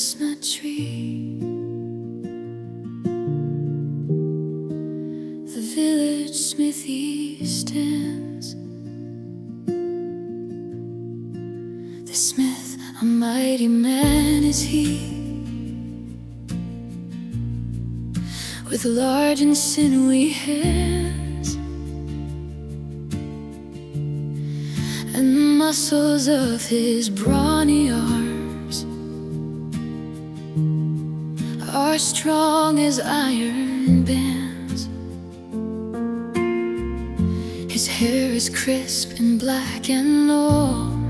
chestnut tree. The village smithy stands. The smith, a mighty man is he, with large and sinewy hands, and the muscles of his brawny arms are strong as iron bands. His hair is crisp and black and long.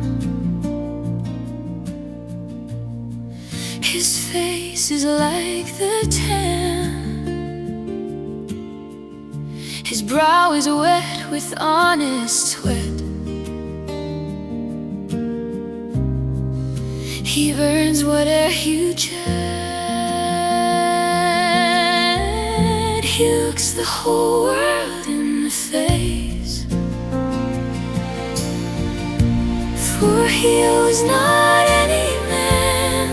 His face is like the tan. His brow is wet with honest sweat. He earns whate'er you jet. He looks the whole world in the face, for he owes not any man.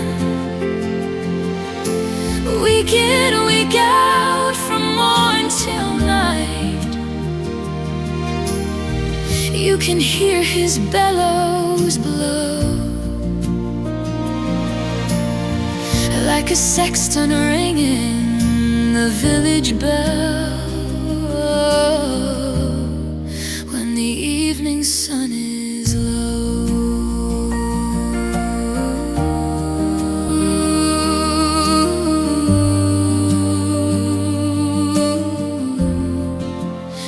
Week in, week out, from morn till night, you can hear his bellows blow, like a sexton ringing the village bell, when the evening sun is low.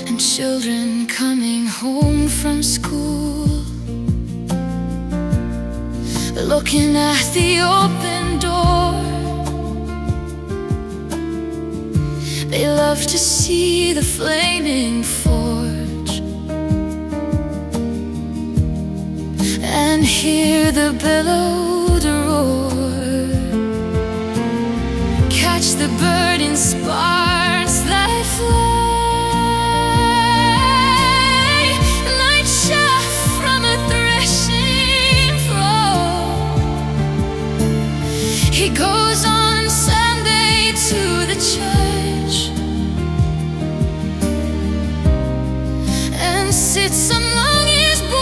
And children coming home from school, looking at the open door, they love to see the flaming forge and hear the bellowed roar, catch the burning sparks that fly, night chaff from a threshing floor. He goes on Sunday to the church and sits among his boys.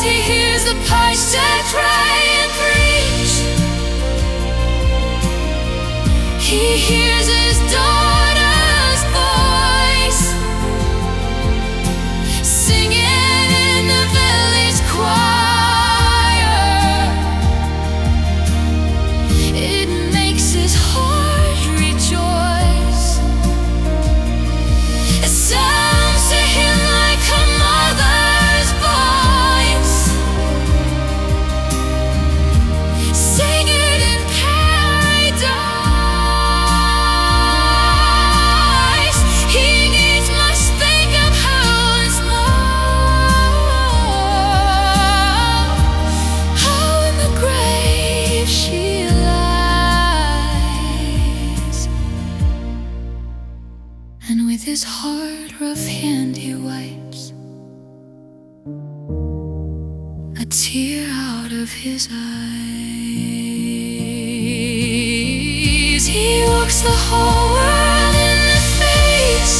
He hears the pastor cry and preach. He hears his daughter's voice singing in the village choir. It makes his heart rejoice. It sounds to him like a mother's voice, singing in paradise. He needs must think of her once more, how in the grave she lies. And with his hard, rough hand he wipes a tear out of his eyes. He looks the whole world in the face,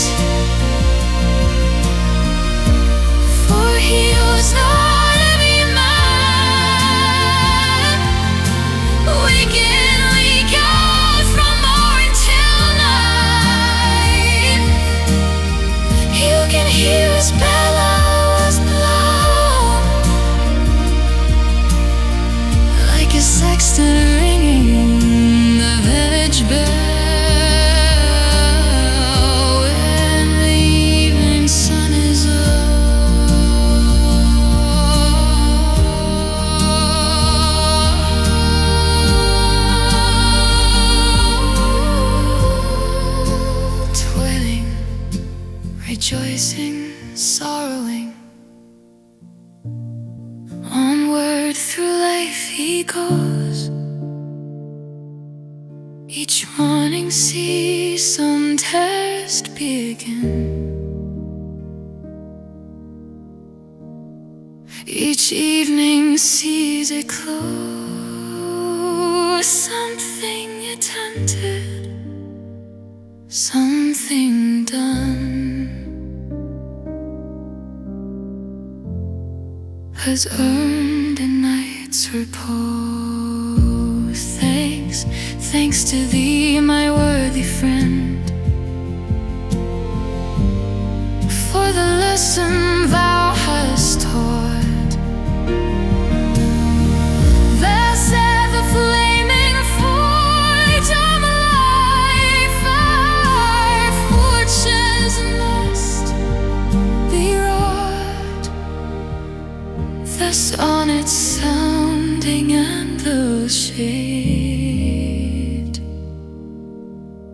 for he owes not every man. Week in, week out, from morn till night, you can hear his bellows blow, like a sexton ringing the village bell, when the evening sun is low. Toiling, rejoicing, sorrowing, onward through life he goes. Each morning sees some test begin. Each evening sees sees it close. Something attempted, something done, has earned a night's repose. Thanks, thanks to thee, my worthy friend, for the lesson thou hast taught. Thou said the flaming void of my life, our fortunes must be wrought. Thus on its sounding and the shade,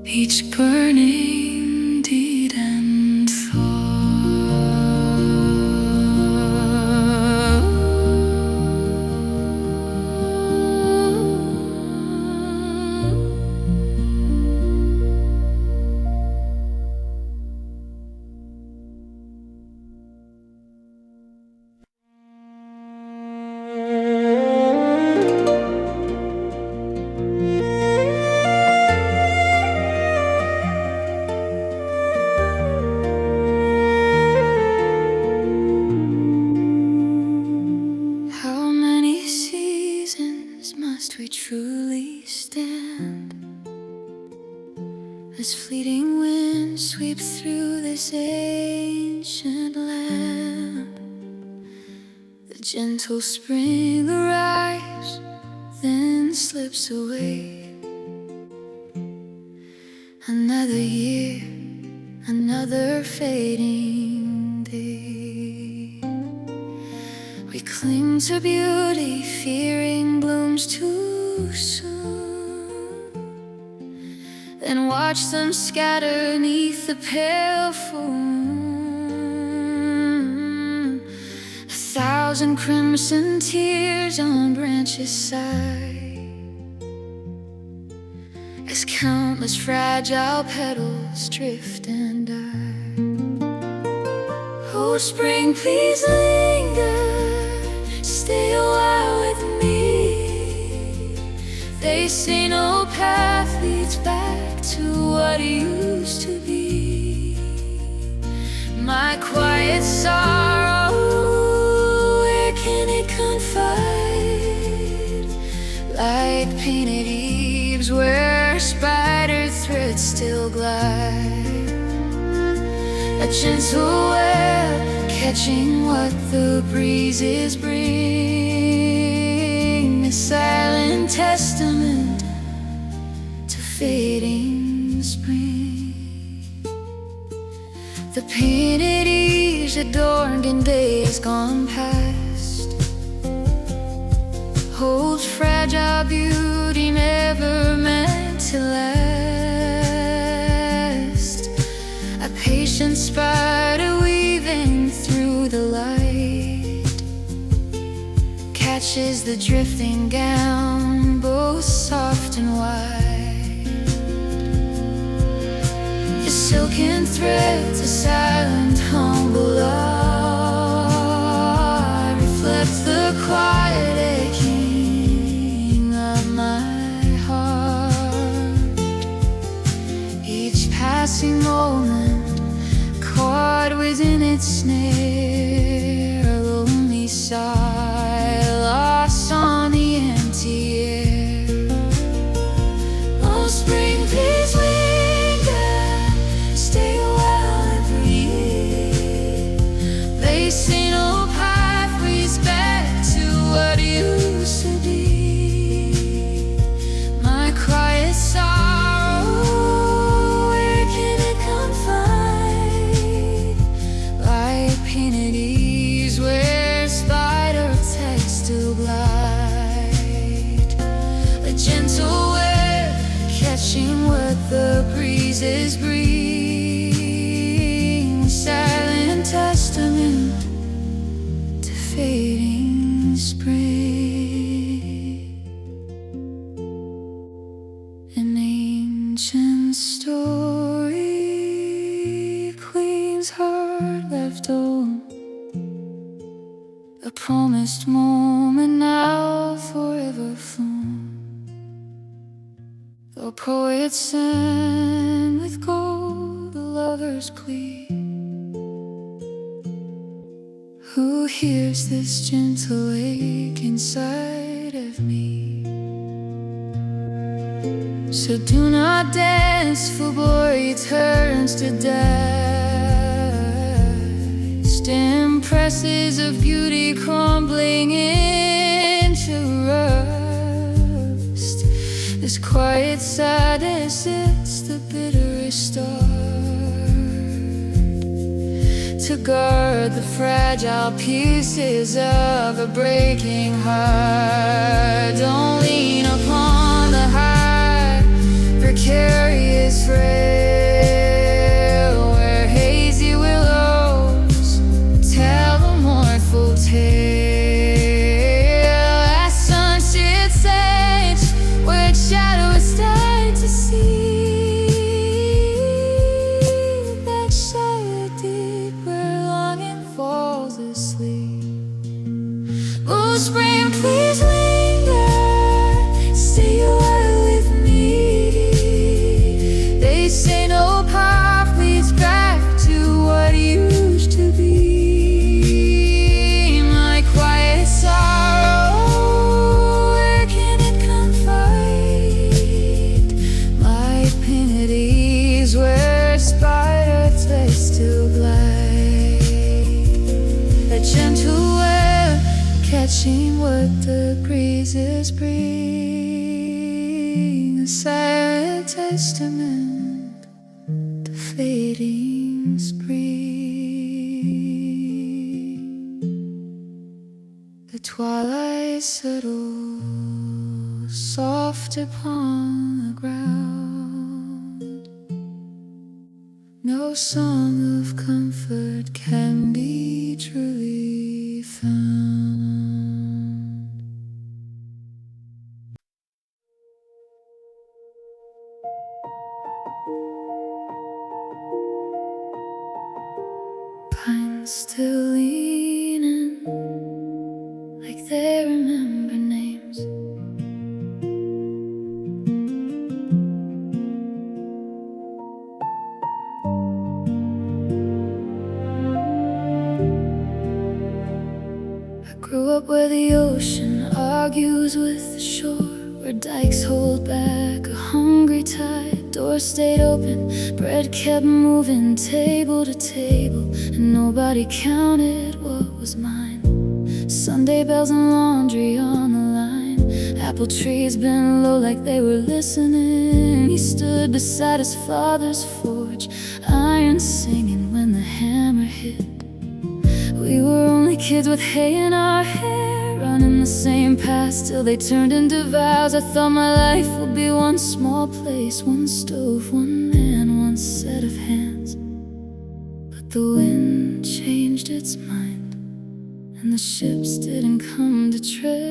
each burning deed and thought. We truly stand as fleeting winds sweep through this ancient land. The gentle spring arrives, then slips away. Another year, another fading day. We cling to beauty, fearing blooms too soon, then watch them scatter 'neath the pale full moon. 1,000 crimson tears on branches sigh, as countless fragile petals drift and die. Oh, spring, please linger, stay a while with me. They say no path leads back to what it used to be. My quiet sorrow, where can it confide? Like painted eaves where spider threads still glide. A gentle web catching what the breezes bring, a silent testament to fading spring. The painted eaves adorned in days gone past hold fragile beauty never meant to last. A patient spider weaving through the light catches the drifting gown, both soft and white. Your silken threads, a silent, humble art, reflect the quiet aching of my heart. Each passing moment caught within its snare, a lonely sigh lost on the empty air. Oh, spring, please linger, stay a while and breathe. They say no path leads back to what used to be. My quiet sorrow, where can it confide? Like painted eaves where spider tags still glide. A gentle web catching what the breezes bring, silent testament to fading spring. An ancient story, queen's heart left old, a promised moment now quiet sand with gold, the lovers glee. Who hears this gentle ache inside of me? So do not dance, for boy turns to dust. Impresses of beauty crumbling into rust. This quiet sadness is the bitterest start to guard the fragile pieces of a breaking heart. Don't lean upon the high, precarious frail, where hazy willows tell a mournful tale. As sunset sets, where shadows start to see, that shallow deep where longing falls asleep. Oh, spring, please linger, stay a while with me. They say no path leads back to what used to be. My quiet sorrow, where can it confide? My penalties where spiders they still glide. A gentle web catching what the breezes bring. A sad testament to fading spring. The twilight settles soft upon the ground. No song of comfort can be truly found. Pines still leaning like they remember names. I grew up where the ocean argues with the shore, where dikes hold back a hungry tide. Doors stayed open, bread kept moving, table to table, and nobody counted what was mine. Sunday bells and laundry on the line. Apple trees bent low like they were listening. He stood beside his father's forge, iron singing when the hammer hit. We were only kids with hay in our hair, running the same paths till they turned into vows. I thought my life would be one small place, one stove, one man, one set of hands. But the wind changed its mind, and the ships didn't come to trade.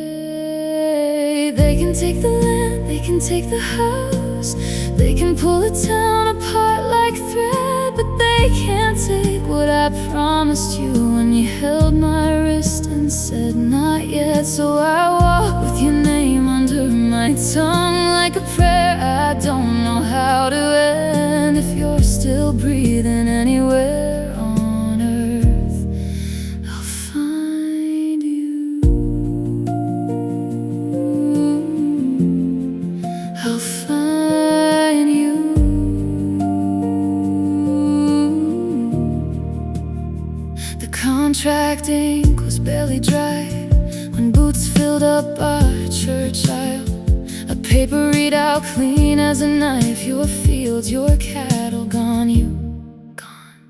They can take the land, they can take the house, they can pull a town apart like thread, but they can't take what I promised you when you held my wrist and said not yet. So I walk with your name under my tongue like a prayer I don't know how to end. If you're still breathing anywhere on earth, I'll find you. I'll find you. The contract ink was barely dry when boots filled up our church aisle. A paper readout clean as a knife. Your fields, your cattle gone, you gone.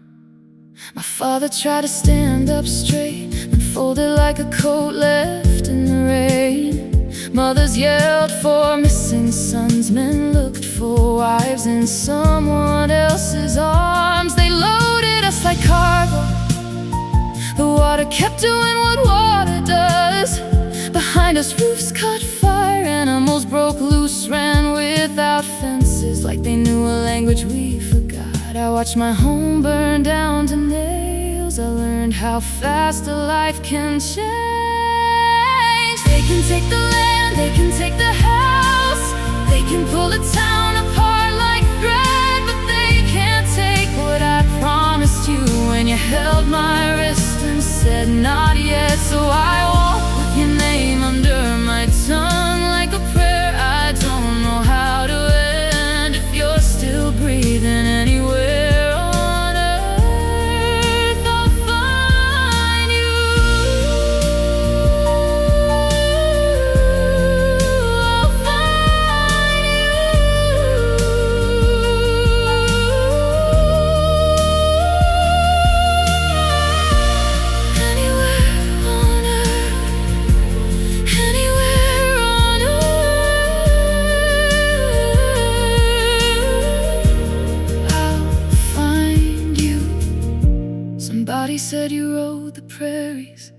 My father tried to stand up straight, then folded like a coat left in the rain. Mothers yelled for missing sons, men looked for wives in someone else's arms. They loaded us like cargo. The water kept doing what water does. Behind us roofs caught fire, animals broke loose, ran without fences like they knew a language we forgot. I watched my home burn down to nails. I learned how fast a life can change. They can take the land, they can take the house, they can pull a town apart So I walk with your name under my tongue like a prayer I don't know how to end. If you're still breathing anywhere on earth, I'll find you. I'll find you. Anywhere on earth, anywhere on earth, I'll find you. Somebody said you rode the prairies.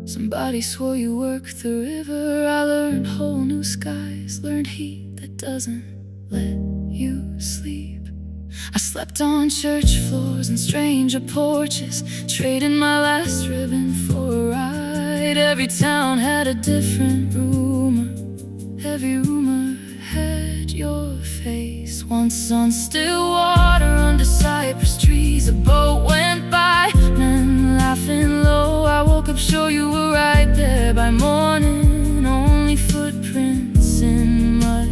Somebody swore you worked the river. I learned whole new skies, learned heat that doesn't let you sleep. I slept on church floors and stranger porches, trading my last ribbon for a ride. Every town had a different rumor. Every rumor had your face. Once on still water under cypress trees, a boat went by, men laughing low. I woke up sure you were right there by morning. Only footprints in mud.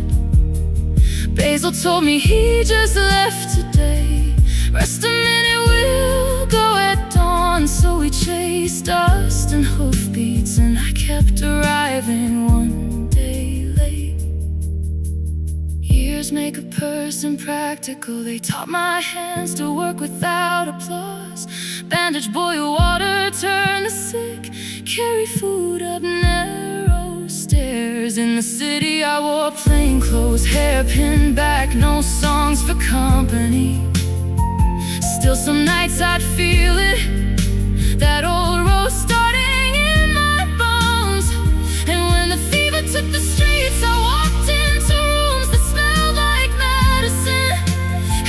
Basil told me he just left today. Rest a minute, we'll go at dawn. So we chased dust and hoofbeats, and I kept arriving one day late. Years make a person practical. They taught my hands to work without applause. Bandage, boil water, turn the sick, carry food up narrow stairs. In the city I wore plain clothes, hair pinned back, no songs for company. Still some nights I'd feel it, that old rose starting in my bones. And when the fever took the streets, I walked into rooms that smelled like medicine.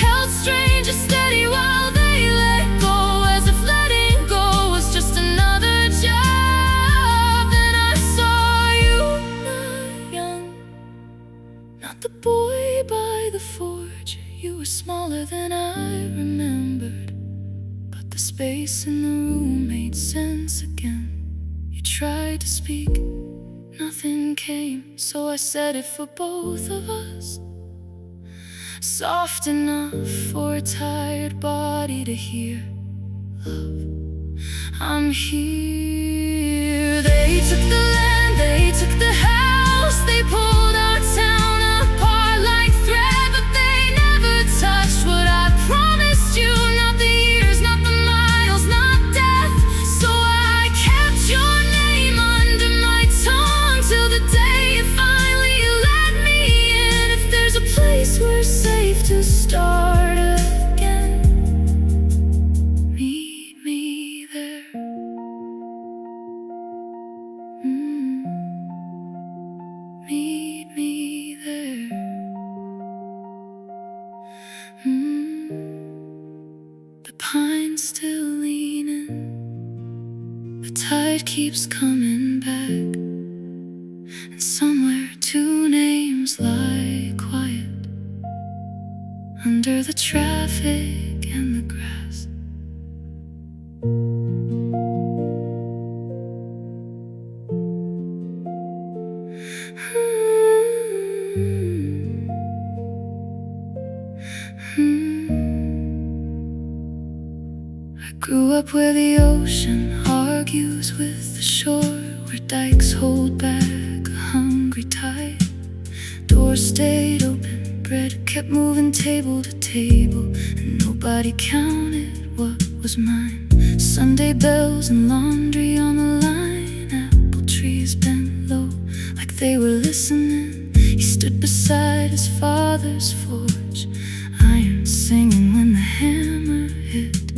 Held strangers steady while they let go, as if letting go was just another job. Then I saw you, not young, not the boy by the forge. You were smaller than I remembered, but the space in the room made sense again. You tried to speak, nothing came, so I said it for both of us. Soft enough for a tired body to hear. Love, I'm here. They took the land, they took the house, they pulled our town apart like thread, but they never touched what I promised you. Not the years, not the miles, not death. So I kept your name under my tongue till the day you finally let me in. If there's a place we're safe to start again, meet me there. Meet me there. The pine's still leaning, the tide keeps coming back, and somewhere two names lie quiet under the traffic and the grass. I grew up where the ocean argues with the shore, where dikes hold back a hungry tide. Doors stayed open, bread kept moving table to table, and nobody counted what was mine. Sunday bells and laundry on the line, apple trees bent low like they were listening. He stood beside his father's forge, iron singing when the hammer hit.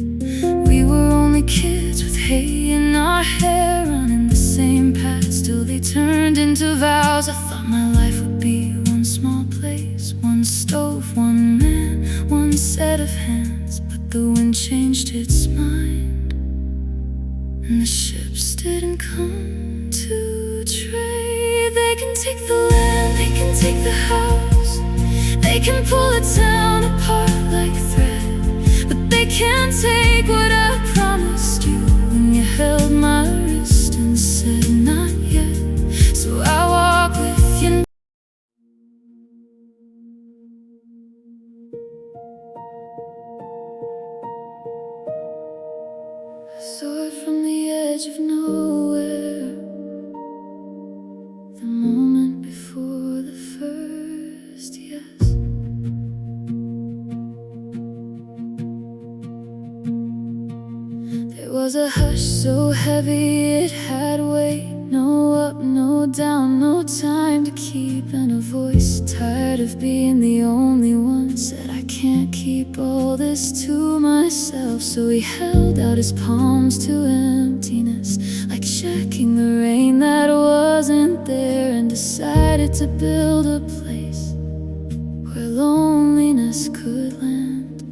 We were only kids with hay in our hair, running the same path, still they turned into vows. I thought my life would be one small place, one stove, one man, one set of hands. But the wind changed its mind, and the ships didn't come to trade. They can take the land, they can take the house, they can pull a town apart like thread, but they can't take what I promised you when you held my wrist and said not yet. So I walk with you. I saw it from the edge of nowhere, the moment before the first yes. There was a hush so heavy it had weight. No up, no down, no time to keep. And a voice tired of being the only one said, I can't keep all this to myself. So he held out his palms to emptiness, like checking the rain that wasn't there, and decided to build a place where loneliness could land.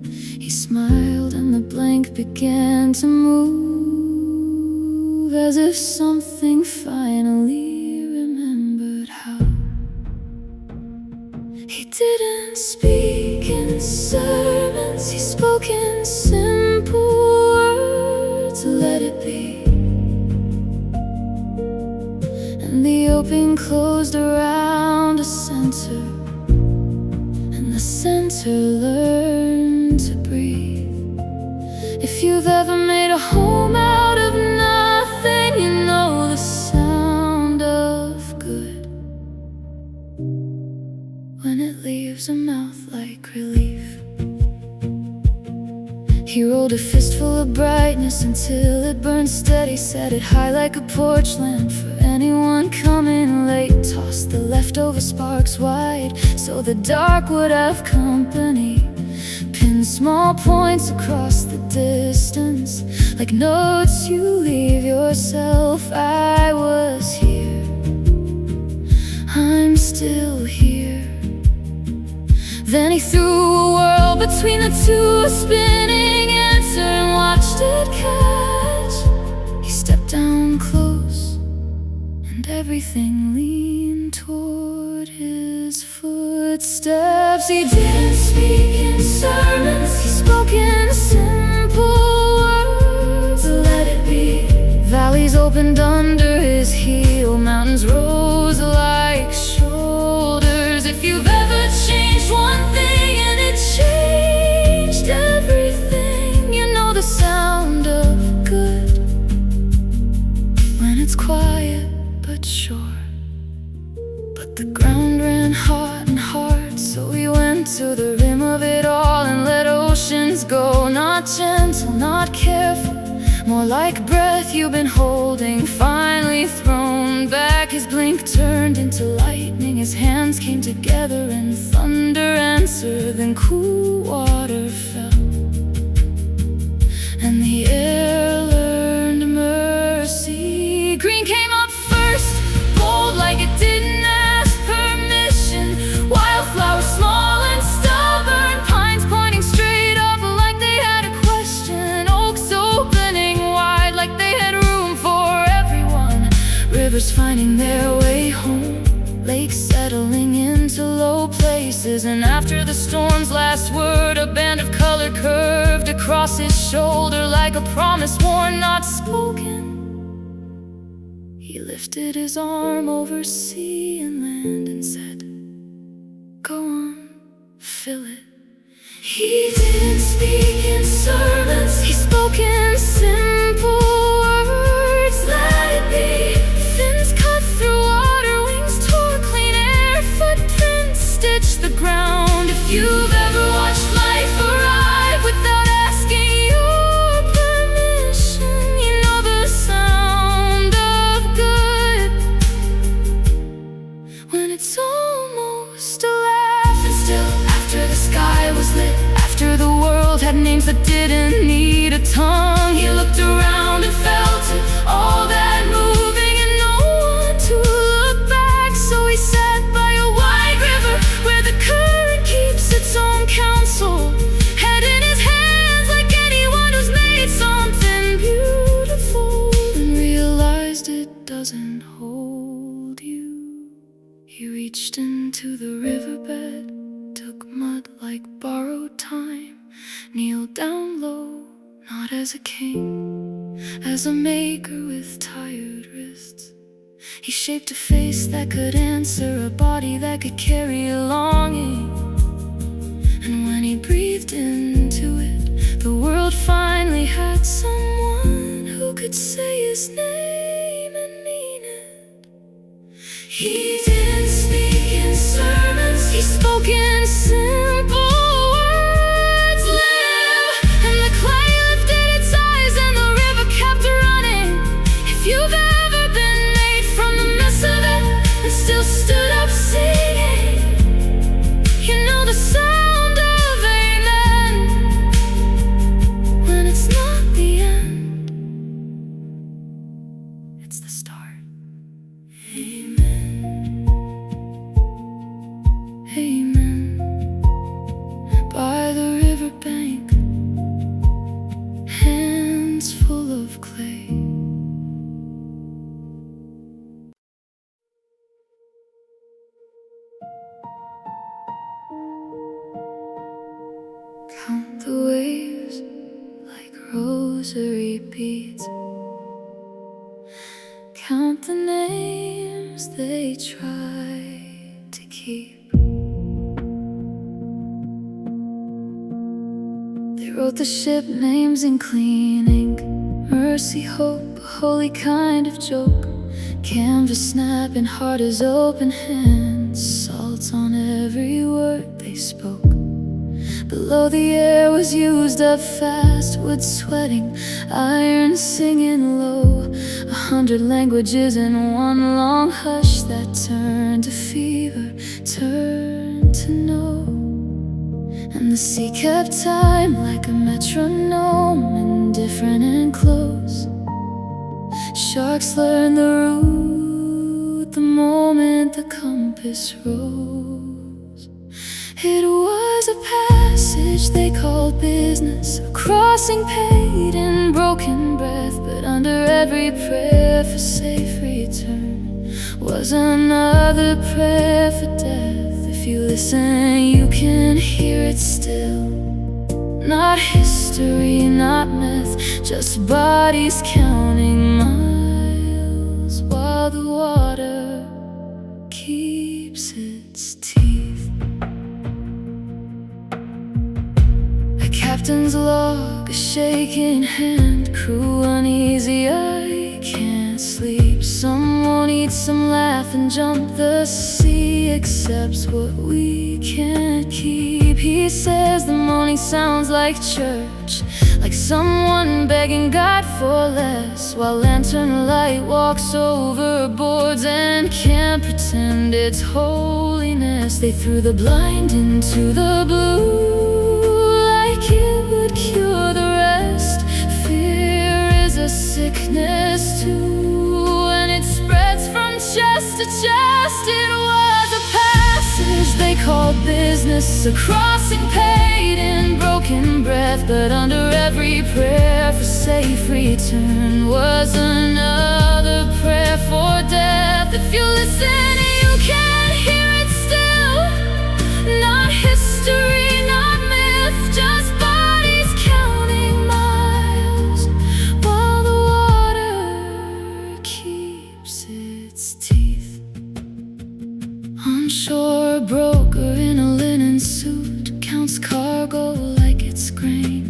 He smiled and the blank began to move, as if something finally remembered how. He didn't speak in sermons, he spoke in simple words. Let it be. And the open closed around a center, and the center learned to breathe. If you've ever made a home out of nothing, you know the sound of good when it leaves a mouth like relief. He rolled a fistful of brightness until it burned steady, set it high like a porch lamp for anyone coming late. Tossed the leftover sparks wide so the dark would have company. Pinned small points across the distance, like notes you leave yourself. I was here, I'm still here. Then he threw a whirl between the two, a spinning answer, and watched it catch. He stepped down close, and everything leaned toward his footsteps. He didn't speak in sermons, he spoke in simple words. Let it be. Valleys opened under his heel, mountains rose like shoulders. If you've ever changed one thing and it changed everything, you know the sound of good when it's quiet but sure. But the ground ran hot and hard, so we went to the rim of it all and let oceans go. Not gentle, not careful, more like breath you've been holding, finally thrown back. His blink turned into lightning, his hands came together and thunder answered. Then cool water fell, and the air learned mercy. Green came up first, bold like it didn't ask permission. Wildflowers small and stubborn, pines pointing straight up like they had a question. Oaks opening wide like they had room for everyone. Rivers finding their way home, lakes settling into low places. And after the storm's last word, a band of color curved across his shoulder like a promise worn, not spoken. He lifted his arm over sea and land and said, go on, fill it. He didn't speak in sermons, he spoke in simple words. Let it be. Fins cut through water, wings tore clean air, footprints stitched the ground. If you've ever watched life arrive without asking your permission, you know the sound of good when it's almost a laugh. And still, after the sky was lit, after the world had names that didn't need a tongue, he looked around and felt it, all that moving and no one to look back. So he sat by a wide river where the current keeps its own counsel, head in his hands like anyone who's made something beautiful and realized it doesn't hold you. He reached into the riverbed, took mud like borrowed time, kneeled down low, not as a king, as a maker with tired wrists. He shaped a face that could answer, a body that could carry a longing. And when he breathed into it, the world finally had someone who could say his name and mean it. He didn't speak in sermons, he spoke in simple words. Live! And the clay lifted its eyes and the river kept running. If you've ever been made from the mess of it and still stood up singing, you know the sound of amen when it's not the end, it's the start. Amen, amen. By the riverbank, hands full of clay. Count the waves like rosary beads. Count the names they try to keep. They wrote the ship names in clean ink. Mercy, hope, a holy kind of joke. Canvas snapping, heart as open hands. Salt on every word they spoke. Below the air was used up fast, wood sweating, iron singing low. 100 languages in one long hush that turned to fever, turned to know. And the sea kept time like a metronome, indifferent and close. Sharks learned the route the moment the compass rose. It was a passage they called business, a crossing paid in broken breath. But under every prayer for safe return was another prayer for death. If you listen, you can hear it still. Not history, not myth, just bodies counting miles while the water keeps its teeth. A captain's log, a shaking hand, crew uneasy, I can't sleep. Some won't eat, some laugh and jump. The sea accepts what we can't keep. He says the morning sounds like church, like someone begging God for less, while lantern light walks over boards and can't pretend it's holiness. They threw the blind into the blue like it would cure the rest. Fear is a sickness too, and it spreads from chest to chest. It was a passage they called business, a crossing paid in broken breath. But under every prayer for safe return was another prayer for death. If you listen, you can hear it still. Not history, not myth, just bodies counting miles while the water keeps its teeth. On shore, a broker in a linen suit counts cargo like it's grain.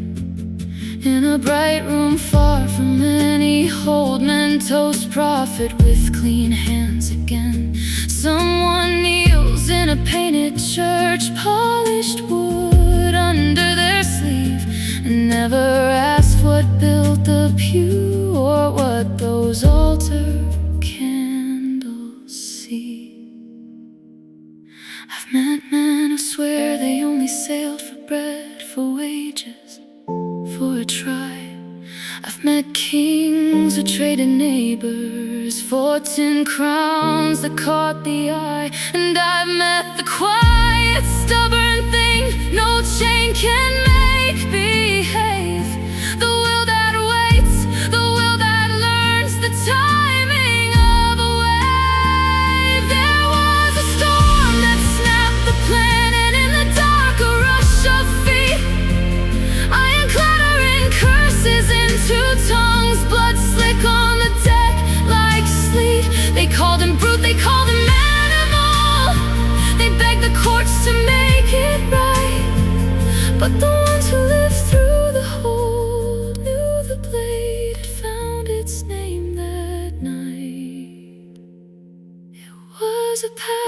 In a bright room far from any hold, men toast profit with clean hands again. Someone kneels in a painted church, polished wood under their sleeve, and never asked what built the pew or what those altar candles see. I've met men who swear they only sailed for bread, for wages, for a tribe. I've met kings who traded neighbors for 10 crowns that caught the eye. And I've met the quiet, stubborn thing no chain can make behave. The will that waits, the will that learns the timing of a wave. There was a storm that snapped the planet. In the dark, a rush of feet, iron clattering curses into tongues.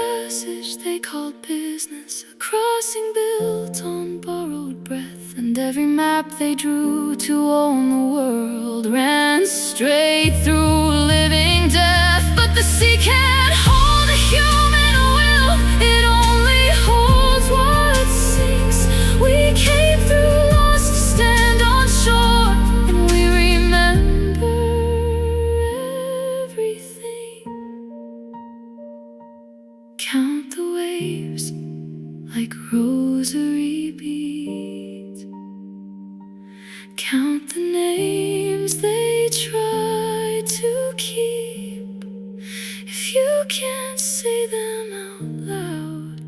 passage they called business, a crossing built on borrowed breath, and every map they drew to own the world ran straight through living death. But the sea can't hold a human will, it only holds what sinks. We came through lost to stand on shore, and we remember everything. Count the waves like rosary beads, count the names they try to keep. If you can't say them out loud,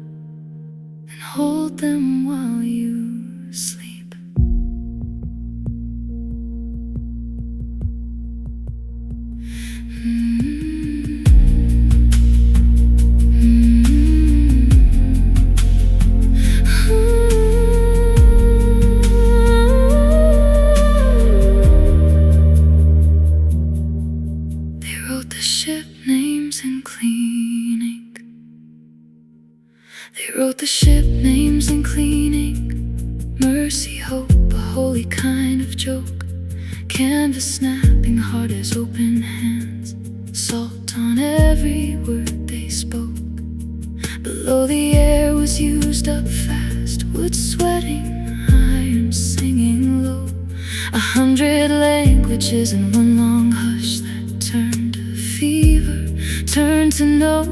then hold them while you sleep. They wrote the ship names in clean ink. Mercy, hope, a holy kind of joke. Canvas snapping hard as open hands. Salt on every word they spoke. Below the air was used up fast. Wood sweating, iron singing low. 100 languages in one long hush that turned to fever, turned to no.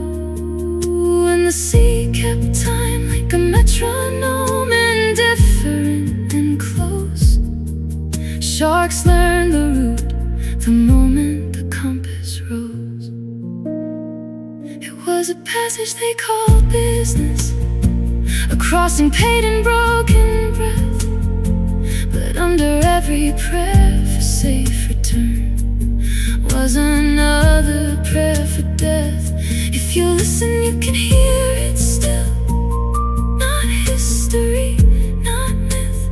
And the sea kept time like a metronome, indifferent and close. Sharks learned the route the moment the compass rose. It was a passage they called business, a crossing paid in broken breath. But under every prayer for safe return was another prayer for death. If you listen, you can hear it still. Not history, not myth,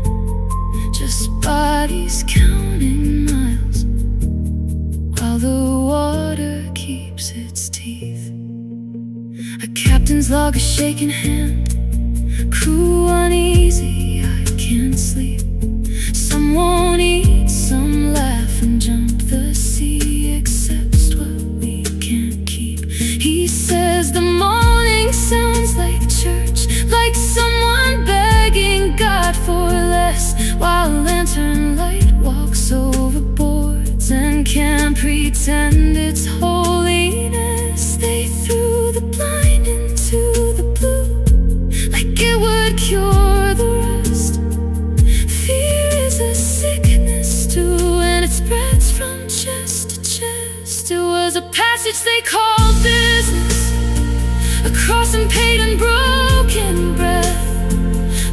just bodies counting miles while the water keeps its teeth. A captain's log, a shaking hand. Crew uneasy, I can't sleep. Some won't eat, some laugh and jump. The sea accepts what we can't keep. He says the morning sounds like church, like someone begging God for less, while lantern light walks over boards and can't pretend it's holiness. They threw the blind into the blue like it would cure the rust. Fear is a sickness too, and it spreads from chest to chest. It was a passage they called business, a crossing paid in broken breath.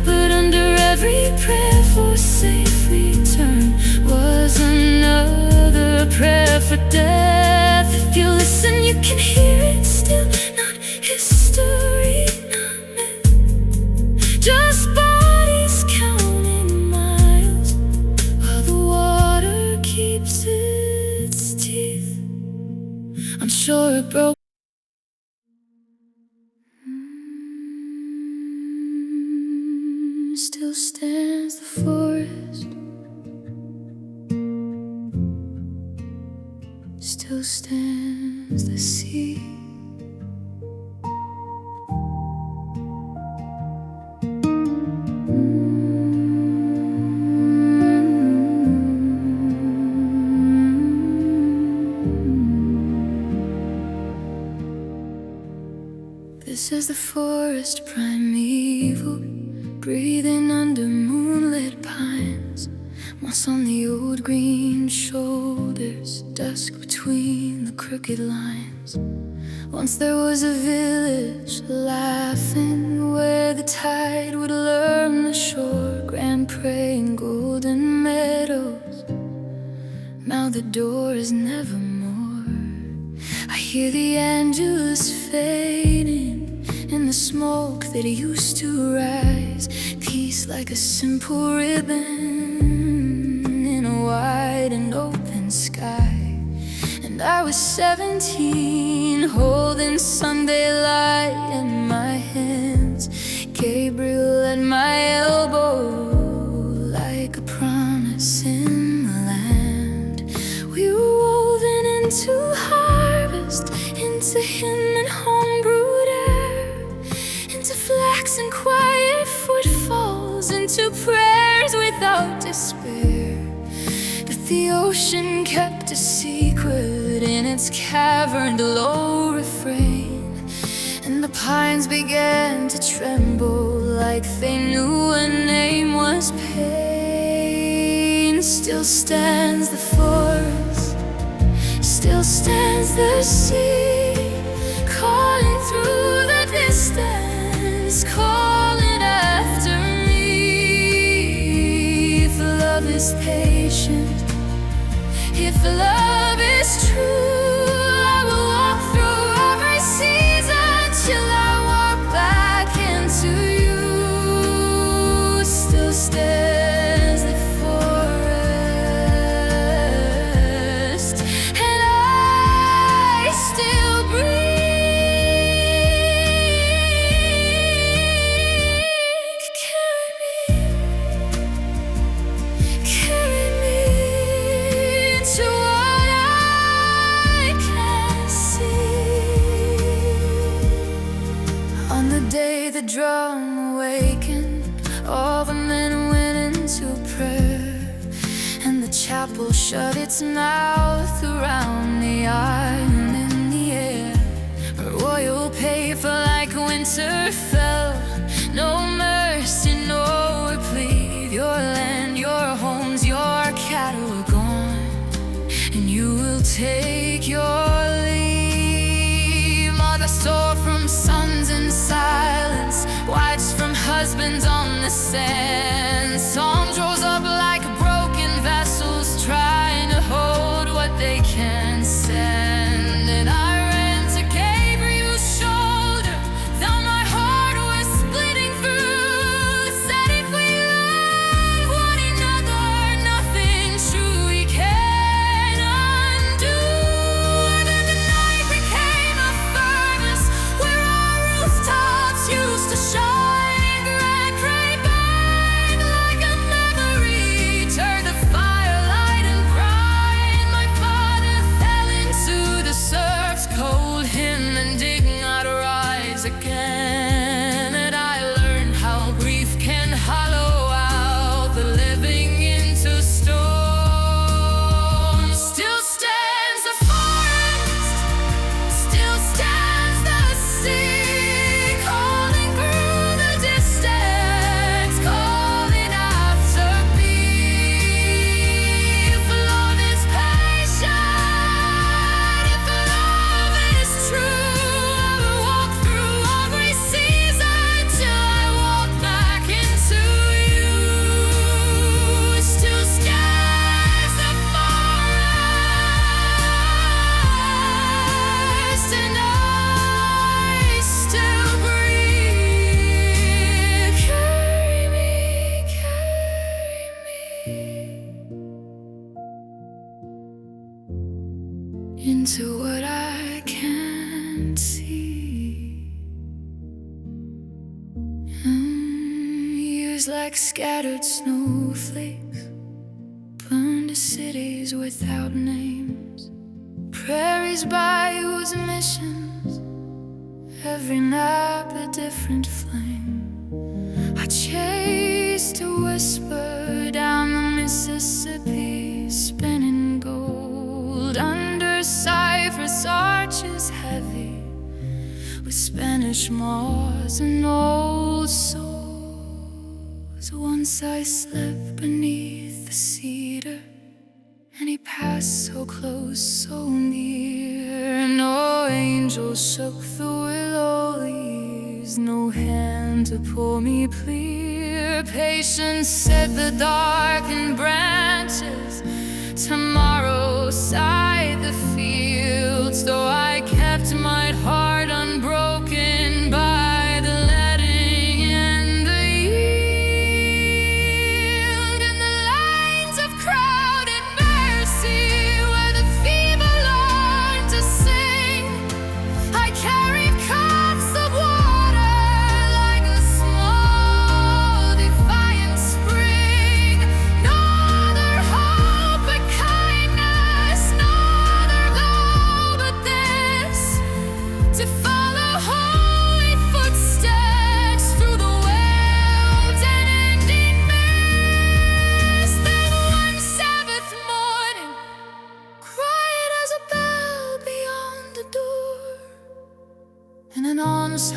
But under every prayer for safe return was another prayer for death. If you listen, you can hear it still. Not history, not myth, just bodies counting miles while the water keeps its teeth. On shore it broke. Still stands the forest, still stands the sea. This is the forest primeval, breathing under moonlit pines. Moss on the old green shoulders, dusk between the crooked lines. Once there was a village laughing, where the tide would learn the shore. Grand prey in golden meadows, now the door is nevermore. I hear the angelus fading in the smoke that used to rise. Peace like a simple ribbon in a wide and open sky. And I was 17, holding Sunday light in my hands, Gabriel at my elbow, like a promise in the land. We were woven into harvest, into hymn and homebrewed air, into flax and quiet footfalls, into prayers without despair. But the ocean kept a secret in its caverned low refrain, and the pines began to tremble like they knew a name was pain. Still stands the forest, still stands the sea, calling through the distance, calling after me. If love is patient, if love is true, I will walk through every season till I walk back into you. Still stands the forest, and I still breathe. Carry me to what I can see. On the day the drum awakened, all the men went into prayer, and the chapel shut its mouth around the iron in the air. Royal paper like winter fell, no mercy, no plea. Your land, your homes, your cattle are gone, and you will take your leave. Mother stole from sons in silence, wives from husbands on the sand. Songs rose up like broken vessels, trying to hold what they can stand. And I ran to Gabriel's shoulder, though my heart was splitting through. Said if we love one another, nothing true we can undo. And then the night became a furnace where our rooftops used to shine. Red gray burned like a memory, turned to firelight and brine. My father fell into the surf's cold hymn, and did not rise again. And I learned how grief can hollow out the living into stone. Still stands the forest, still stands the sea, calling through the distance, calling after me. If love is patient, if love is true, I will walk through every season till I walk back into you. Still stands the forest, and I still breathe. Carry me into what I can't see. Years like scattered snowflakes, burned to cities without names, prairies, bayous, missions, every nap a different flame. I chased a whisper down the Mississippi, spinning gold under cypress arches heavy, with Spanish moss and old souls. Once I slept beneath the cedar, and he passed so close, so near. No angel shook the willow leaves, no hand to pull me clear. Patience set the darkened branches, tomorrow sighed the fields. Though I kept my heart unbroken by the letting and the yield. In the lines of crowded mercy, where the fever love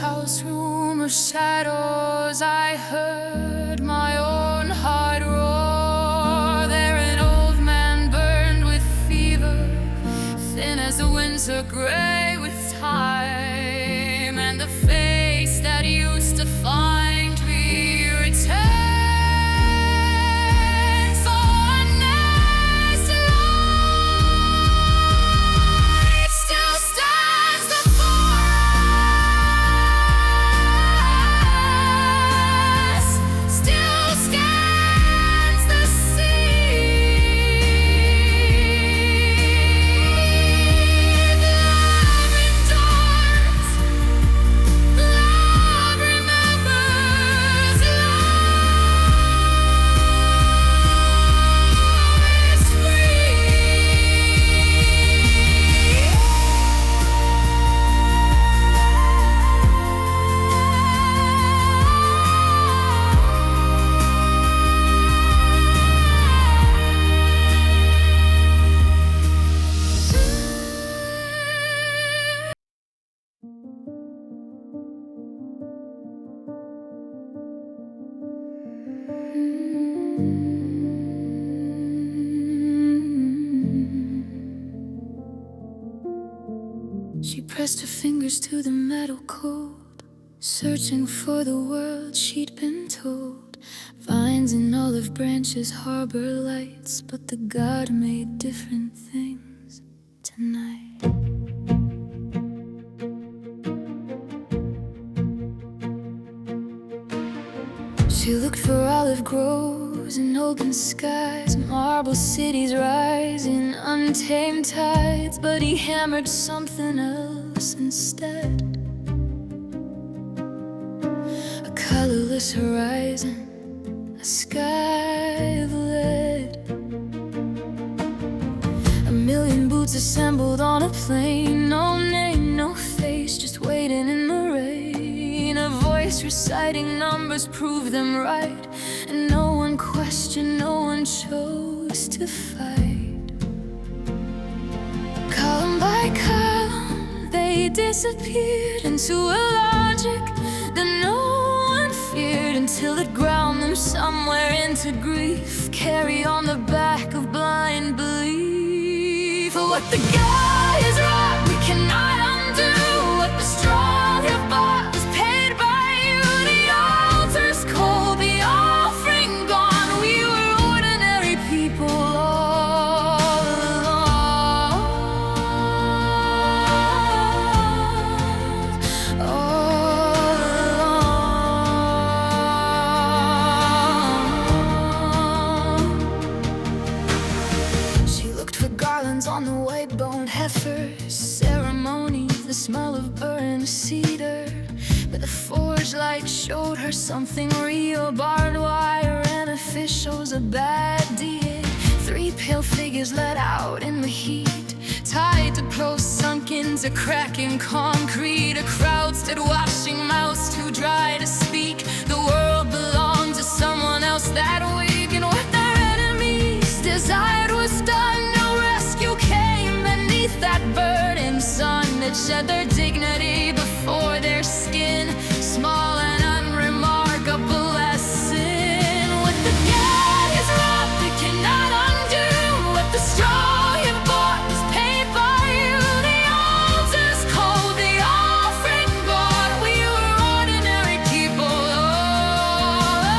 house room of shadows, I heard my own heart roar. There an old man burned with fever, thin as the winter, gray with time, and the face that used to find me returns. So honest light still stands before us, still scans the sea. Love endures, love remembers, love is She pressed her fingers to the metal cold, searching for the world she'd been told. Vines and olive branches harbor lights, but the god made different things tonight. She looked for olive groves and open skies, marble cities rising, untamed tides, but he hammered something else instead. A colorless horizon, a sky of lead. A million boots assembled on a plane, no name, no face, just waiting in the rain. A voice reciting numbers proved them right, and no one questioned, no one chose to fight. Column by column, they disappeared into a logic that no one feared, until it ground them somewhere into grief. Carry on the back of blind belief. For what the guy is right, we cannot undo. What the strong have bought was paid by you. The altar's cold, the offering gone. We were ordinary people all along. All along. She looked for garlands on the white-boned heifers, ceremonies, the smell of burned cedar. But the forge light showed her something real, barbed wire and officials, a bad deed. Three pale figures let out in the heat, tied to posts sunk into cracking concrete. A crowd stood watching, mouths too dry to speak. The world belonged to someone else that week, and what their enemies desired was done. No rescue came beneath that burning sun that shed their dignity before their skin. Small and unremarkable lesson. What the gag is rough, it cannot undo. What the straw you bought was paid by you. The altar's cold, the offering bought. We were ordinary people all along.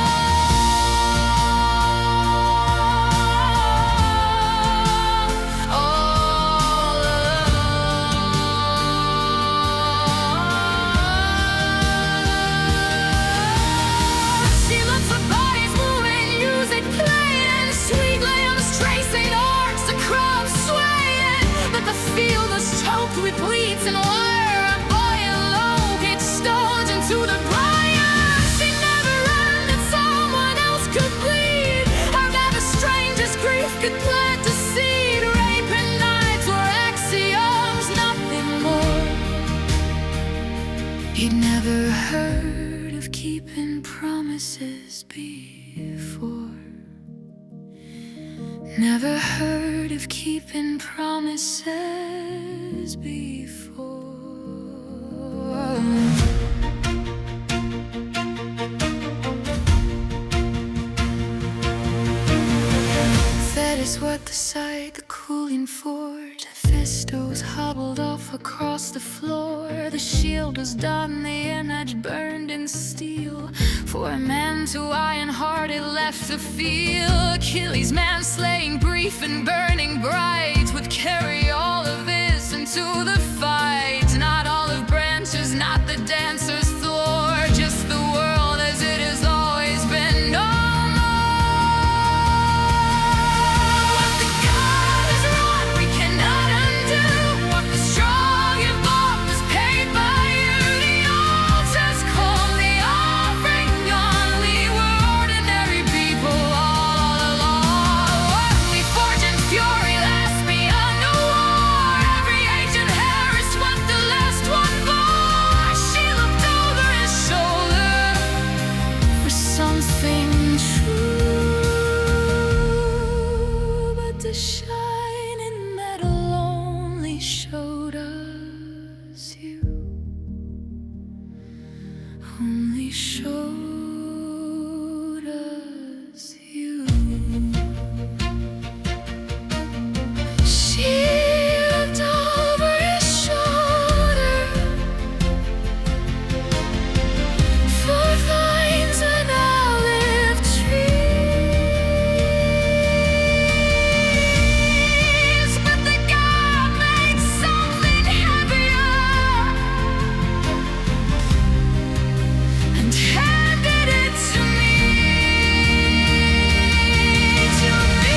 She looked for bodies moving, music playing, sweet lambs tracing arcs, the crowd swaying. But the field was choked with weeds and wire. A boy alone kicked stones into the briar. She never learned that someone else could bleed, or that a stranger's grief could plant a seed. Rape and nights were axioms, nothing more. He'd never heard of keeping promises before. Never heard of keeping promises before. across the floor. The shield was done, the image burned in steel. For a man to iron heart it left the field. Achilles, man slaying, brief and burning bright, would carry all of this into the fight. Not olive branches, not the dancer's floor, just the world as it has always been. No more. What the God has wrought we cannot undo. What the strong have bought was paid by you. The altar's cold, the offering gone. We were ordinary people all along. Only forge and fury last beyond the war. Every ancient hair is what the last one bore. She looked over his shoulder for something true, but the shining metal only showed us you. Only showed us you. She looked over his shoulder for vines and olive trees, but the God made something heavier and handed it to me, to me.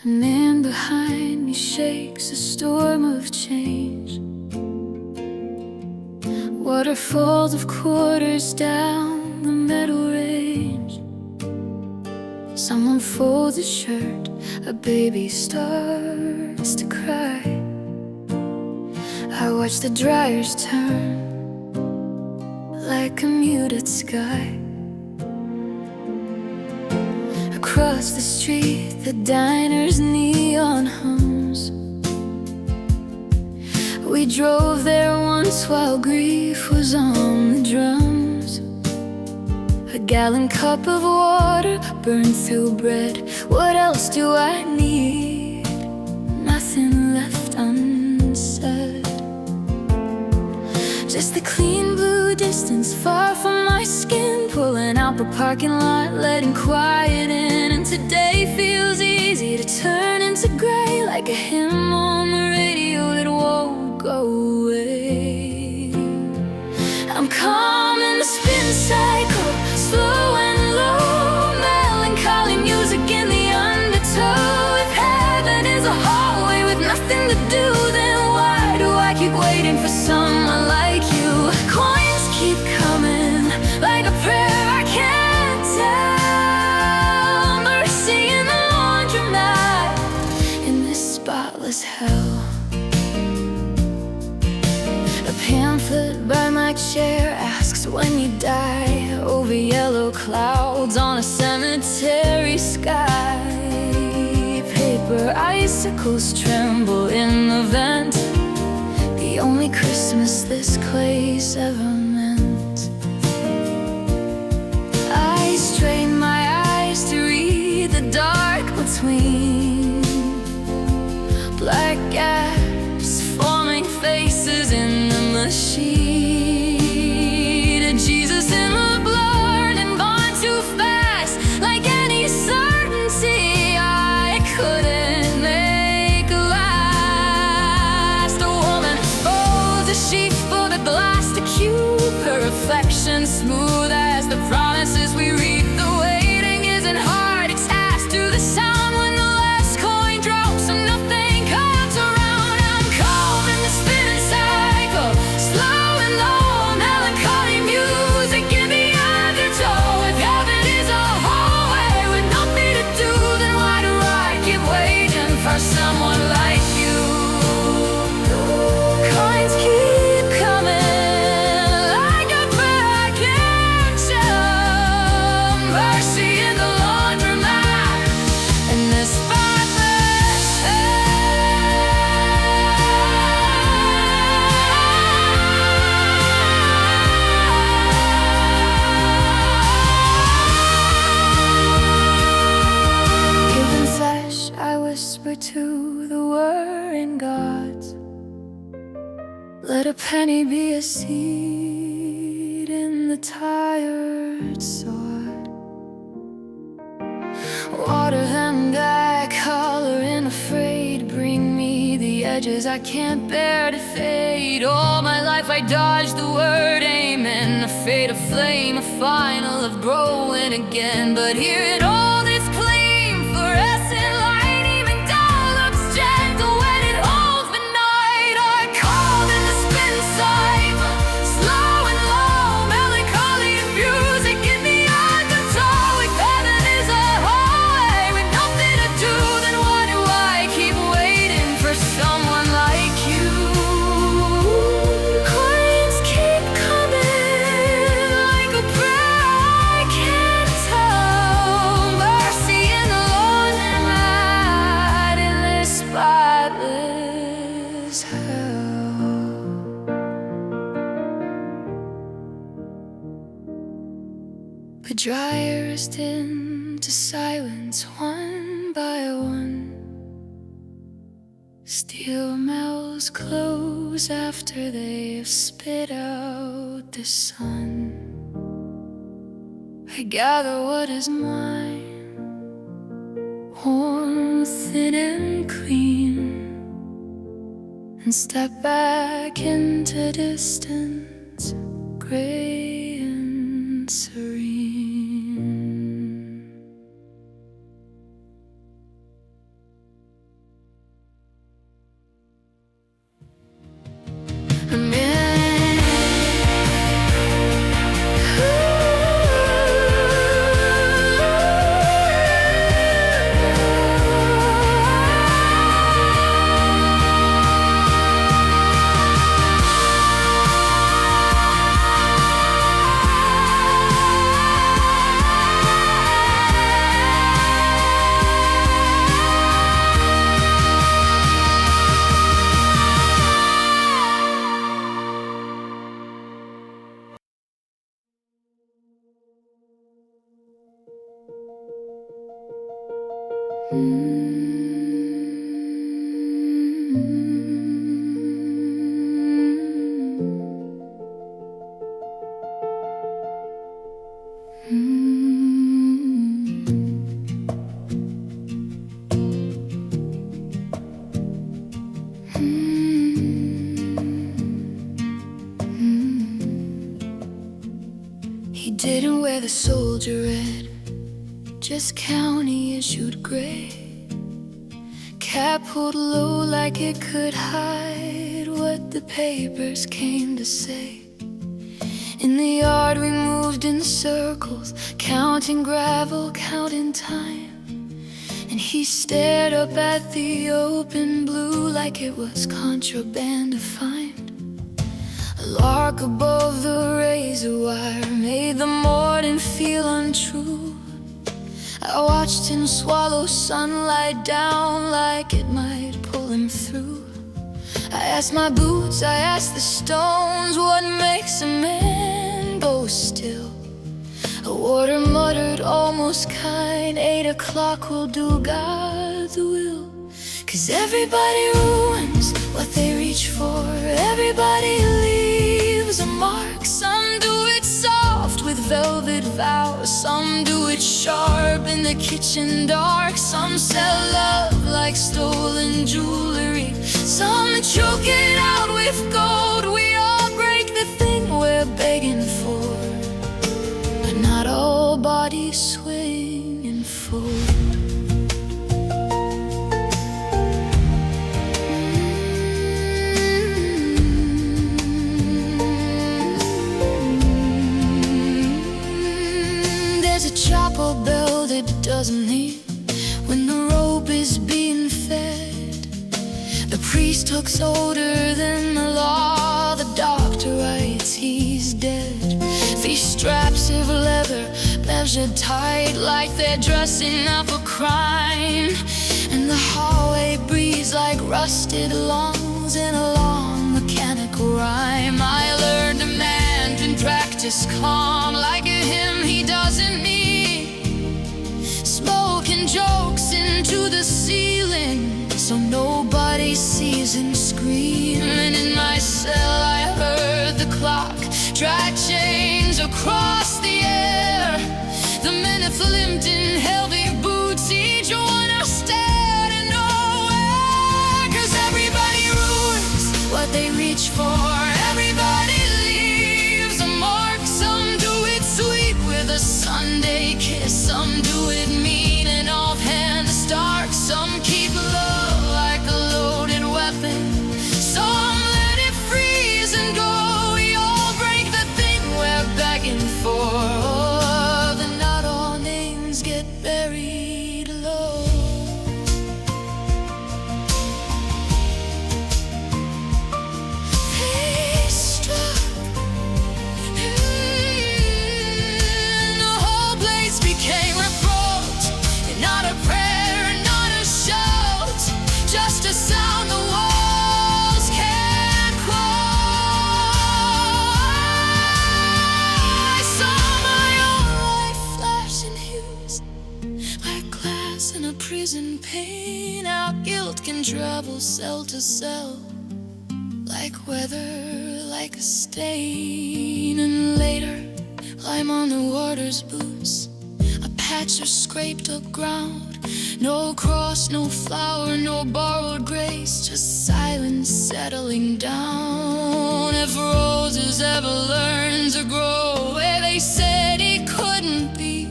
A man behind me shakes a storm of change. Waterfalls of quarters down the metal range. Someone folds a shirt, a baby starts to cry. I watch the dryers turn like a muted sky. Across the street, the diner's neon hums. We drove there once while grief was on the drums. A gallon cup of water burned through bread. What else do I need? Nothing left unsaid. Just the clean blue distance far from my skin, pulling out the parking lot, letting quiet in. And today feels easy to turn into gray, like a hymn on the radio that won't go away. I'm calm in the spin cycle, slow and low, melancholy music in the undertow. If heaven is a hallway with nothing to do, then why do I keep waiting for someone like you? Coins keep coming like a prayer I can't tell. Mercy in the laundromat in this spotless hell. A pamphlet by my chair asks when you die, over yellow clouds on a cemetery sky. Paper icicles tremble in the vent, the only Christmas this place ever meant. I strain my eyes to read the dark between black gaps, forming faces in the machine. And Jesus in the blur and gone too fast, like any certainty I couldn't make last. A woman folds a sheet for the glass to cube, her reflection smooth as the promises we read. The waiting isn't hard, it's asked to the sound when the last coin drops and nothing comes around. I'm calm in the spinning cycle, slow and low, melancholy music in the undertow. If heaven is a hallway the worrying gods. Let a penny be a seed in the tired sod. Water them back, hollering afraid. Bring me the edges I can't bear to fade. All my life I dodged the word amen, afraid of flame, a final of growing again. But here it all, this claim for essence light, even dull looks gentle when it holds the night. I called in the spin cycle, slow and low, melancholy and music in the undertow. If heaven is a hallway with nothing to do, then why do I keep waiting for someone like you? Coins keep coming like a prayer I can't tell. Mercy in the laundromat in this spotless hell. But dryers dim to silence one by one. Steel mills close after they've spit out the sun. I gather what is mine, warm, thin and clean, and step back into distance, gray and serene. He didn't wear the soldier red, just county issued gray. Cap pulled low like it could hide what the papers came to say. In the yard we moved in circles, counting gravel, counting time. And he stared up at the open blue like it was contraband to find. A lark above the razor wire made the morning feel untrue. I watched him swallow sunlight down like it might pull him through. I asked my boots, I asked the stones, what makes a man boast still? A warder muttered, almost kind, 8 o'clock will do God's will. 'Cause everybody ruins what they reach for, everybody leaves a mark. Some do it soft with velvet vows, some do it sharp in the kitchen dark. Some sell love like stolen jewelry, some choke it out with gold. We all break the thing we're begging for, but not all bodies swing and fold. There's a chapel bell that doesn't ring when the rope is being fed. The priest looks older than the law, the doctor writes he's dead. These straps of leather measured tight like they're dressing up a crime. And the hallway breathes like rusted lungs in a long mechanical rhyme. I learned a man can practice calm like a hymn he doesn't need. Smoke and jokes into the ceiling so no nobody sees him scream. And in my cell I heard the clock drag chains across the air. The men have limped in heavy boots, each one a stare to nowhere. 'Cause everybody ruins what they reach for. Everybody leaves a mark. Some do it sweet with a Sunday kiss. Some do it mean and offhand stark. Some keep love like a loaded weapon. Some let it freeze and go. We all break the thing we're begging for. Oh, then not all names get buried low. They struck, the whole place became revolt. And not a prayer, not a shout, just a sound the walls can't quote. I saw my own life flash in hues, like glass in a prison pane. Our guilt can travel cell to cell, like weather, like a stain. And later, I'm on the water's boots, a patch of scraped up ground. No cross, no flower, no borrowed grace, just silence settling down. If roses ever learn to grow where they said he couldn't be,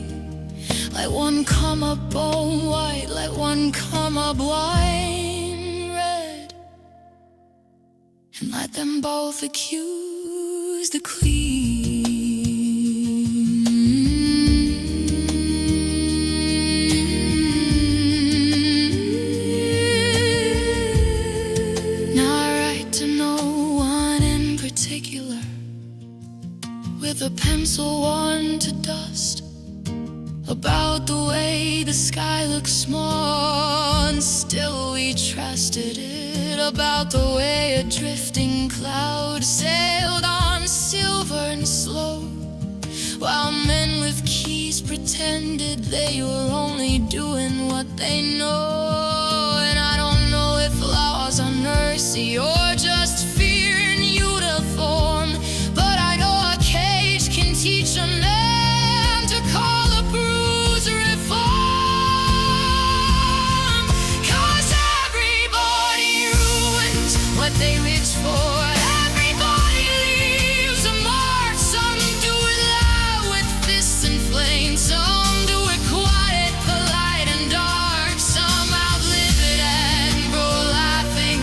like one come up bone white, like one come up wine red, and let them both accuse the clean. With a pencil worn to dust, about the way the sky looks small and still we trusted it, about the way a drifting cloud sailed on silver and slow, while men with keys pretended they were only doing what they know. And I don't know if laws are mercy or just fear in uniform, but I know a cage can teach a man to call a bruise reform. 'Cause everybody ruins what they reach for. Everybody leaves a mark. Some do it loud with fists and flames. Some do it quiet, polite and dark. Some outlive it and grow laughing.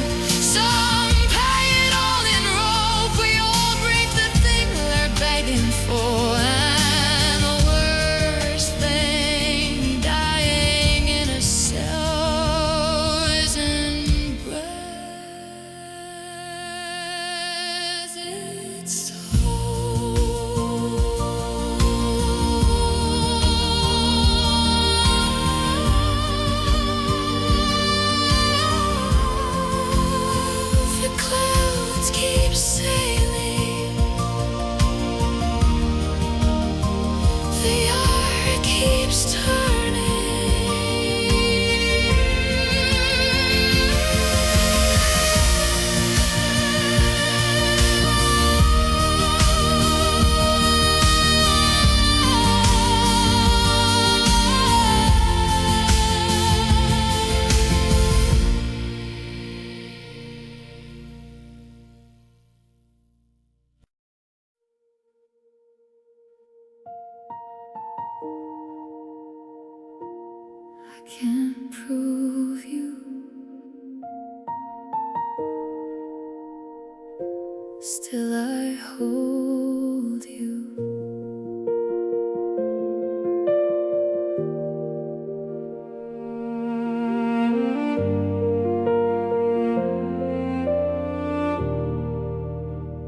Some pay it all in rope. We all break the thing they're begging for. And the worst thing dying in a cell isn't breath, it's the clouds keep sailing, the art keeps turning. I can't prove you, still I hold you.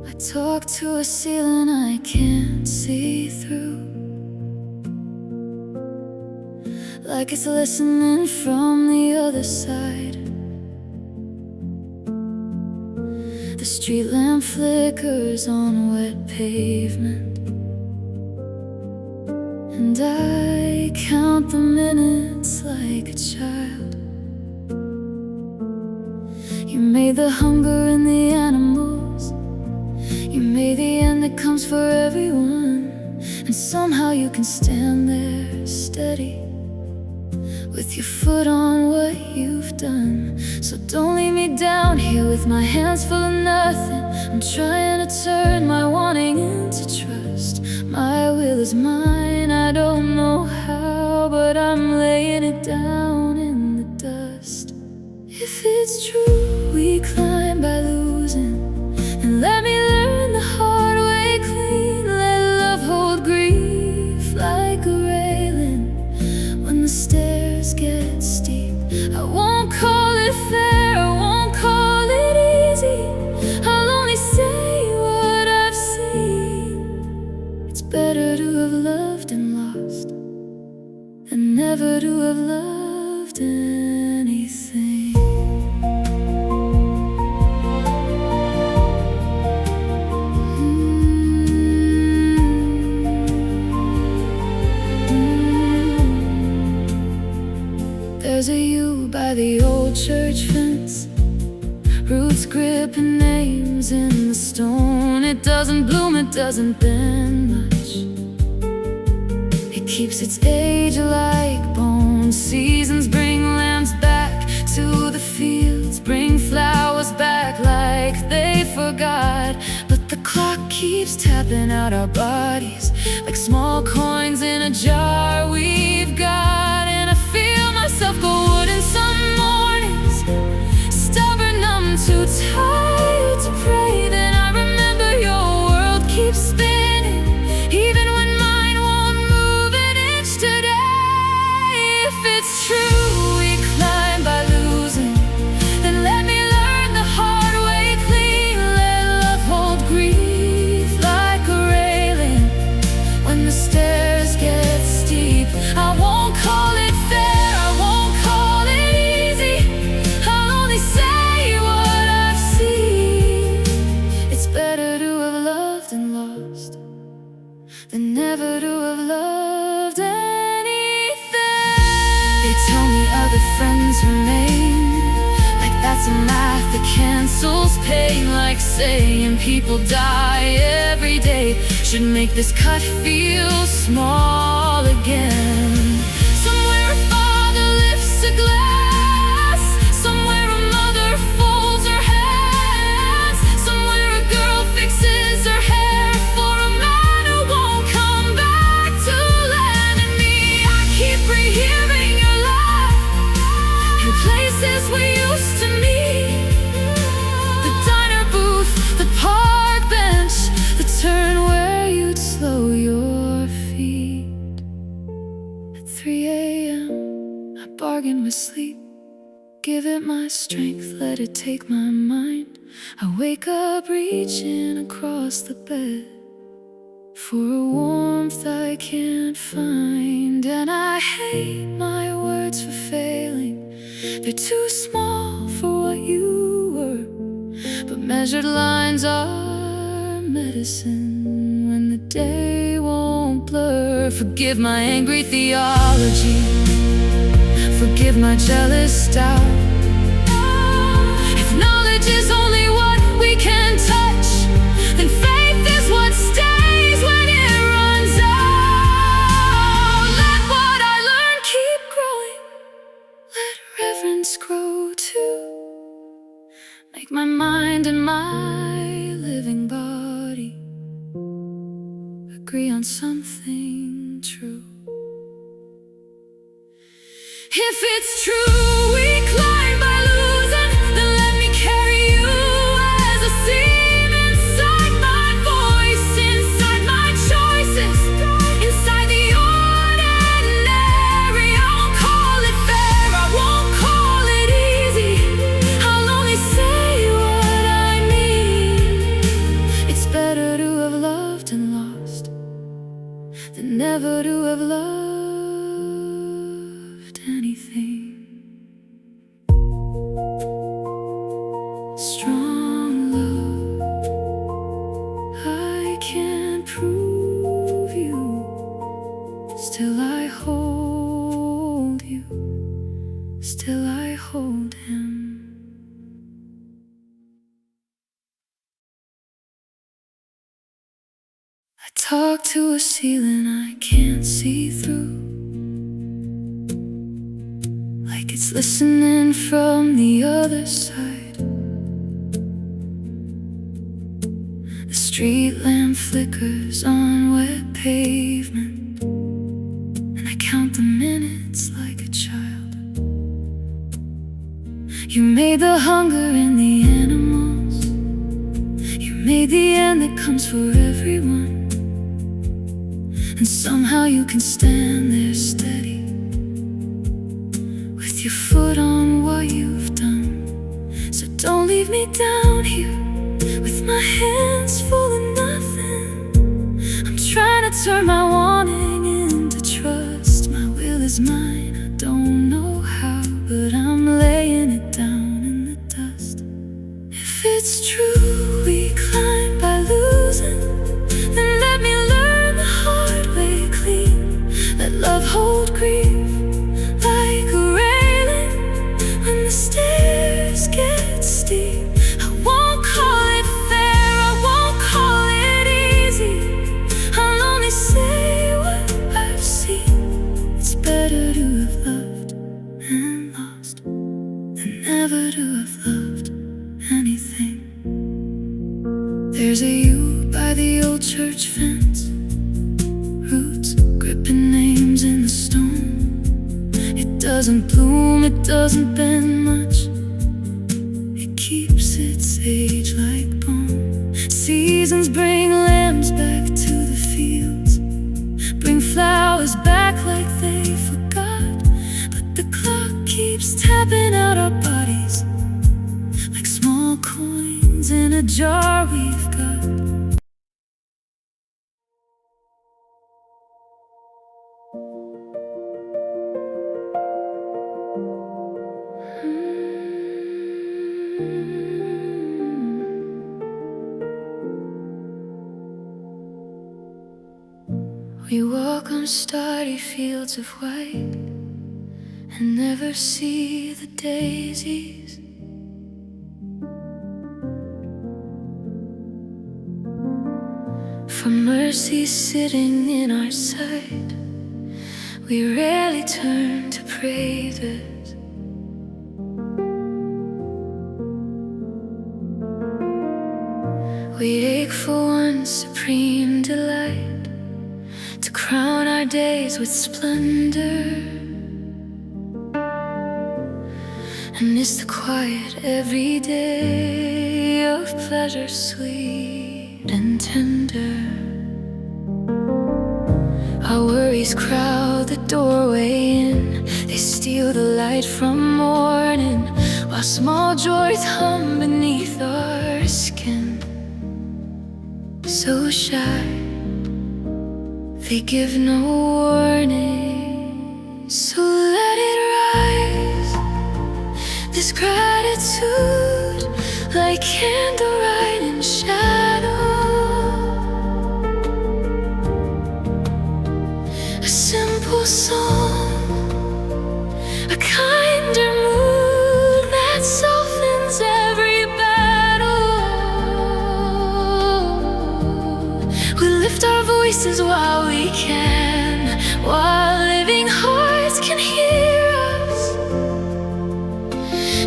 I talk to a ceiling I can't see through, like it's listening from the other side. The street lamp flickers on wet pavement, and I count the minutes like a child. You made the hunger in the animals. You made the end that comes for everyone. And somehow you can stand there steady, with your foot on what you've done. So don't leave me down here with my hands full of nothing. I'm trying to turn my wanting into trust. My will is mine, I don't know how, but I'm laying it down in the dust. If it's true we climb by losing, and let me learn the hard way clean. Let love hold grief like a railing when the stairs get steep. I won't call it fair, I won't call it easy. I'll only say what I've seen. It's better to have loved and lost than never to have loved anything. There's a yew by the old church fence, roots gripping names in the stone. It doesn't bloom, it doesn't bend much. It keeps its age like bone. Seasons bring lambs back to the fields, bring flowers back like they forgot. But the clock keeps tapping out our bodies like small coins in a jar we've got. And I feel myself go wooden some mornings, stubborn, numb, too tired to pray. Then I remember your world keeps spinning, even when mine won't move an inch today. If it's true we climb by losing, then let me learn the hard way clean. Let love hold grief like a railing when the stairs get steep. I won't call it fair, I won't call it easy. I'll only say what I've seen. It's better to have loved and lost than never to have loved anything. They tell me other friends remain, like that's a math that cancels pain. Like saying people die every day should make this cut feel small again. Somewhere a father lifts a glass, somewhere a mother folds her hands, somewhere a girl fixes her hair for a man who won't come back to land. And me, I keep rehearing your laugh in places we used to meet. The diner booth, the park bench, the turn where you'd slow your feet. At 3 a.m. I bargain with sleep, give it my strength, let it take my mind. I wake up reaching across the bed for a warmth I can't find. And I hate my words for failing, they're too small for what you were. But measured lines are medicine when the day won't blur. Forgive my angry theology, forgive my jealous doubt. If knowledge is only what we can touch, then faith is what stays when it runs out. Let what I learn keep growing, let reverence grow too. Make my mind and my living body agree on something true. If it's true we climb by losing, then let me carry you as a seam inside my voice, inside my choices, inside the ordinary. I won't call it fair, I won't call it easy. I'll only say what I mean. It's better to have loved and lost than never to have loved anything. I talk to a ceiling I can't see through, like it's listening from the other side. The street lamp flickers on wet pavement, and I count the minutes like a child. You made the hunger in the animals, you made the end that comes for everyone. And somehow you can stand there steady, with your foot on what you've done. So don't leave me down here with my hands full of nothing. I'm trying to turn my wanting into trust. My will is mine, I don't know how, but I'm laying it down in the dust. If it's true we climb by losing, then let me learn the hard way clean. Let love hold grief like a railing when the stairs get steep. I won't call it fair, I won't call it easy. I'll only say what I've seen. It's better to have loved and lost than never to have loved anything. There's a yew by the old church fence, roots gripping names in the stone. It doesn't bloom, it doesn't bend much, it keeps its age like bone. Seasons bring lambs back to the fields, bring flowers back like they forgot. But the clock keeps tapping out our bodies like small coins in a jar we've got. We walk on starry fields of white and never see the daisies. For mercy sitting in our sight, we rarely turn to praises. We ache for one supreme delight, to crown our days with splendor, and miss the quiet every day of pleasure sweet and tender. Our worries crowd the doorway in, they steal the light from morning, while small joys hum beneath our skin. So shy, they give no warning. So let it rise, this gratitude, like candlelight in shadow. A simple song, a kinder mood that softens every battle. We lift our voices while we can, while living hearts can hear us,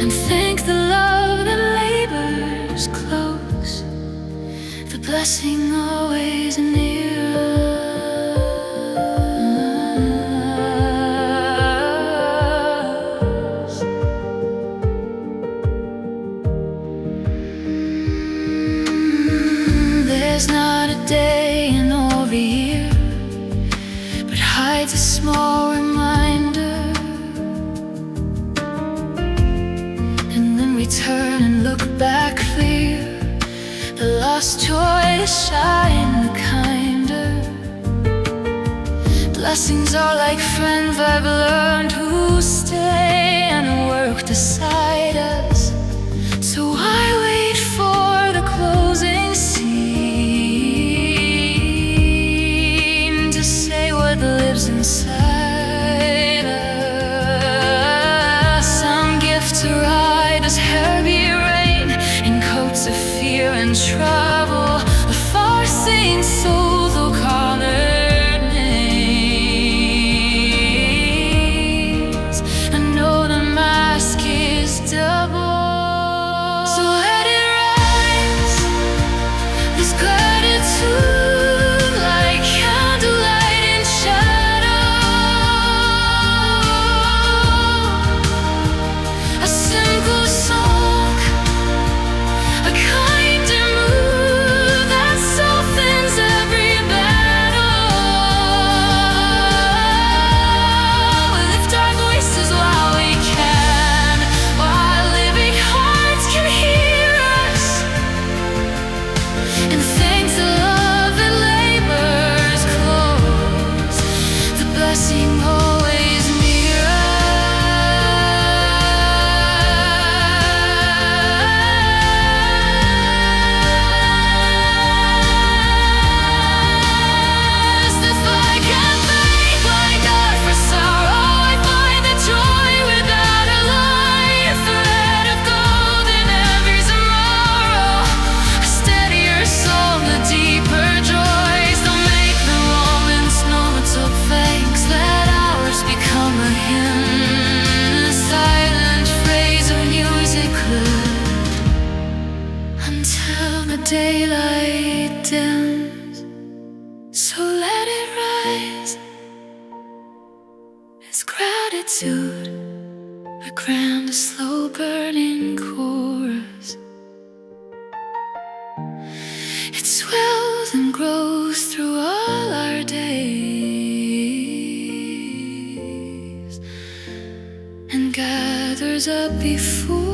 and thank the love that labors close, the blessing always near us. There's not a day in over year but hides a small reminder, and when we turn and look back clear, the lost joy is shine the kinder. Blessings are like friends I've learned who stay and work beside us. So I wait for the closing scene to say what lives inside us. Some gift to ride as heavy rain in coats of fear and trouble. A far-seeing soul, though daylight dims, so let it rise. It's gratitude, a grand, slow burning chorus. It swells and grows through all our days and gathers up before us.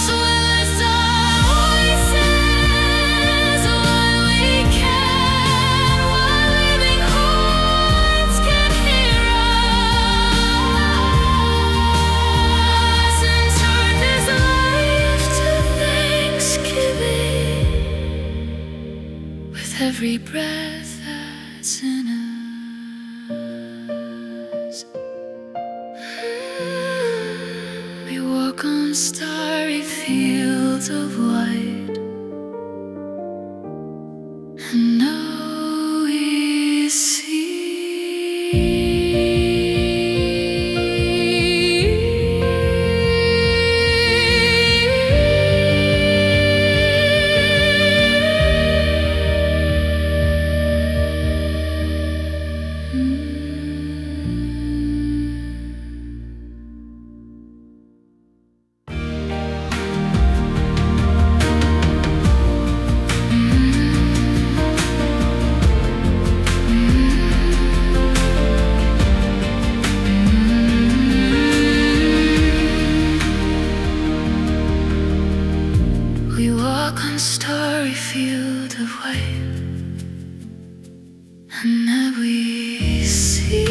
We'll lift our voices while we can, while living hearts can hear us, and turn this life to Thanksgiving with every breath that's in us. We walk on starry fields of white, and now we see we walk on starry field of white, and now we see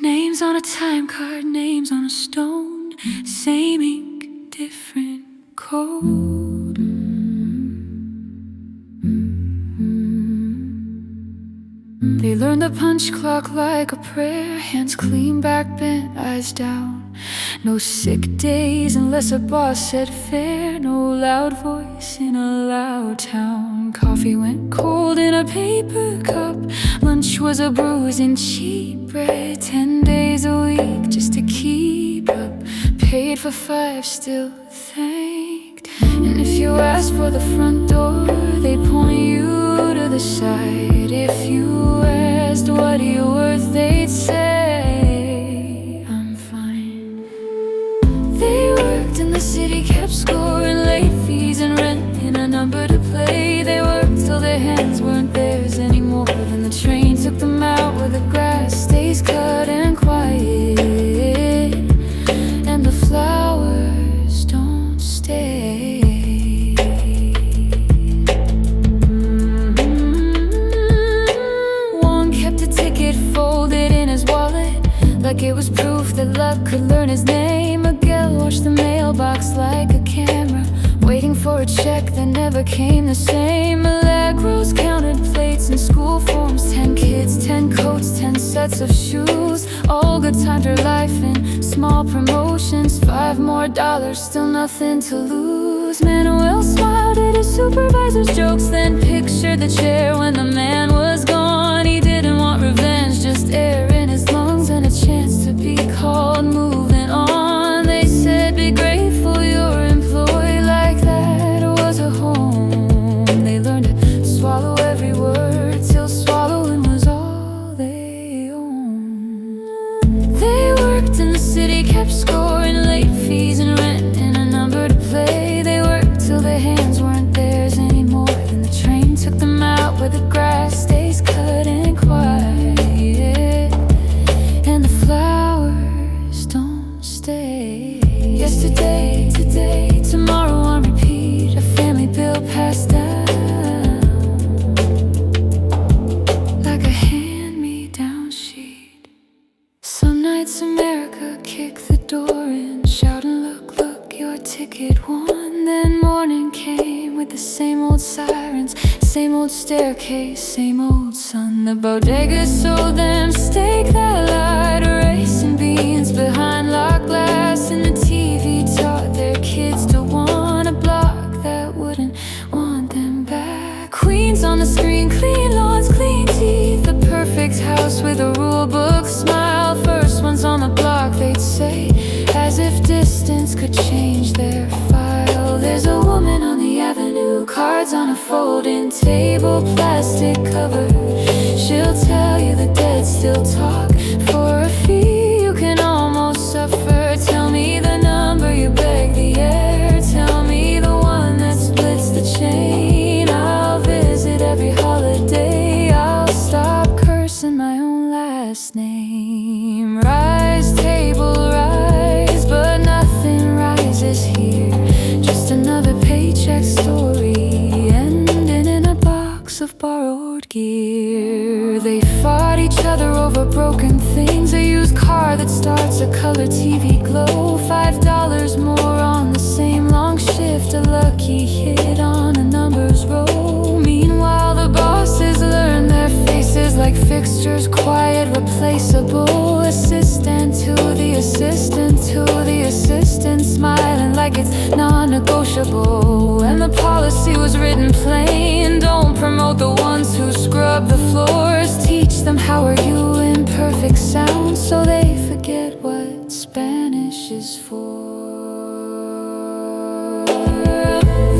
names on a time card, names on a stone, same ink, different code. They learned the punch clock like a prayer, hands clean back bent, eyes down. No sick days unless a boss said fair, no loud voice in a loud town. Coffee went cold in a paper cup, lunch was a bruise in cheap bread. 10 days a week just to keep up, paid for 5, still thanked. And if you asked for the front door, they point you to the side. If you asked what you're worth, they'd say I'm fine. They worked in the city, kept scoring late fees and rent in a number to play. They worked till their hands weren't theirs anymore. Then the train took them out where the grass stays cut and quiet, and the flowers don't stay. One kept a ticket folded in his wallet, like it was proof that luck could learn his name. Miguel watched the mailbox like a camera, waiting for a check that never came the same. Milagros counted plates and school forms, 10 kids, 10 coats, 10 sets of shoes. All good timed her life in small promotions, $5 more, still nothing to lose. Manuel smiled at his supervisor's jokes, then pictured the chair when the man was gone. He didn't want revenge, just air in his lungs and a chance to be called moving on. They said be grateful your employee like that was a home. They learned to swallow every word till swallowing was all they owned. They worked in the city, kept scoring late fees and rent in a number to play. They worked till their hands weren't theirs anymore. Then the train took old staircase, same old sun. The bodega sold them steak that lied, rice and beans behind locked glass. And the TV taught their kids to want a block that wouldn't want them back. Queens on the screen, clean lawns, clean teeth, the perfect house with a rule book smile. First ones on the block, they'd say, as if distance could change their file. There's a woman on the avenue, cards on a folding table, plastic cover. She'll tell you the dead still talk. For a fee you can almost suffer. Tell me the number you beg the air. Tell me the one that splits the chain. I'll visit every holiday. I'll stop cursing my own last name. Rise, table, rise, but nothing rises here. Just another paycheck story, ending in a box of borrowed gear. They fought each other over broken things, a used car that starts a color TV glow. $5 more on the same long shift, a lucky hit on a numbers row. Meanwhile the bosses learn their faces like fixtures, quiet, replaceable. Assistant to the assistant to the assistant, smiling like it's non-negotiable. And the policy was written plain, don't promote the ones who scrub the floors. Teach them how are you in perfect sound, so they forget what Spanish is for.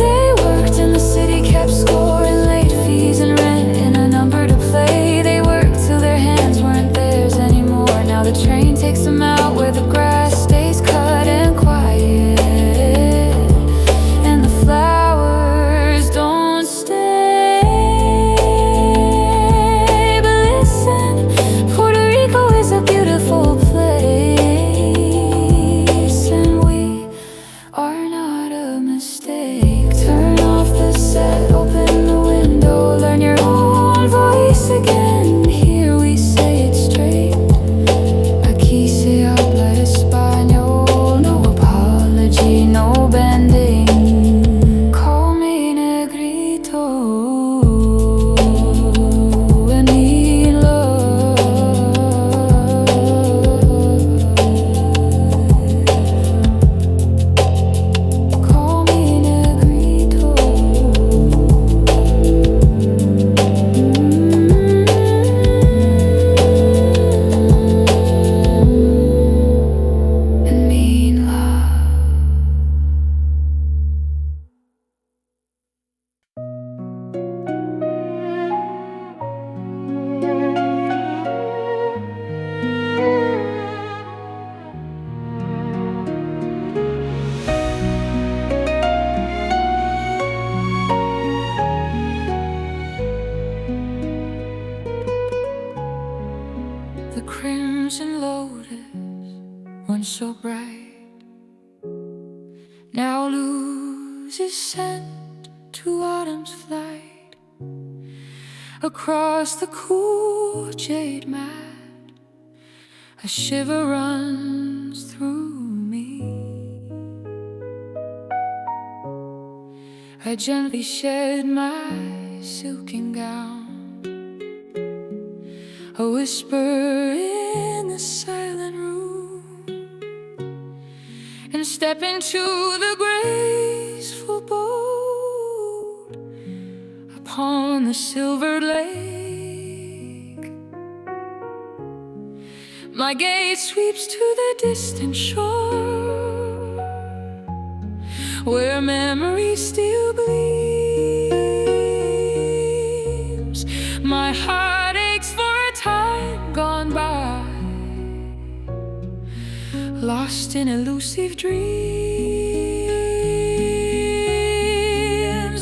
They worked in the city, kept score in late fees and rent and a number to play. They worked till their hands weren't theirs anymore. Now the train takes them out where the grass stays cut and quiet, and the flowers don't stay. But listen, Puerto Rico is a beautiful place, and we are not a mistake. Turn off the set, open the window, learn your own voice again. Here we say it straight. Aquí se habla español, no apology, no bending. Call me negrito and need love. Call me negrito. And mean love. The crimson lotus, once so bright, now loses scent to autumn's flight. Across the cool jade mat, a shiver runs through me. I gently shed my silken gown, a whisper in the silent room, and step into the graceful boat upon the silver lake. My gaze sweeps to the distant shore, where memory still gleams. My heart aches for a time gone by, lost in elusive dreams.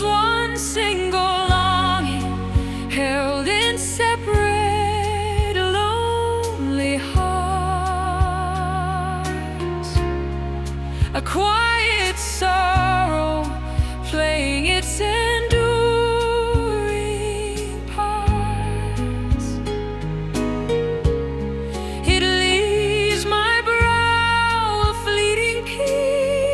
One single longing held in separate lonely hearts, a quiet sorrow playing its enduring parts. It leaves my brow a fleeting peace,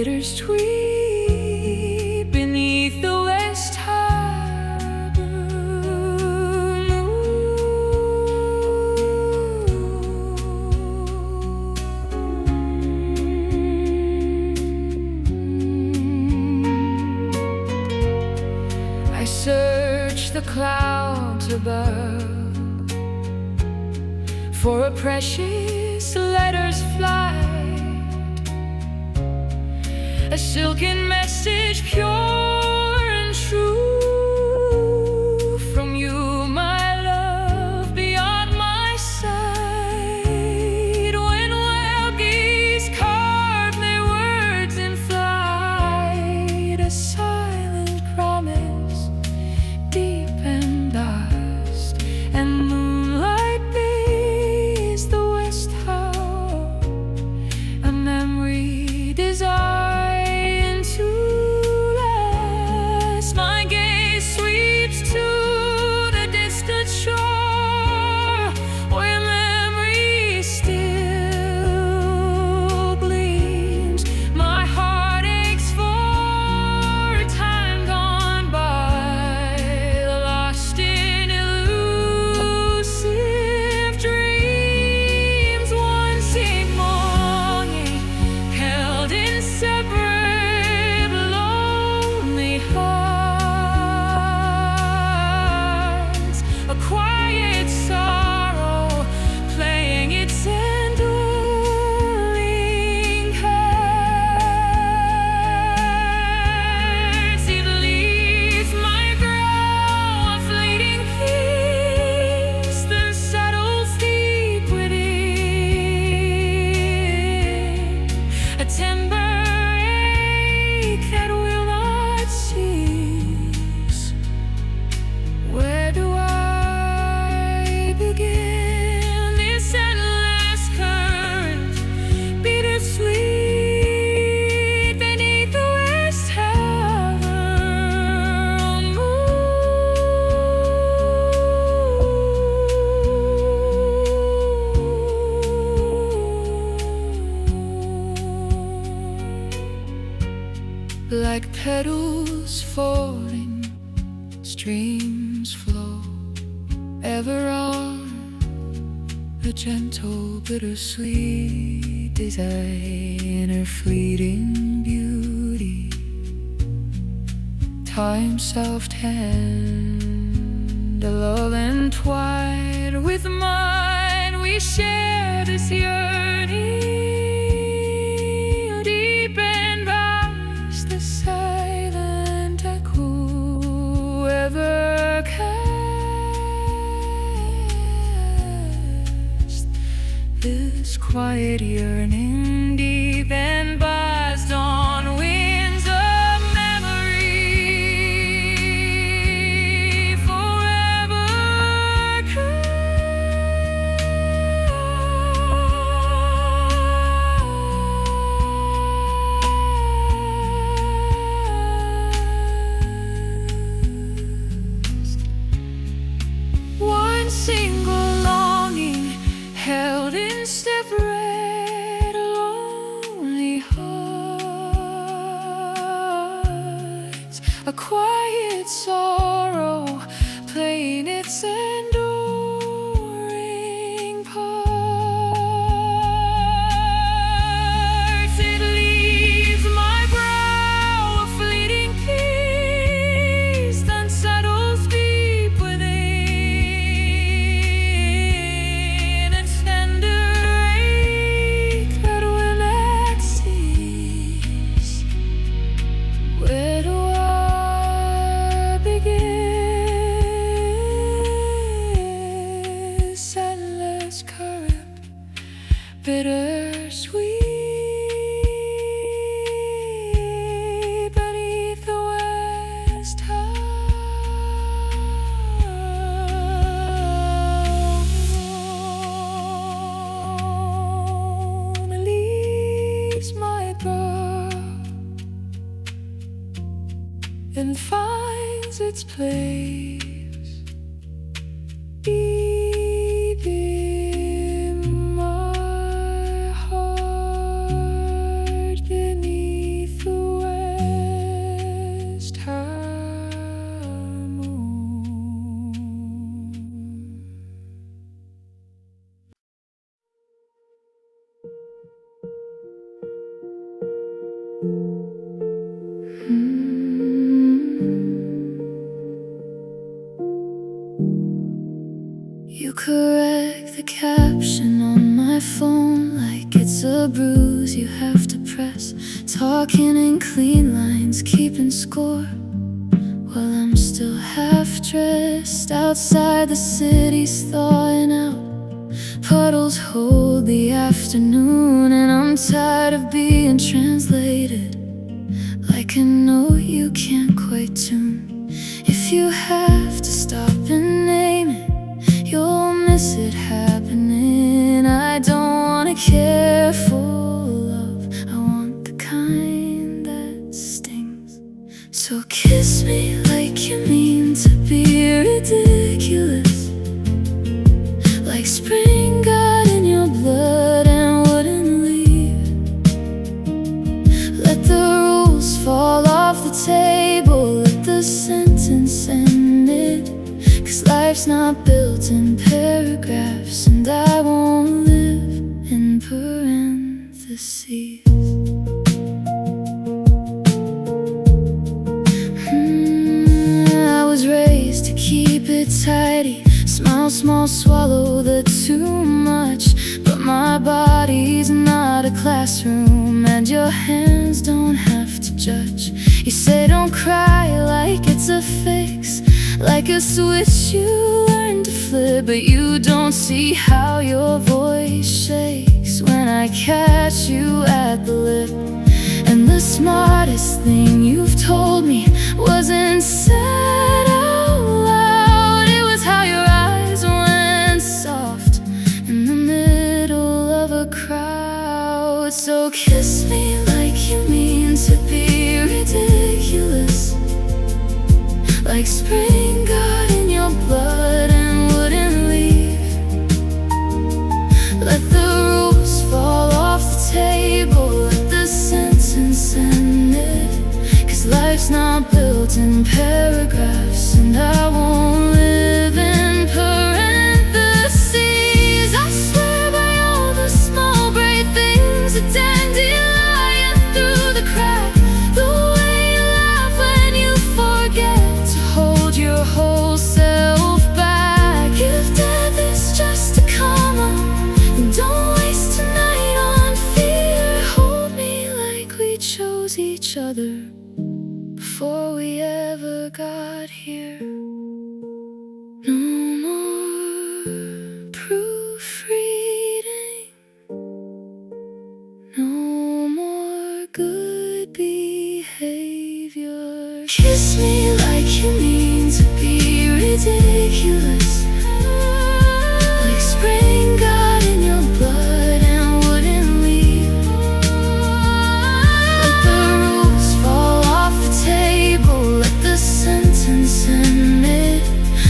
bittersweet beneath the West Harbor moon. I search the clouds above for a precious letter's flight, a silken message pure and true from you, my love, beyond my sight. When wild geese carve their words in flight, a silent promise, deep and vast, and moonlight bathes the west tower, a memory designed to last. My gaze sweeps to the distant shore, where memory still gleams. My heart aches for a time gone by, lost in elusive dreams. One same longing held in separate lonely hearts, a quiet sorrow playing its enduring cards. It leaves my brow a fleeting peace, then settles deep within, a tender ache that will not cease. Where do I begin this endless current, bittersweet beneath the West Harbor moon? Like petals falling, streams flow ever on, a gentle bittersweet designer, fleeting beauty, time's soft hand, a love entwined with mine. We share this yearning, deep and vast, the silent echo ever cast. This quiet yearning, deep and vast, on winds of memory, forever cast. One single longing held in separate lonely hearts, a quiet sorrow playing its enduring parts. It leaves my brow a fleeting peace, then settles deep within, a tender ache that will not cease. Where do I begin? Endless current, bittersweet beneath the West Town. It leaves my brow and finds its place deep in my heart beneath You correct the caption on my phone like it's a bruise you have to press. Talking in clean lines, keeping score, while I'm still half dressed. Outside the city's thawing out, puddles hold the afternoon, and I'm tired of being translated like a note you can't quite tune. If you have to stop and name it, you'll miss it happening. I don't wanna care for love, I want the kind that stings. So kiss me like you mean to be ridiculous, like spring got in your blood and wouldn't leave. Let the rules fall off the table, let the sentence end it. 'Cause life's not built in paragraphs, and I won't live in parentheses. I was raised to keep it tidy, smile small, swallow the too much. But my body's not a classroom, and your hands don't have to judge. You say don't cry like it's a fix, like a switch you learn to flip. But you don't see how your voice shakes when I catch you at the lip. And the smartest thing you've told me wasn't said out loud, it was how your eyes went soft in the middle of a crowd. So kiss me like you mean to be ridiculous, like spring got in your blood and wouldn't leave. Let the rules fall off the table, let the sentence end it. 'Cause life's not built in paragraphs, and I won't live in parentheses. I swear by all the small bright things, a dandelion through the crack, the way you laugh when you forget to hold your whole self back. If death is just a comma, then don't waste tonight on fear. Hold me like we chose each other before we ever got here. No more proofreading, no more good behavior. Kiss me like you mean to be ridiculous, like spring got in your blood and wouldn't leave. Let the rules fall off the table, let the sentence end it.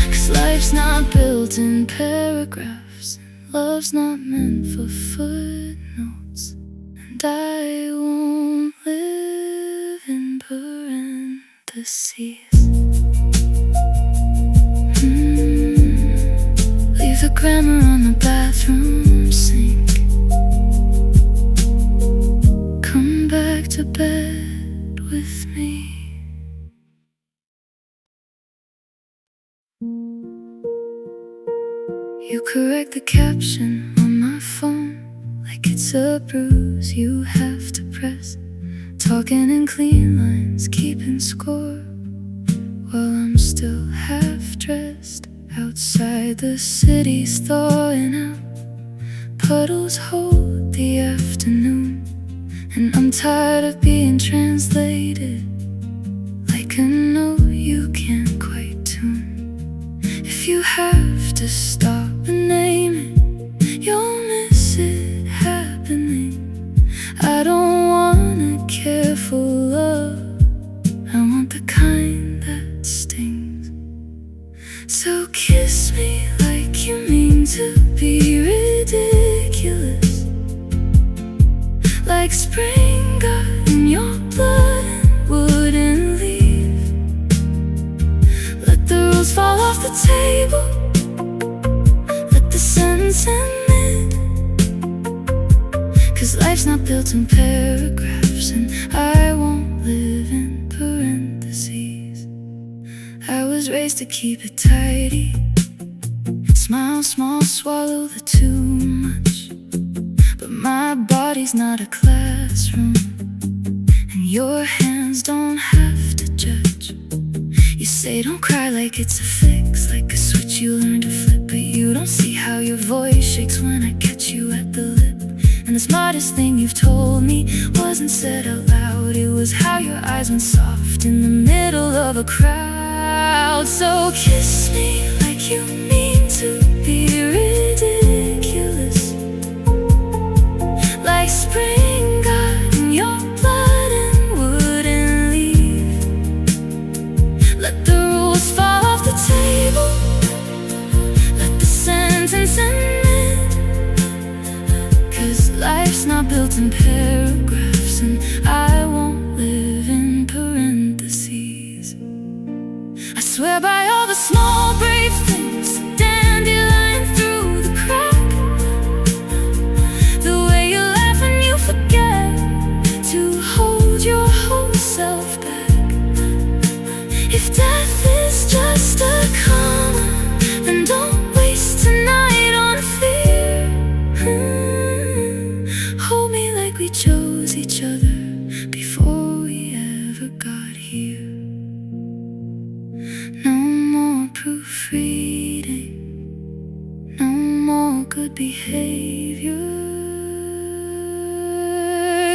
'Cause life's not built in paragraphs, and love's not meant for footnotes. And I won't live in parentheses. Leave the grammar on the bathroom sink, come back to bed with me. You correct the caption on my phone like it's a bruise you have to press. Talking in clean lines, keeping score, while I'm still half dressed. Outside the city's thawing out, puddles hold the afternoon, and I'm tired of being translated like a note you can't quite tune. If you have to stop and name it, you'll miss it happening. I don't wanna care for love, I want the kind that stings. So kiss me like you mean to be ridiculous, like spring got in your blood and wouldn't leave. Let the rules fall off the table, let the sentence end it. 'Cause life's not built in paragraphs, and I ways to keep it tidy. Smile small, swallow the too much. But my body's not a classroom, and your hands don't have to judge. You say don't cry like it's a fix, like a switch you learn to flip. But you don't see how your voice shakes when I catch you at the lip. And the smartest thing you've told me wasn't said out loud. It was how your eyes went soft in the middle of a crowd. So kiss me like you mean to be ridiculous, like spring got in your blood and wouldn't leave. Let the rules fall off the table, let the sentence end. 'Cause life's not built in paragraphs, and I won't live in parentheses. I swear by all the small brave things, dandelion through the crack, the way you laugh and you forget to hold your whole self back. If death is just a comma, then don't waste tonight on fear. Hold me like we chose each other before we ever got here. No more proofreading, no more good behavior.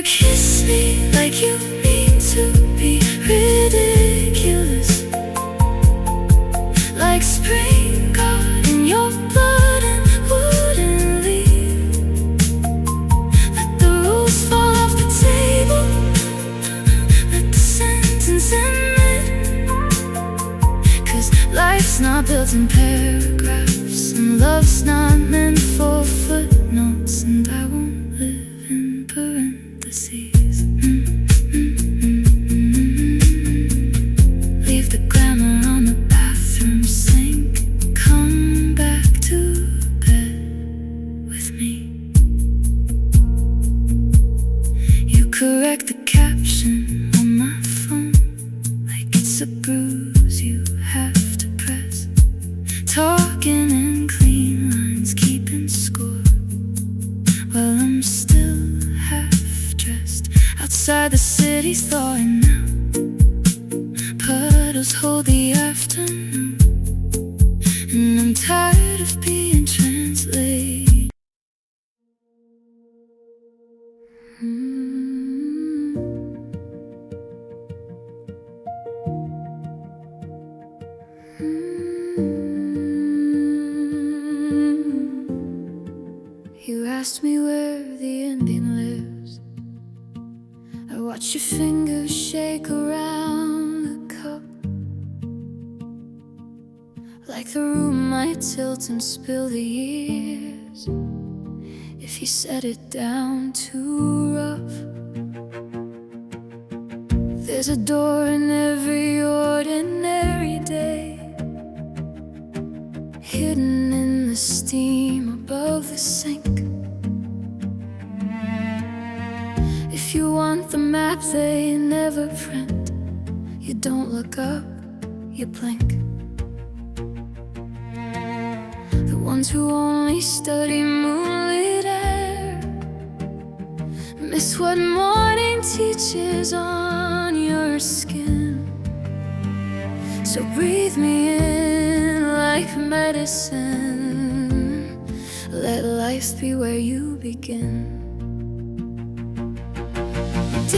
Kiss me like you mean to be ridiculous, like spring got in your blood and wouldn't leave. Let the rules fall off the table, let the sentence end. 'Cause life's not built in paragraphs, and love's not meant for footnotes, and I won't live in parentheses. Leave the glamour on the bathroom sink, come back to bed with me. You correct the caption on my phone like it's a bruise you have to press. Talking in clean lines, keeping score, while I'm still half dressed outside the city's thawing now. Puddles hold the afternoon, and I'm tired of being translated. You asked me where the Ambient lives. I watch your fingers shake around the cup, like the room might tilt and spill the years if you set it down too rough. There's a door in every ordinary day, hidden in the steam above the sink. If you want the map they never print, you don't look up, you blink. The ones who only study moonlit air miss what morning teaches on your skin. So breathe me in like medicine, let life be where you begin.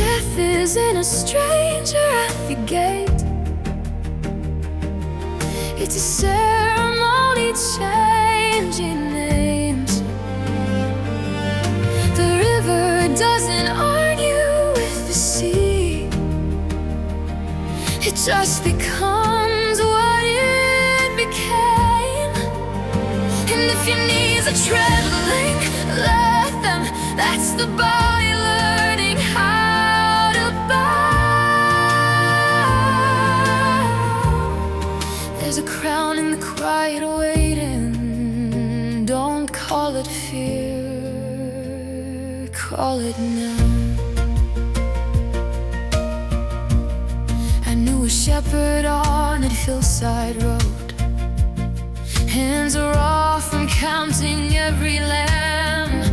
Death isn't a stranger at the gate, it's a ceremony changing names. The river doesn't argue with the sea, it just becomes what it became. And if your knees are trembling, let them, that's the body learning how to bow. There's a crown in the quiet waiting, don't call it fear, call it now. I knew a shepherd on that hillside road. Hands are off from counting every lamb.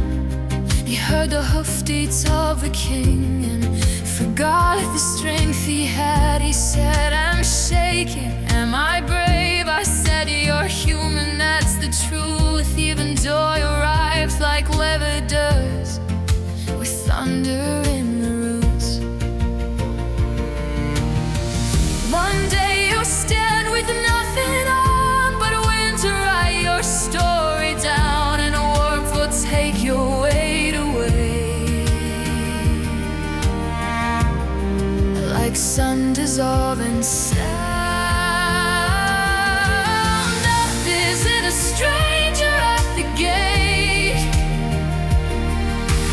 He heard the hoofbeats of the king and forgot the strength he had. He said, I'm shaking, am I brave? I said, you're human, that's the truth. Even joy arrives like weather does, with thunder in the roots. One day you'll stand with nothing on but winter, write your story down, and warmth will take your weight away, like sun dissolving sound. Death isn't a stranger at the gate.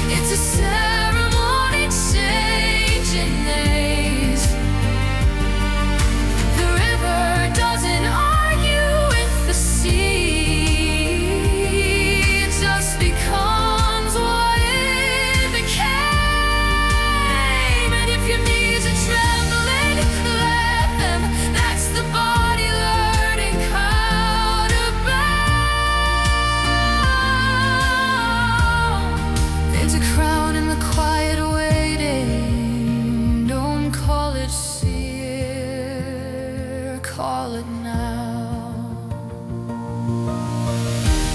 It's a ceremony changing names. The river doesn't argue with the sea. It just becomes what it became. And if your knees are trembling, let them. That's the body learning how to bow. There's a crown in the quiet waiting. Don't call it fear, call it now.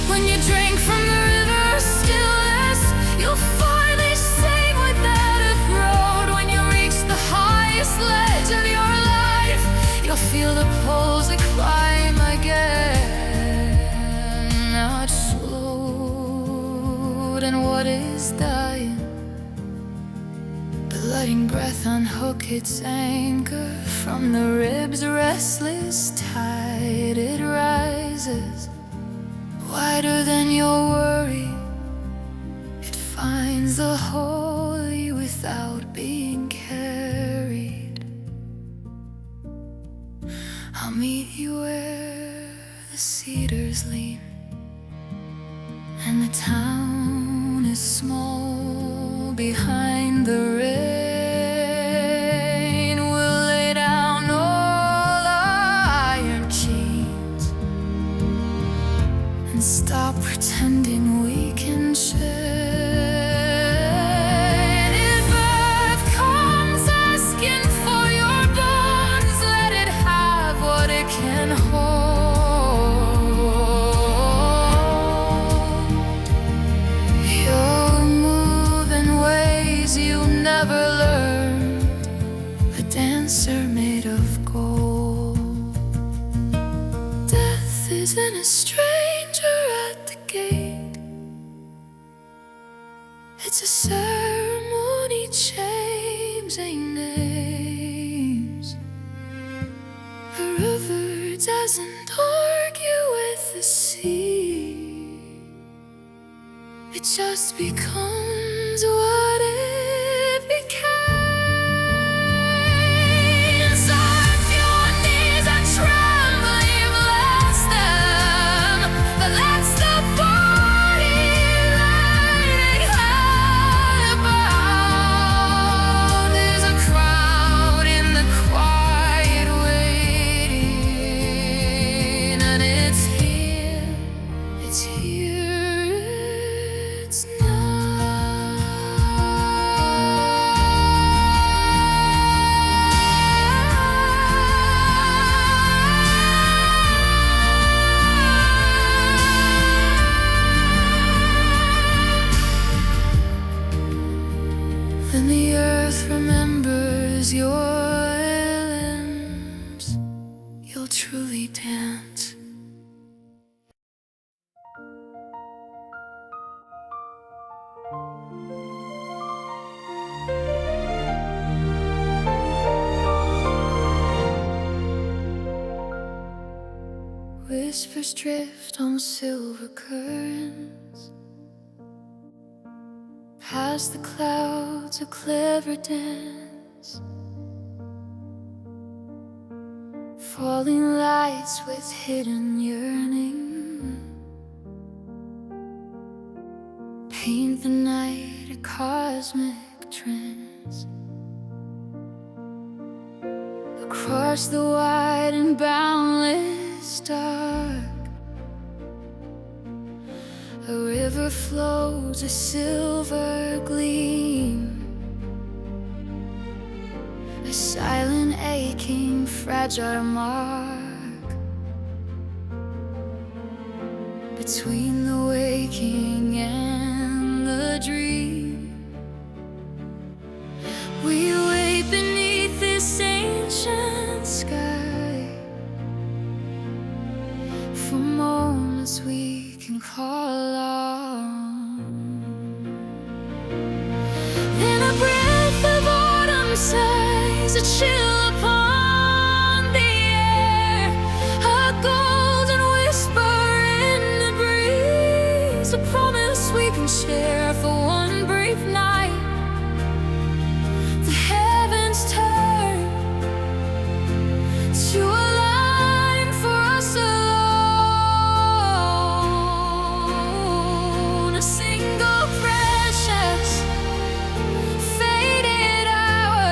When you drink from the river stillness, you'll finally sing without a throat. When you reach the highest ledge of your life, you'll feel the pulse that climb again. Now it's slowed, and what is dying? But letting breath unhook its anchor from the ribs, restless tide. It rises wider than your worry. It finds the holy without being carried. I'll meet you where the cedars lean, and the town is small behind the rain. We'll lay down all our iron chains and stop pretending we can chain. If earth comes asking for your bones, let it have what it can hold. You're moving ways you never learned, a dancer made of gold. Death isn't a stranger at the gate. It's a ceremony changing names. The river doesn't argue with the sea. It just becomes what it became. So if your knees are trembling, bless them. But that's the body learning how to bow. There's a crowd in the quiet waiting, and it's here, it's here, it's when the earth remembers your limbs, you'll truly dance. Whispers drift on silver currents, past the clouds, a clever dance. Falling lights with hidden yearning paint the night a cosmic trance. A across the wide and boundless dark. A river flows, a silver gleam, a silent, aching, fragile mark between the waking and the dream. We wait beneath this ancient sky for moments we can call on. Then a breath of autumn sighs, a chill upon the air, a golden whisper in the breeze, a promise we can share for one brief night. The heavens turn to a line for us alone, a single precious faded hour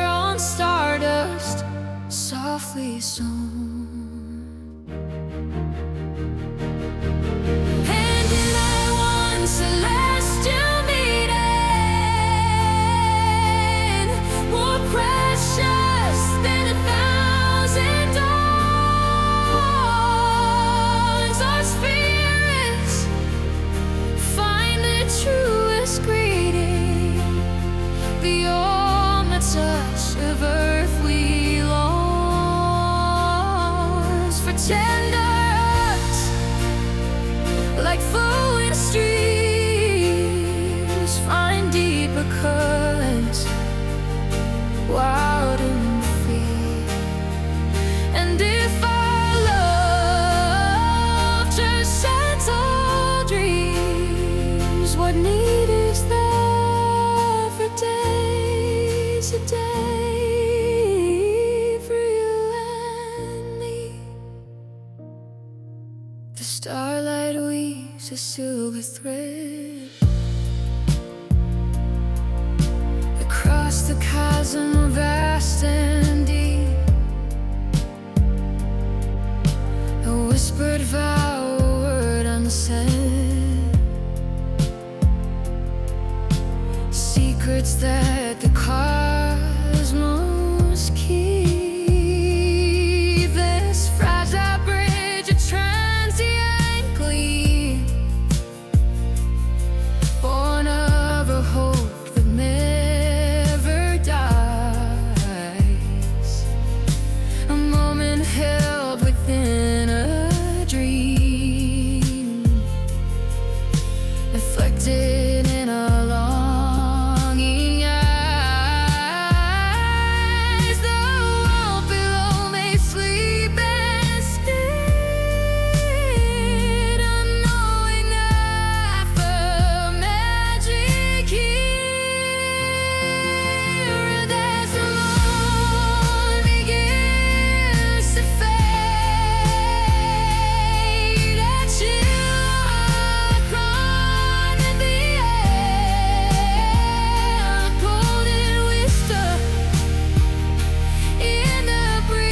on stardust softly sown. And in that one celestial meeting, more precious than 1,000 dawns, our spirits find the truest greeting. Beyond the touch of earthly lawns, for tender hearts like flowing streams find deeper currents, wild and free. And if our love transcends all dreams, what need is there for days a day for you and me? The starlight weaves a silver thread across the chasm vast and deep, a whispered vow, a word unsaid, secrets that the cosmos keep. This fragile bridge, a transient gleam, born of a hope that never dies, a moment held within a dream, reflected in a longing eyes. The world below may sleep and spin, unknowing that the magic here, as the moon begins to fade, a chill climb in the air, golden whisper in the breeze,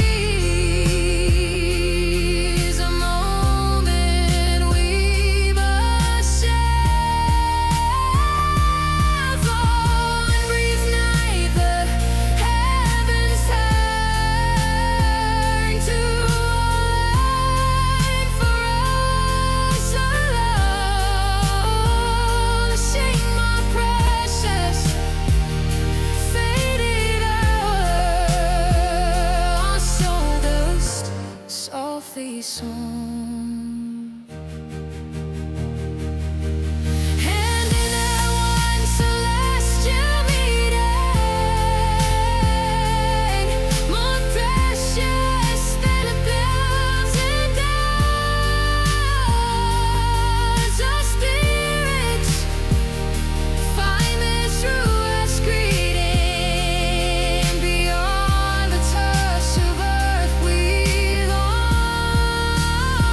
a moment we must share. For one brief night, the heavens turn to light for us alone, a shame my precious faded hour on sawdust softly sown. And in that one celestial meeting, more precious than 1,000 dawns, our spirits find the truest greeting. Beyond the touch of earthly lawns,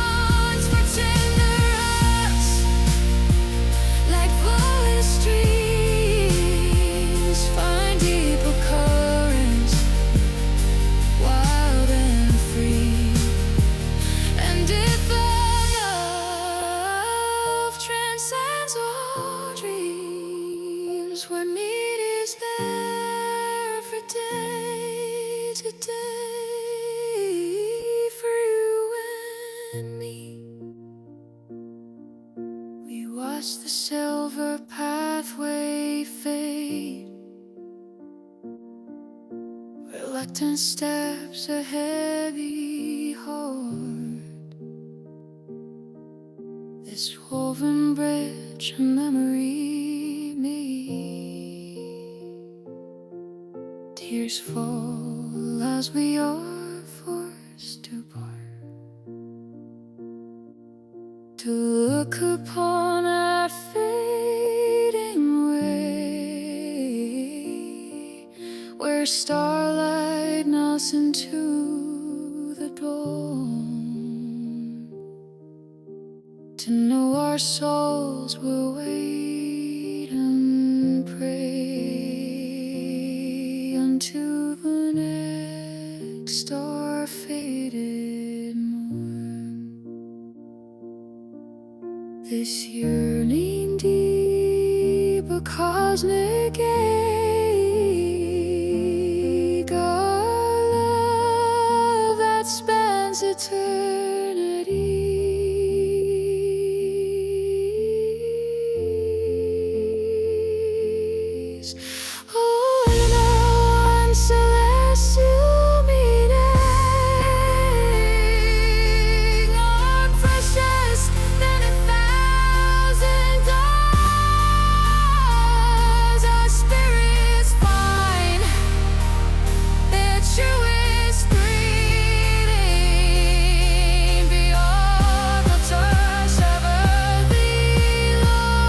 today for you and me. We watch the silver pathway fade, reluctant steps, a heavy heart. This woven bridge, a memory made. Tears fall as we are forced to part, to look upon our fading way, where starlight melts into the dawn, to know our souls will wait and pray until the next star-faded morn. This yearning deep, a cosmic ache, a love that spans eternity. Oh, and one celestial meeting, more precious than 1,000 dollars. Our spirits find their truest greeting beyond the touch of earthly light.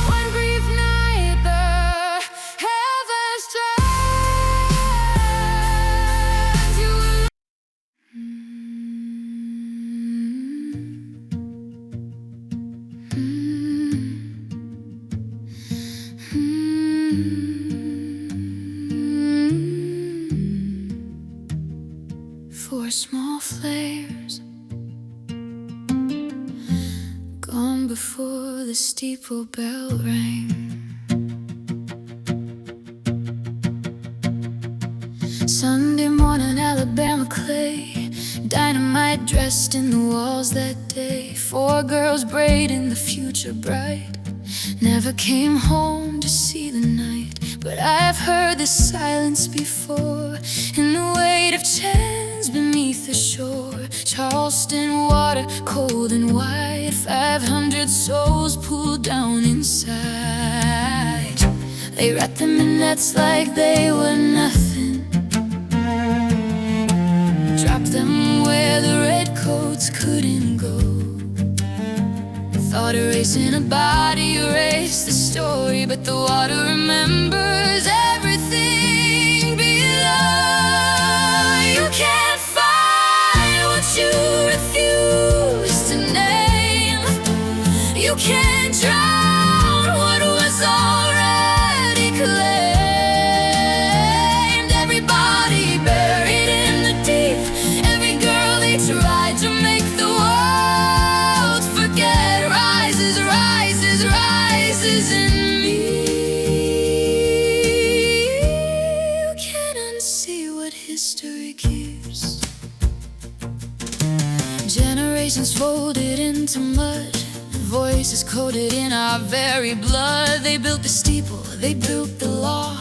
One brief night, the heavens turns you. Four small flares, gone before the steeple bell rang. Sunday morning, Alabama clay, dynamite dressed in the walls that day. Four girls braiding the future bride, never came home to see the night. But I've heard the silence before, in the weight of chains beneath the shore. Charleston water, cold and white, 500 souls pulled down inside. They wrapped them in nets like they were nothing, dropped them where the redcoats couldn't go. Thought erasing a body erased the story, but the water remembers everything below. You can't find what you refuse to name. You can't drown what was already claimed. Everybody buried in the deep, every girl they tried to make the world forget rises, rises, rises in me. You can't unsee what history keeps. Generations folded into mud, voices coded in our very blood. They built the steeple, they built the law,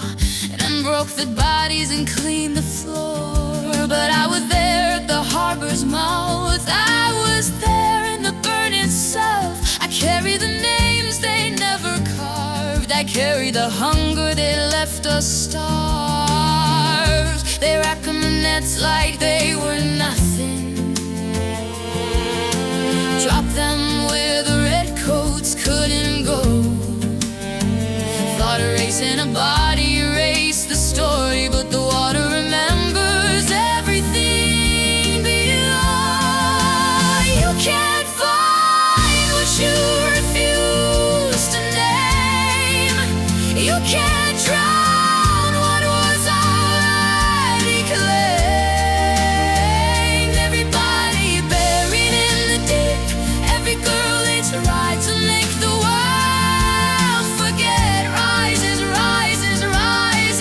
and unbroke the bodies and cleaned the floor. But I was there at the harbor's mouth, I was there in the burning south. I carry the names they never carved, I carry the hunger they left us starved. They wrapped them in nets like they were nothing, dropped them where the redcoats couldn't go. Thought erasing a body erased the story, but the water remembers everything below. You can't find what you refuse to name. You can't drown what was already claimed. Everybody buried in the deep, every girl they tried to make the world forget rises, rises, rises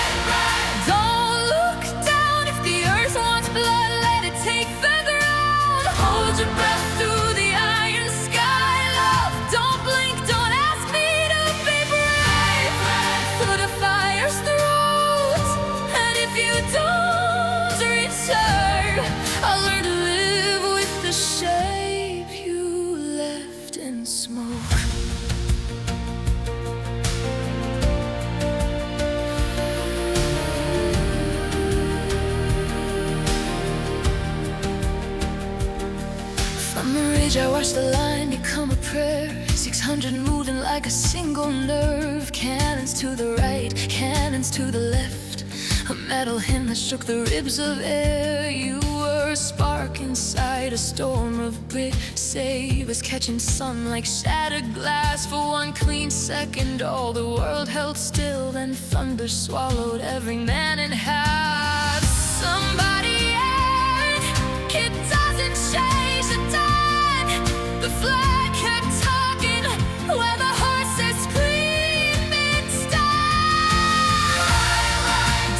stage I watch the line become a prayer. 600 moving like a single nerve. Cannons to the right, cannons to the left. A metal hymn that shook the ribs of air. You were a spark inside a storm of grit. Sabers catching sun like shattered glass. For one clean second all the world held still. Then thunder swallowed every man in half. Somebody erred, it doesn't change the tide. The flag kept talking where the horses screaming style.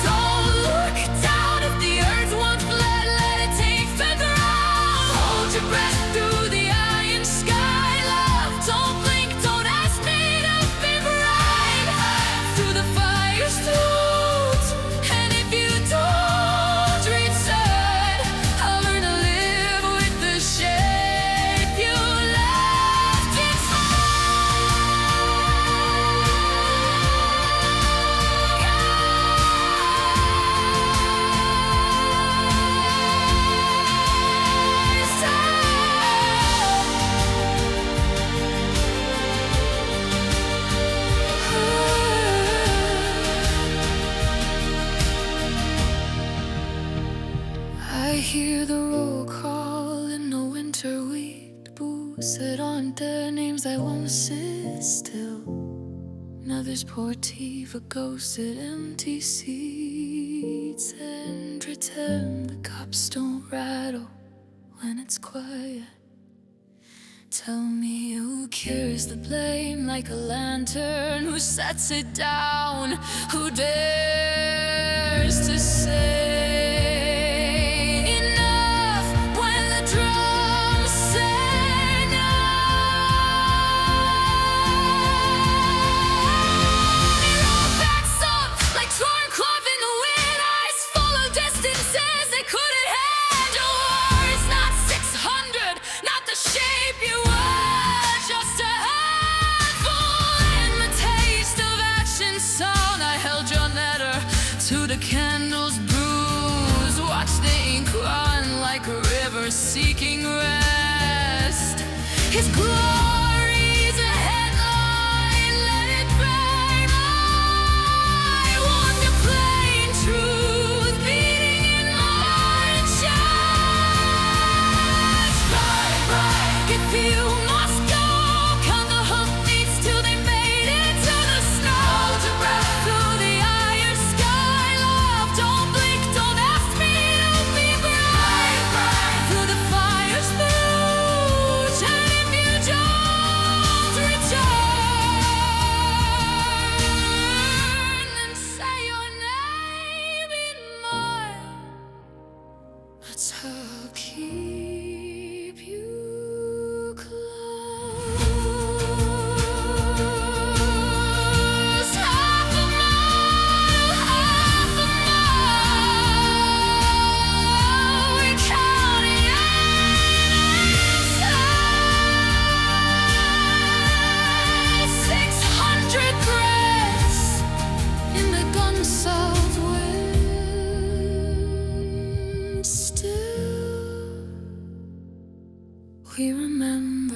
Don't look down if the earth won't flood. Let it take the ground. Hold your breath through the iron sky. Love, don't blink, don't ask me to be bright. Through the fire's throat, and if you don't return, I'll learn to live with the shape you left I hear the roll call in the winter wheat. Boots that aren't their names that won't sit still. Another's Portiva ghosted empty seats. And pretend the cops don't rattle when it's quiet. Tell me who carries the blame like a lantern, who sets it down, who dares to say enough when the drums say no. It all backs up like torn cloth in the wind. Eyes full of distances they couldn't handle. Words not 600, not the shape you were, just a handful. And the taste of action sound. I held your letter to the candle's bruise. Watch the ink run like a river seeking rest. His glory's a headline, let it burn. I want the plain truth beating in my chest. Right, right, if you must go, count the hoofbeats till they made it to the snow. Hold your breath through the iron sky. Love, don't blink, don't ask me to be bright. Through the fire's smooch, and if you don't return, then say your name in mine. That's how I'll keep you close. Half a mile, we count it inside. 600 breaths in the gun south wind. Still, we remember.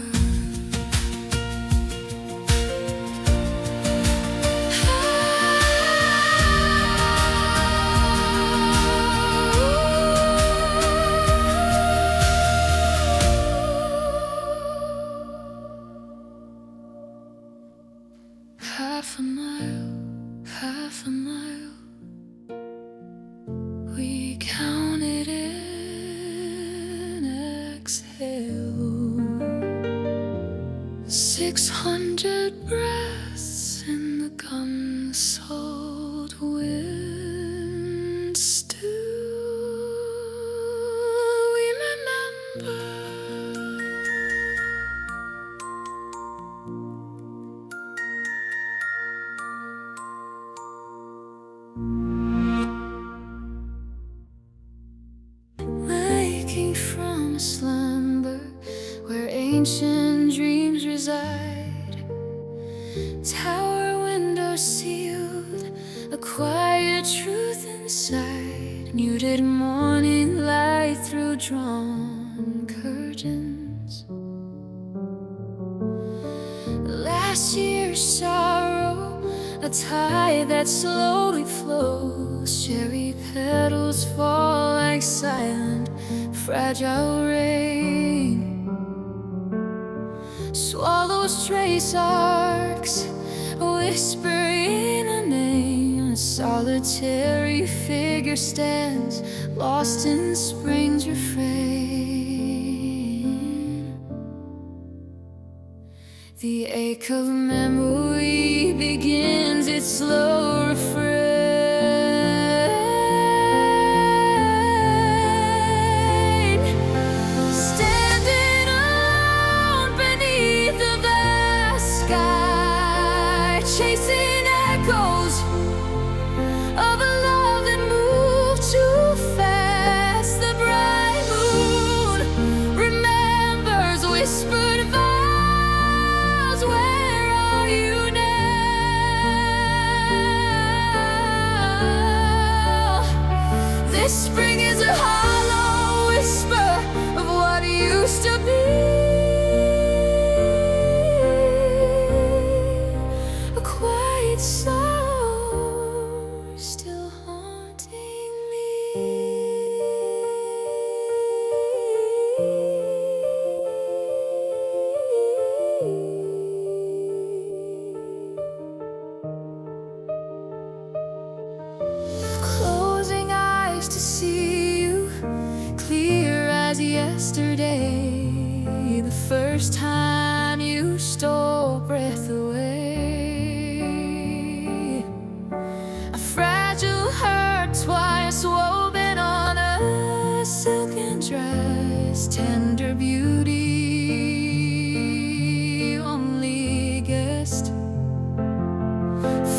Half a mile, we counted in exhale. 600 breaths in the gun salt wind. Still, we remember. Waking from a slumber where ancient dreams reside. Tower windows sealed, a quiet truth inside. Muted morning light through drawn curtains. your sorrow, a tide that slowly flows. Cherry petals fall like silent, fragile rain. Swallows trace arcs, whisper in a name. A solitary figure stands, lost in spring's refrain. The ache of memory begins its slow refrain. Standing alone beneath the vast sky, chasing echoes of a love that moved too fast. The bright moon remembers whispered vows. Where are you now? This spring is a hollow whisper of what used to be. A quiet sorrow still haunting Closing eyes to see you, clear as yesterday. The first time you stole breath away. A fragile heart twice woven on a silken dress. Tender beauty only guessed.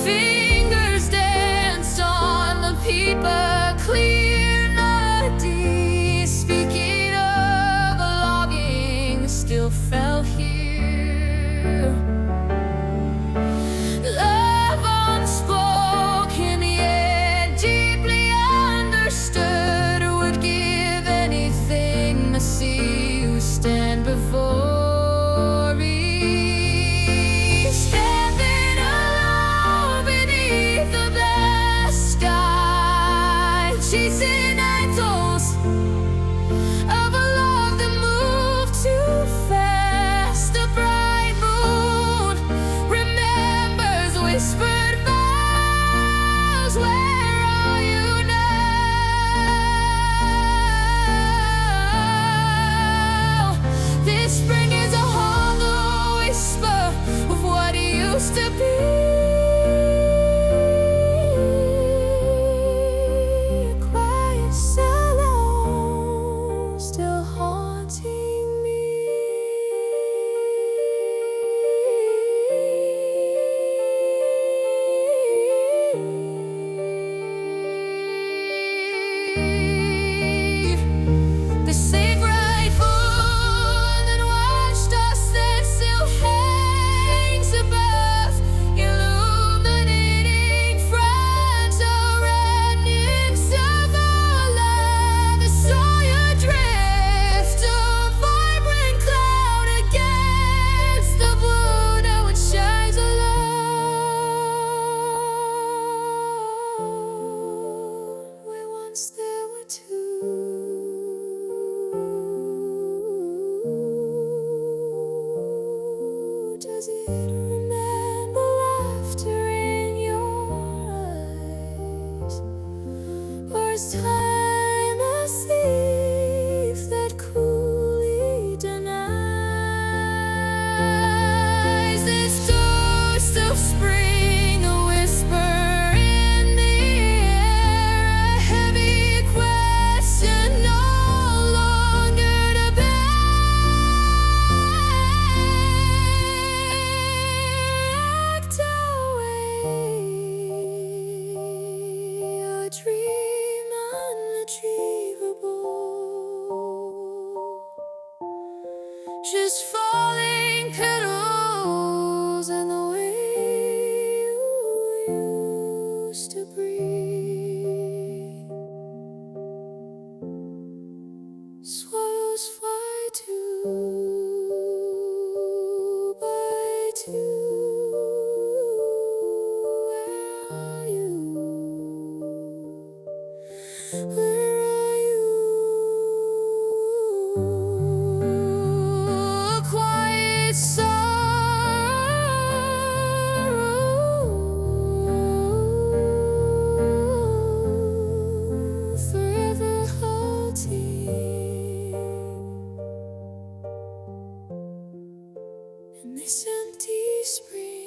Fingers danced on the paper, clear melody, speaking of a longing still fell here. Love unspoken yet deeply understood, would give anything to see you stand before me. Standing alone beneath the vast sky, chasing echoes of a love that moved too fast. The bright moon remembers whispered vows. Where are you now? This spring is a hollow whisper of what used to be. A quiet sorrow still haunting me. The same bright moon that watched us then still hangs above, illuminating fragile remnants of our love. I saw you drift, a vibrant cloud against the blue. Now it shines alone where once there were two. Does it remember laughter in your eyes? Or is time a thief that coolly denies this ghost of spring, a whisper in the air, a heavy question no longer to bear? Act away, a dream unleashed. Where are you? A quiet sorrow, forever halting in this empty spring.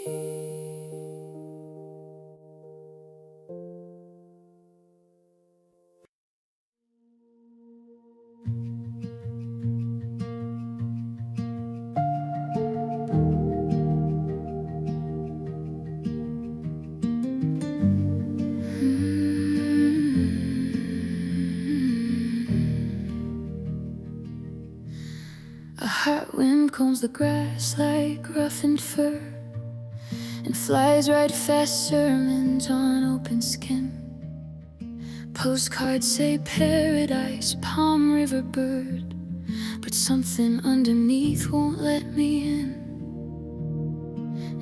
A hot wind combs the grass like roughened fur and flies right past sermons on open skin. Postcards say paradise, Palm River bird, but something underneath won't let me in.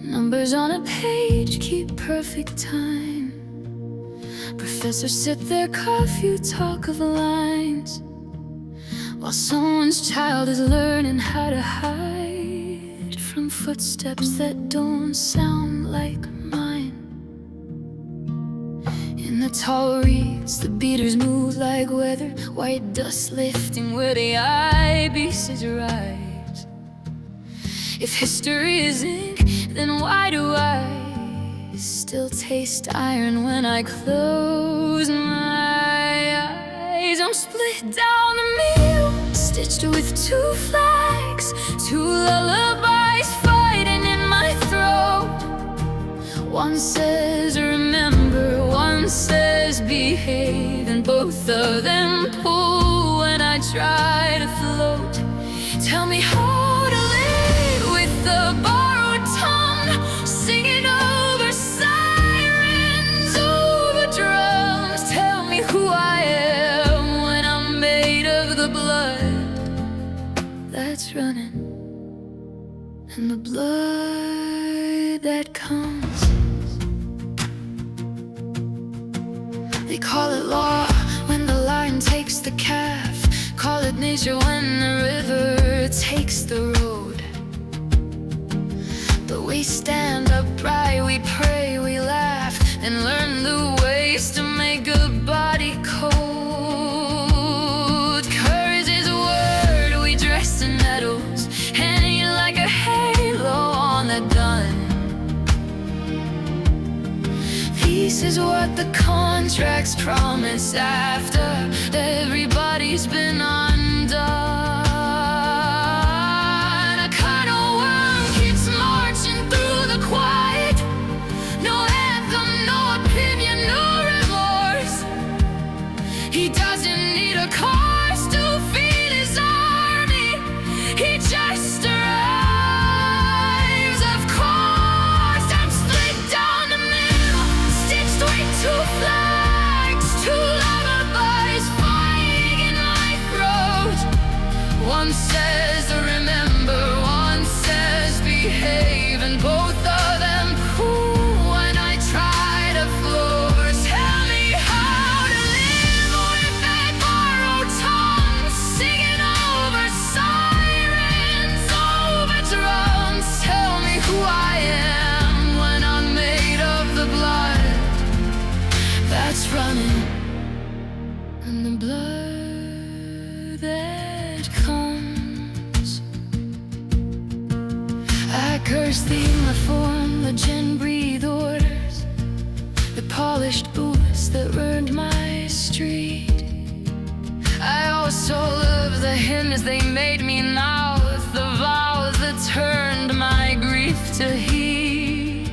Numbers on a page keep perfect time. Professors sip their coffee, talk of lines, while someone's child is learning how to hide from footsteps that don't sound like mine. In the tall reeds, the beaters move like weather, white dust lifting where the ibises rise. If history is ink, then why do I still taste iron when I close my eyes? I'm split down the middle, stitched with two flags, two lullabies fighting in my throat. One says remember, one says behave, and both of them pull when I try to float. Tell me how to live with the borrowed tongue, singing over sirens, over drums. Tell me who I am when I'm made of the blood that's running and the blood that comes. They call it law when the lion takes the calf, call it nature when the river takes the road. But we stand upright, we pray, we laugh, and learn the ways to make a body cold. Courage is a word we dress in metals, hanging like a halo on the gun. Peace is what the contracts promise after everybody's been undone. A kind of worm keeps marching through the quiet, no anthem, no opinion, no remorse. He doesn't need a cause to feed his army, he just arrives. Of course, I'm split down the middle, stitched with two flags, two lullabies fighting in my throat. One says remember, one says behave, and both of them cool when I try to float. Tell me how to live with that borrowed tongue, singing over sirens, over drums. Tell me who I am when I'm made of the blood that's running and the blood that comes. I curse the uniform, the gin breathe orders, the polished boots that ruined my street. I also love the hymns they made me now, the vows that turned my grief to heat.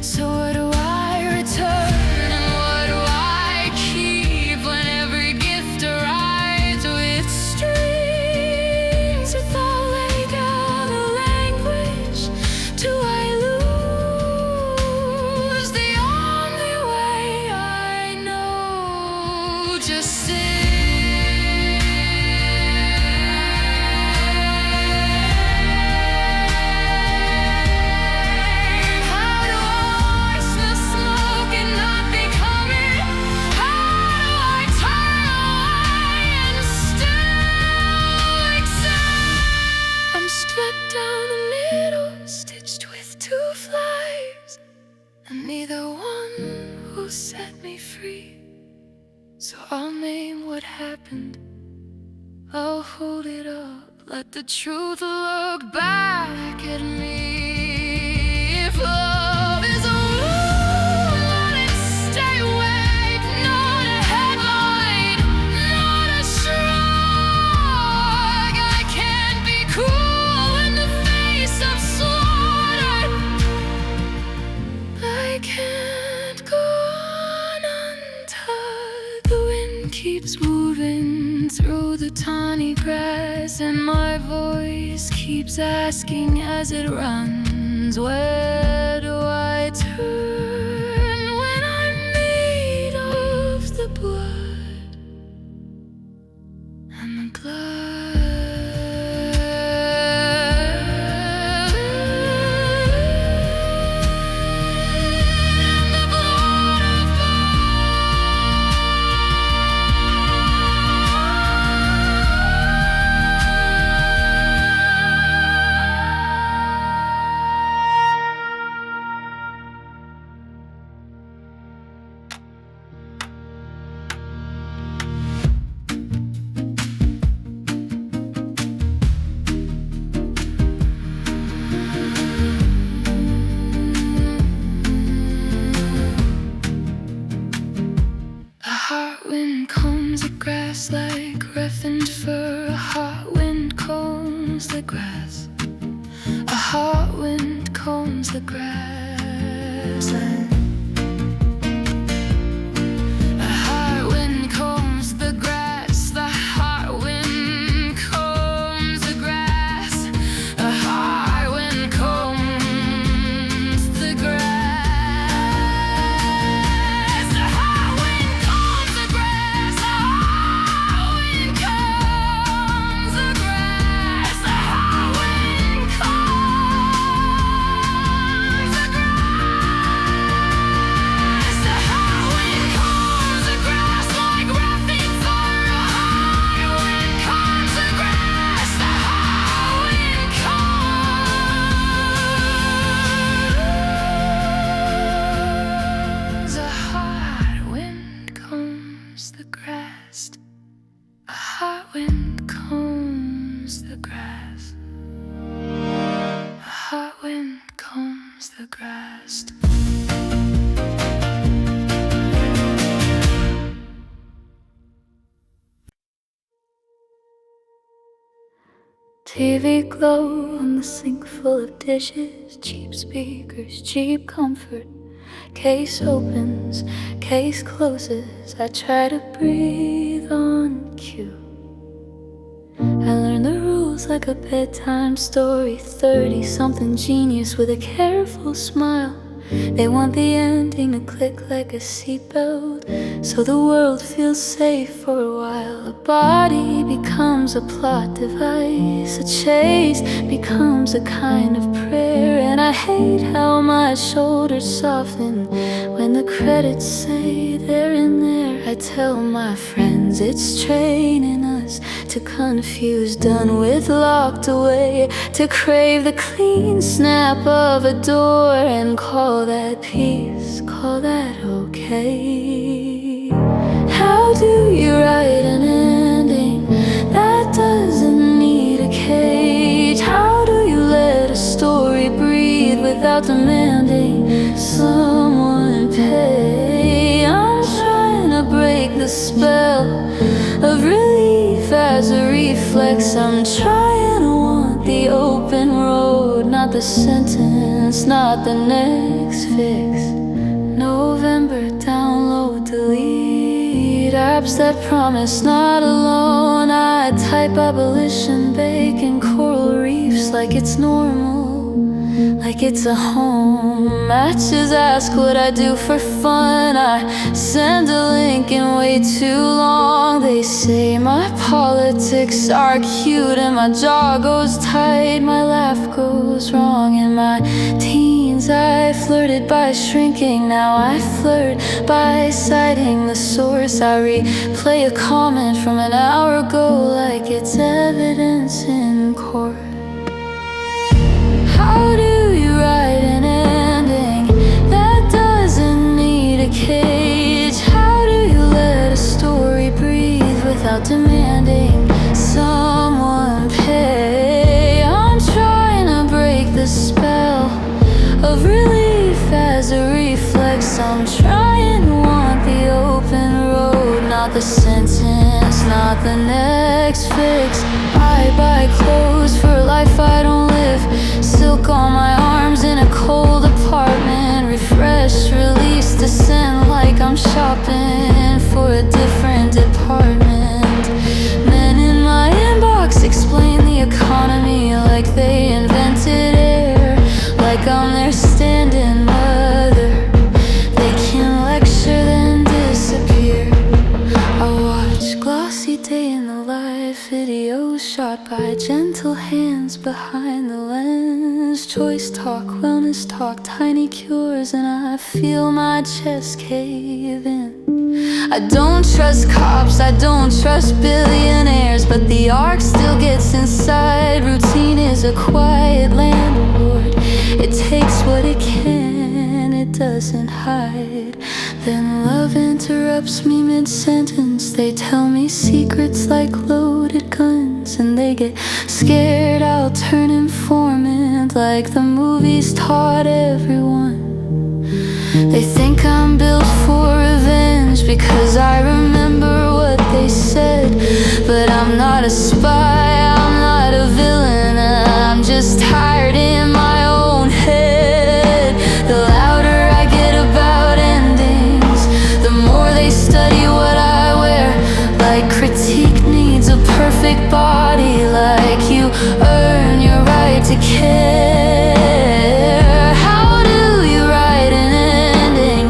So what do I return and what do I keep when every gift arrives with strings? If I'll lay down a language, do I lose? The only way I know, just sing. How do I smell smoke and not be coming? How do I turn So I'll name what happened, I'll hold it up, let the truth look back at me. If love is a rule, let it stay awake. Not a headline, not a shrug. I can't be cool in the face of slaughter. I can't go on untied. The wind keeps moving through the tawny grass, and my voice keeps asking as it runs, where do I turn when I'm made of the blood and the glass? Like roughened fur, a hot wind combs the grass. A hot wind combs the grass. A hot wind combs the grass. The hot wind combs the grass. A hot wind combs the grass. TV glow on the sink full of dishes, cheap speakers, cheap comfort. Case opens, case closes, I try to breathe on cue. I learned the rules like a bedtime story, 30-something genius with a careful smile. They want the ending to click like a seatbelt, so the world feels safe for a while. A body becomes a plot device, a chase becomes a kind of prayer. And I hate how my shoulders soften when the credits say they're in there. I tell my friends it's training us to confuse done with locked away, to crave the clean snap of a door and call that peace, call that okay. How do you write an ending that doesn't need a cage? How do you let a story breathe without demanding someone pay? I'm trying to break the spell of relief as a reflex. I'm trying to want the open road, not the sentence, not the next fix. November, download, delete apps that promise not alone. I type abolition, bacon, coral reefs like it's normal, like it's a home. Matches ask what I do for fun. I send a link and wait too long. They say my politics are cute and my jaw goes tight, my laugh goes wrong. In my teens I flirted by shrinking, now I flirt by citing the source. I replay a comment from an hour ago like it's evidence in court. How do you write an ending that doesn't need a cage? How do you let a story without demanding someone pay. I'm trying to break the spell of relief as a reflex. I'm trying to want the open road, not the sentence, not the next fix. I buy clothes for a life I don't live, silk on my arms in a cold apartment. Refresh, release, descend like I'm shopping for a different department. Men in my inbox explain the economy like they invented air, like I'm their stand-in mother. They can lecture then disappear. I watch glossy day in the life videos shot by gentle hands behind the lens. Choice talk, wellness talk, tiny cures, and I feel my chest cave in. I don't trust cops, I don't trust billionaires, but the arc still gets inside. Routine is a quiet landlord. It takes what it can, it doesn't hide. Then love interrupts me mid-sentence. They tell me secrets like loaded guns, and they get scared I'll turn informant like the movies taught everyone. They think I'm built for revenge because I remember what they said. But I'm not a spy, I'm not a villain, I'm just tired in my own head. The louder I get about endings, the more they study what I wear. Like critique needs a perfect body, like you earn your right to care. How do you write an ending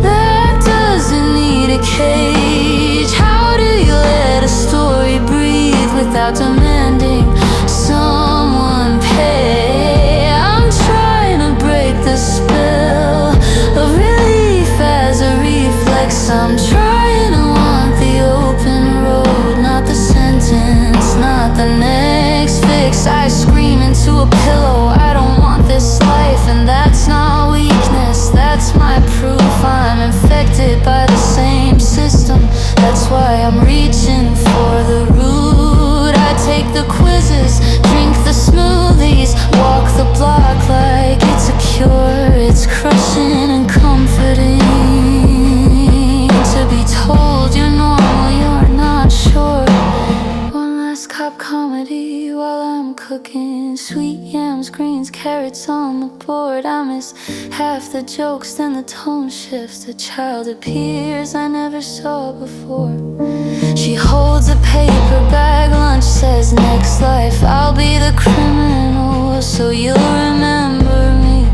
that doesn't need a cage? How do you let a story breathe without demanding someone pay? I'm trying to break the spell of relief as a reflex. I'm trying to want the open road, not the sentence, not the next fix. I scream into a pillow, I don't want this life, and that's not weakness, that's my proof. I'm infected by the same system, that's why I'm reaching for the root. I take the quizzes, drink the smoothies, walk the block like it's a cure. It's crushing and comforting to be told you're normal, you're not sure. One last cop comedy while I'm cooking. Sweet yams, greens, carrots on the board. I miss half the jokes, then the tone shifts. A child appears I never saw before. She holds a paper bag, lunch says next life I'll be the criminal. So you'll remember me,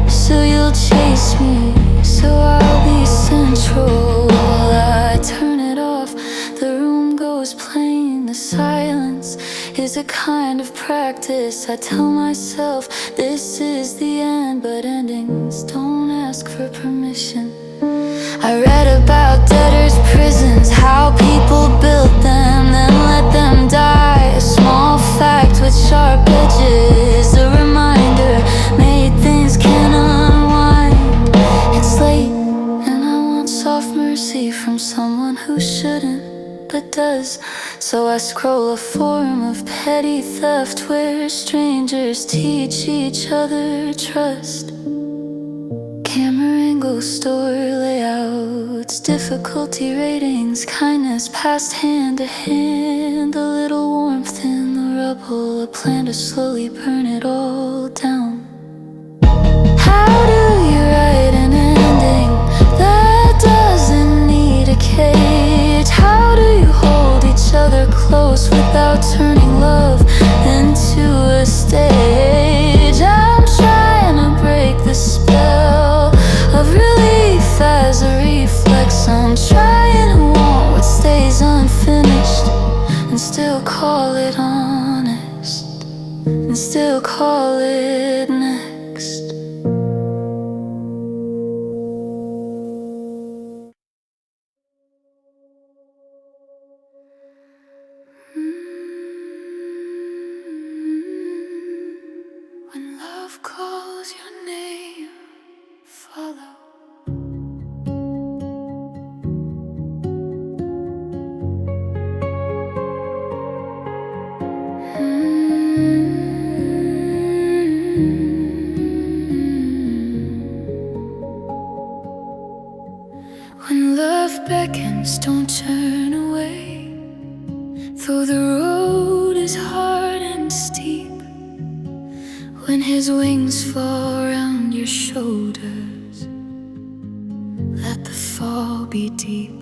so you'll chase me, so I'll be central. I turn it off, the room goes plain. The silence is a kind of practice. I tell myself this is the end, but endings don't ask for permission. I read about debtors' prisons, how people built them, then let them die. A small fact with sharp edges, a reminder made things can unwind. It's late and I want soft mercy from someone who shouldn't but does. So I scroll a forum of petty theft where strangers teach each other trust. Camera angle, store layouts, difficulty ratings, kindness passed hand to hand. A little warmth in the rubble, a plan to slowly burn it all down. How do you write an ending that doesn't need a cage? How do you hold each other close without turning love into a stage? I'm trying to break the spell of relief as a reflex. I'm trying to want what stays unfinished and still call it honest, and still call it next. When love calls your name, follow. Though the road is hard and steep, when his wings fall around your shoulders, let the fall be deep.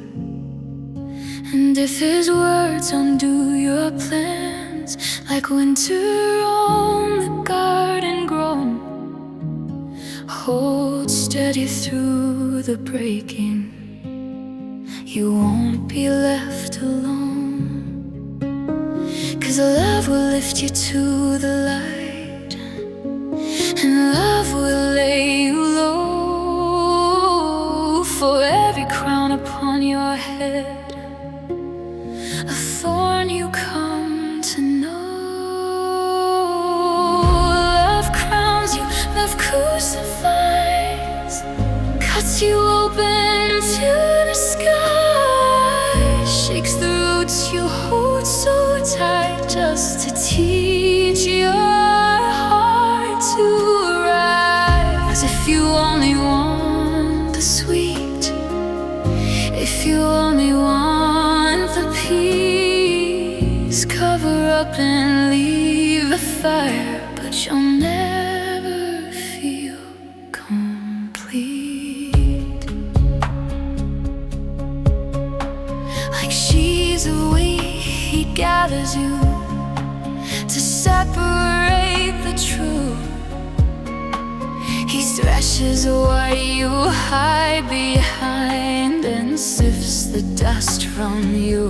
And if his words undo your plans, like winter on the garden grown, hold steady through the breaking, you won't be left alone. 'Cause love will lift you to the light, and love will lay you low. For every crown upon your head, a thorn you come to know. Love crowns you, love crucifies, cuts you open to the sky, shakes the roots you hold so tight, just to teach your heart to rise. If you only want the sweet, if you only want the peace, cover up and leave the fire, but you'll never feel complete. Like she's a weed, he gathers you to separate the truth. He threshes what you hide behind and sifts the dust from you.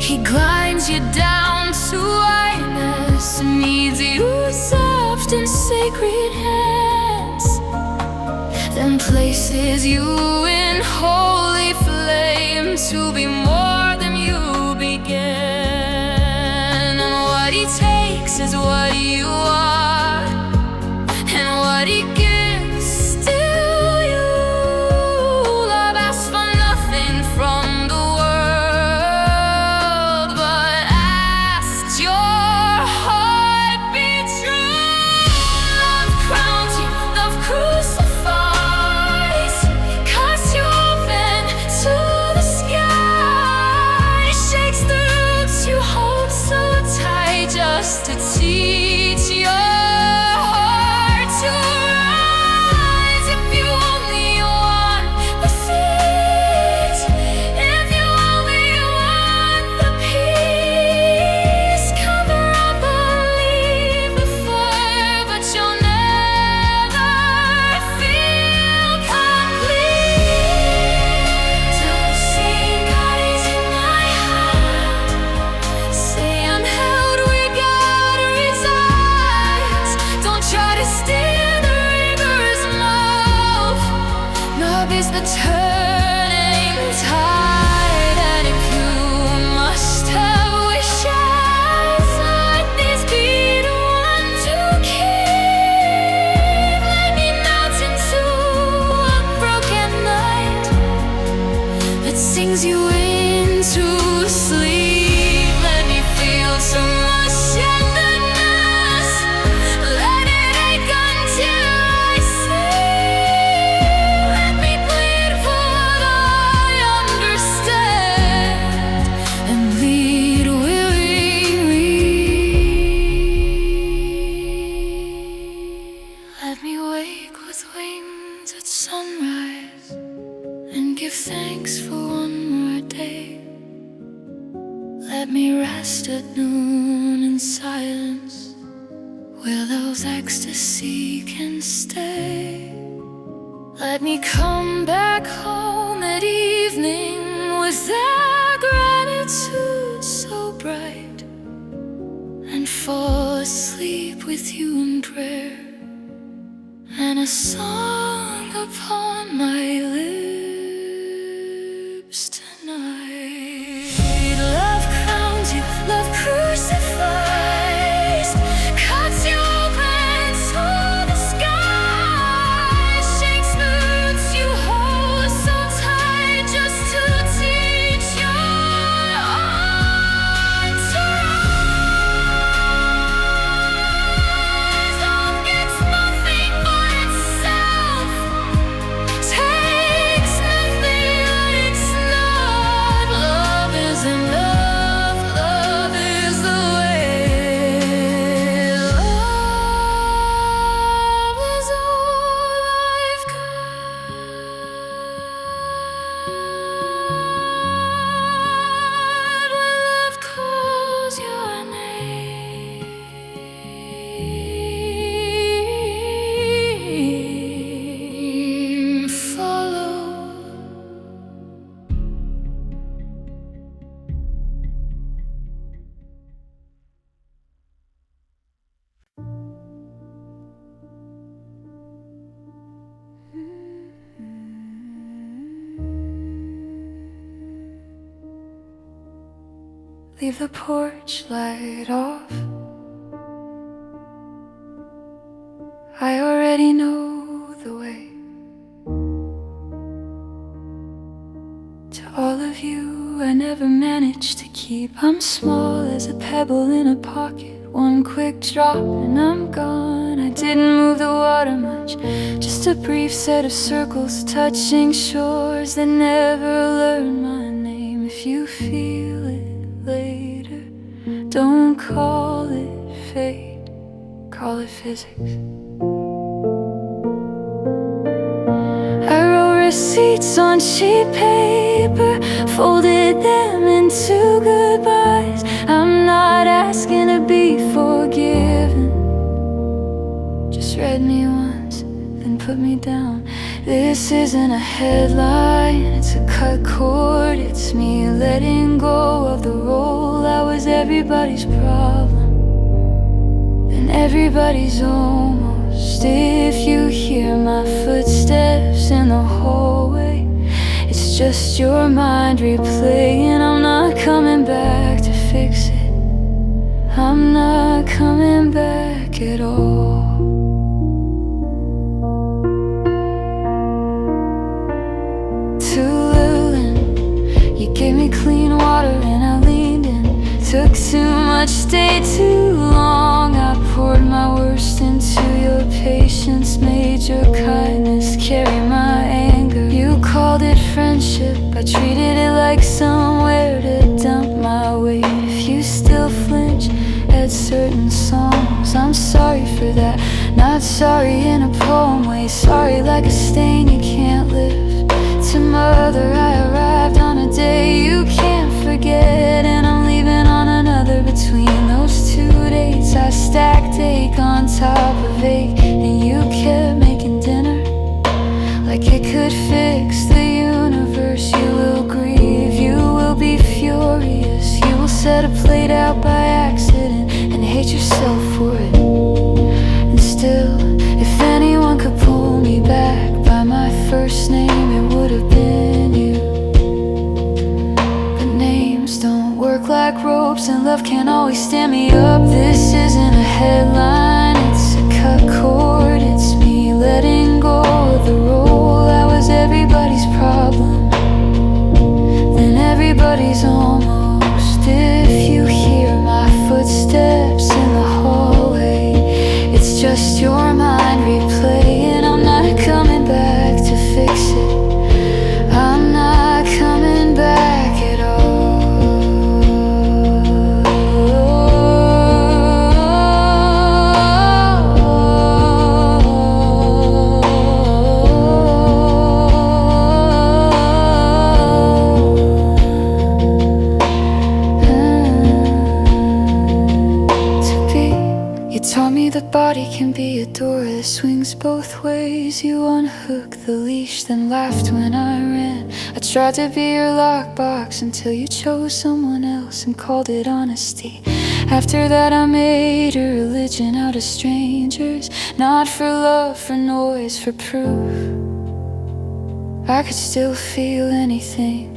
He grinds you down to whiteness, needs you soft and sacred hands, then places you in holy flame to be more than you began. And what he takes is what you are, and what he gives still you. Love asks for nothing from the world, but asks your heart be true. Love crowns you, love crucifies, cuts you open to the sky, shakes the roots you hold so tight, just to teach your heart to rise. If you only want the fit, if you only want the peace, cover up and leave the fire, but you'll never feel complete. Don't say God is in my heart, say I'm held where God resides. Don't try to steer the river's love, love is the turning tide. And if you must have wishes, let these be the one to keep. Let me melt into a broken night that sings you into sleep. Let me feel so much tenderness, let it ache until I see. Let me bleed for what I understand, and bleed willingly. Let me wake with wings at sunrise, and give thanks for one more day. Let me rest at noon in silence, where love's ecstasy can stay. Let me come back home at evening with that gratitude so bright, and fall asleep with you in prayer, and a song upon my lips tonight. Love crowns you, love crucifies, cuts you open to the sky, shakes the roots you hold so tight, just to teach your heart to rise. Love gets nothing for itself, takes nothing, but it's not leave the porch light off. I already know the way. To all of you I never managed to keep. I'm small as a pebble in a pocket. One quick drop and I'm gone. I didn't move the water much, just a brief set of circles touching shores that never learn my name. If you feel it later, don't call it fate, call it physics. I wrote receipts on cheap paper, folded them into goodbyes. I'm not asking to be forgiven, just read me once, then put me down. This isn't a headline, it's a cut cord. It's me letting go of the role I was everybody's problem, then everybody's almost. If you hear my footsteps in the hallway, it's just your mind replaying. I'm not coming back to fix it, I'm not coming back at all. To Lilin, you gave me clean water and I leaned in. Took too much, stayed too long. I poured my worst into your patience, made your kindness carry my anger. You called it friendship, I treated it like somewhere to dump my weight. If you still flinch at certain songs, I'm sorry for that. Not sorry in a poem way, sorry like a stain you can't lift. To mother I arrived on a day you can't forget, and I'm leaving on another. Between those 2 dates I stacked ache on top of ache, and you kept making dinner like it could fix the universe. You will grieve, you will be furious, you will set a plate out by accident and hate yourself for it. And still, if anyone could pull me back by my first name, it would have been you. But names don't work like ropes, and love can't always stand me up. This isn't a headline, it's a cut cord. It's me letting go of the role I was everybody's problem, then everybody's almost. If you hear my footsteps in the hallway, it's just your mind replaying. I'm not coming back to fix it, I'm not coming back at all. Taught me the body can be a door that swings both ways. You unhooked the leash, then laughed when I ran. I tried to be your lockbox until you chose someone else and called it honesty. After that I made a religion out of strangers, not for love, for noise, for proof. I could still feel anything.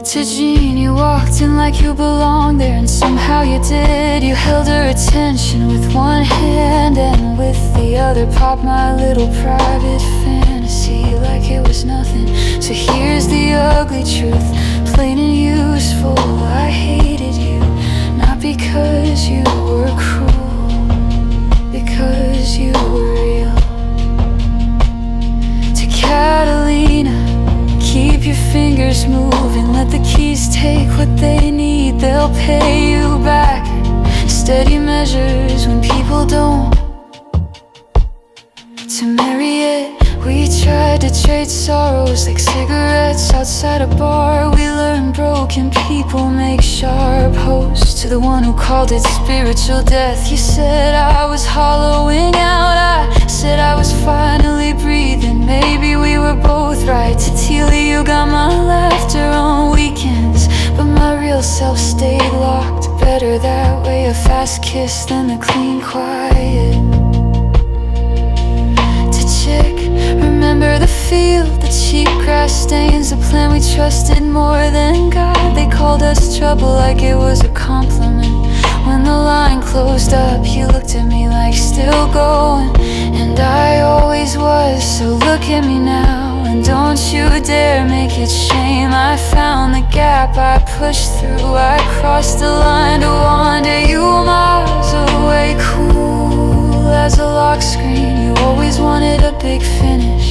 To Jean, you walked in like you belonged there, and somehow you did. You held her attention with one hand, and with the other popped my little private fantasy like it was nothing. So here's the ugly truth, plain and useful. I hated you, not because you were cruel, because you were real. To Catalina, keep your fingers moving, let the keys take what they need, they'll pay you back. Steady measures when people don't. To Marriott, we tried to trade sorrows like cigarettes outside a bar. We learned broken people make sharp hosts. To the one who called it spiritual death, you said I was hollowing out, I said I was finally breathing. Maybe we were both right. To Teely, you got my laughter on weekends, but my real self stayed locked. Better that way, a fast kiss than the clean quiet. To Chick, remember the field, the cheap grass stains, the plan we trusted more than God. They called us trouble like it was a compliment. When the line closed up, you looked at me like still going. And I always was, so look at me now. And don't you dare make it shame. I found the gap, I pushed through. I crossed the line to wander you miles away. Cool as a lock screen, you always wanted a big finish.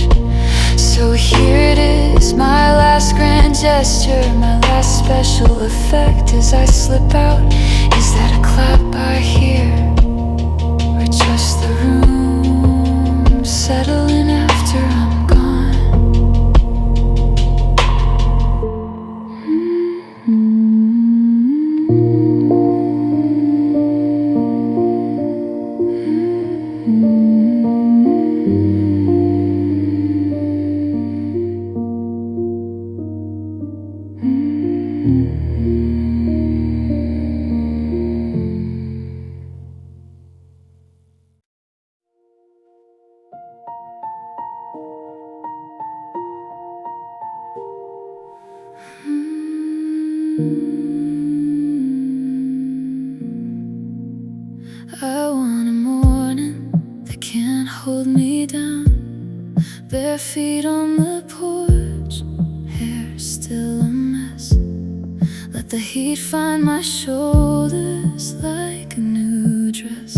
So here it is, my last grand gesture, my last special effect as I slip out. Is that a clap I hear, or just the room settling after I'm gone? I want a morning that can't hold me down. Bare feet on the porch, hair still a mess. Let the heat find my shoulders like a new dress.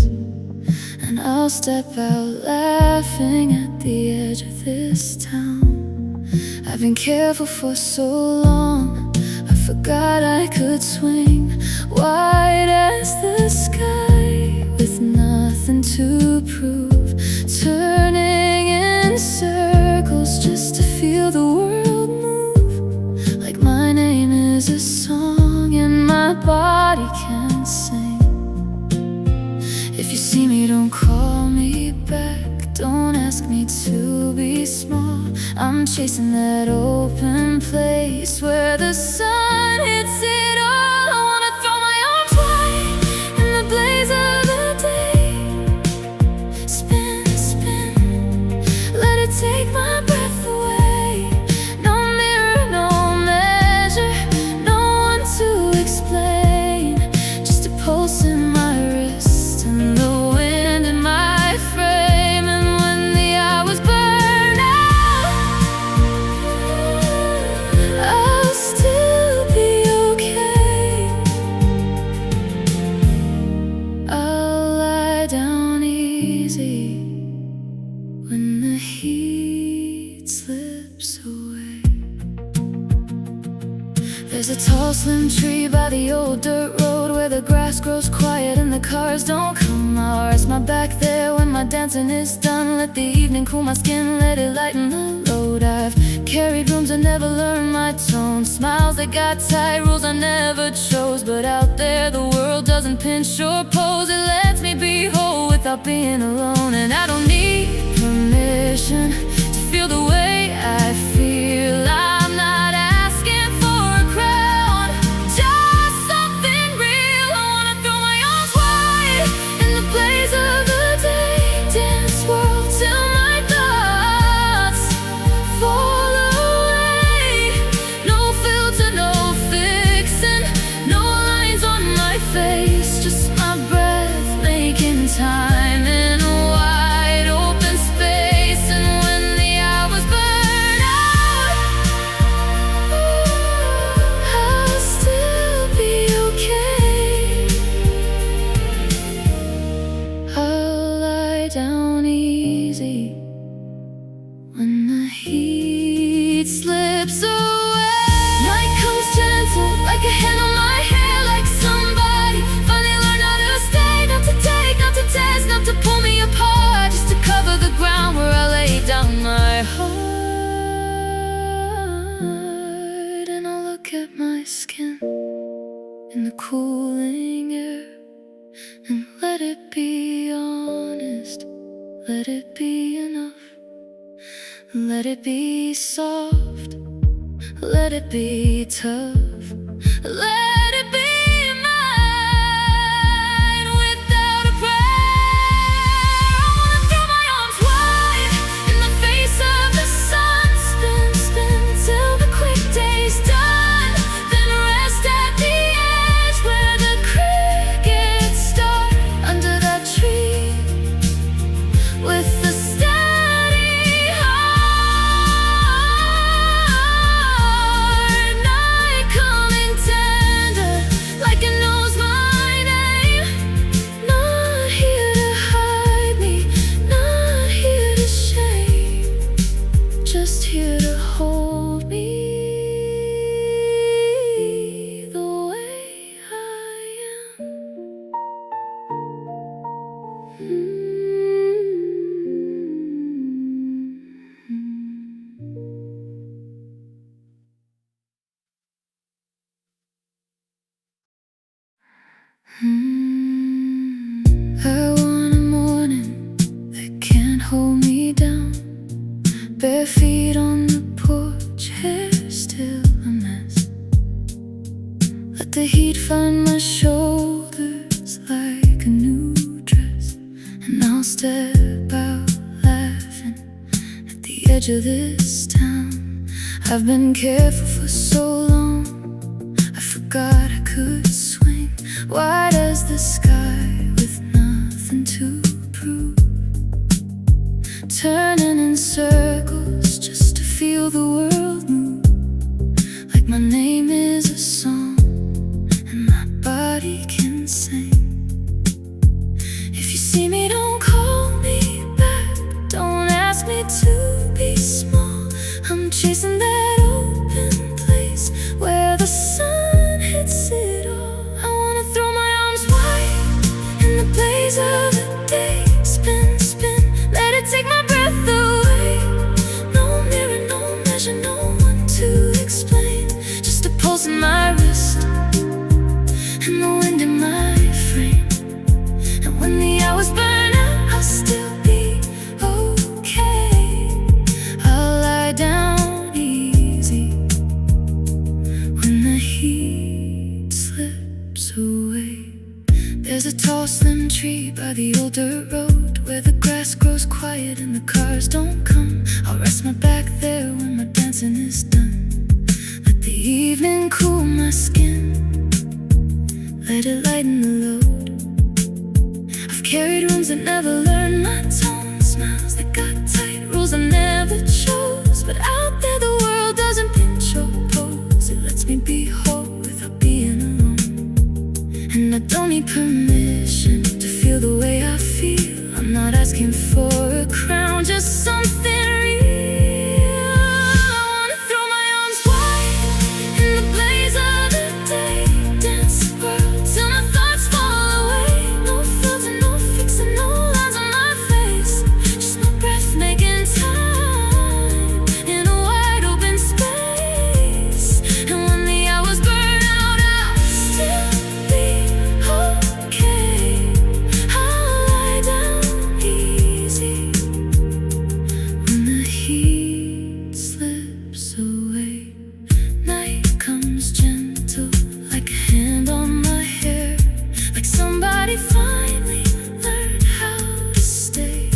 And I'll step out laughing at the edge of this town. I've been careful for so long, I forgot I could swing wide as the sky with nothing to prove. Turning in circles just to feel the world move. Like my name is a song and my body can sing. If you see me, don't call me back. Don't ask me to be small. I'm chasing that open place where the sun hits it all. I wanna throw my arms wide in the blaze of the day. Spin, spin, let it take my breath away. No mirror, no measure, no one to explain. Just a pulse in my wrist and the wind in my frame. And when the hours burn out, I'll still be okay. I'll lie down easy when the heat slips away. There's a tall slim tree by the old dirt road where the grass grows quiet and the cars don't come. I'll rest my back there when my dancing is done. Let the evening cool my skin, let it lighten the load. I've carried rooms I never learned my tone, smiles that got tight, rules I never chose. But out there the world doesn't pinch or pose. It lets me be whole without being alone. And I don't need permission to feel the way I feel. I'm not asking for a crown, just something real. I wanna throw my arms wide in the blaze of the day. Dance, swirl till my thoughts fall away. No filter, no fixing, no lines on my face. Just my breath making time in a wide open space. And when the hours burn out, I'll still be okay. I'll lie down easy when the heat slips away. Night comes gentle like a hand on my hair, like somebody finally learned how to stay. Not to take, not to test, not to pull me apart, just to cover the ground where I lay down my heart. And I'll look at my skin in the cooling air and let it be honest, let it be enough. Let it be soft, let it be tough, let it be mine without a prayer. I wanna throw my arms wide in the face of the sun. Spin, spin till the quick day's done. Then rest at I want a morning that can't hold me down. Bare feet on the porch, hair still a mess. Let the heat find my shoulders like a new dress, and I'll step out laughing at the edge of this town. I've been careful for so long, I forgot I could swing wide as the sky with nothing to prove, turning in circles just to feel the world move, like my name is a song and my body can sing. If you see me, don't call me back, don't ask me to be small. I'm chasing that open place where the sun hits it all. I wanna throw my arms wide in the blaze of the day. Spin, spin, let it take my breath away. No mirror, no measure, no one to explain. Just a pulse in my wrist and the wind in my frame. And when the hours burn out, I'll still be okay. I'll lie down easy when the heat slips away. There's a tall slim tree by the old dirt road where the grass grows quiet and the cars don't come. I'll rest my back there when my dancing is done. Let the evening cool my skin, let it lighten the load. I've carried rooms that never learned my tone, smiles that got tight, rules I never chose. But out there the world doesn't pinch or pose, it lets me be whole without being alone. And I don't need permission to feel the way I feel. I'm not asking for a crown, just something real. I wanna throw my arms wide in the blaze of the day. Dance the world till my thoughts fall away. No filter, no fixing, no lines on my face. Just my breath making time in a wide open space. And when the hours burn out, I'll still be okay. I'll lie down easy when the heat slips away. Night comes gentle like a hand on my hair, like somebody finally learned how to stay.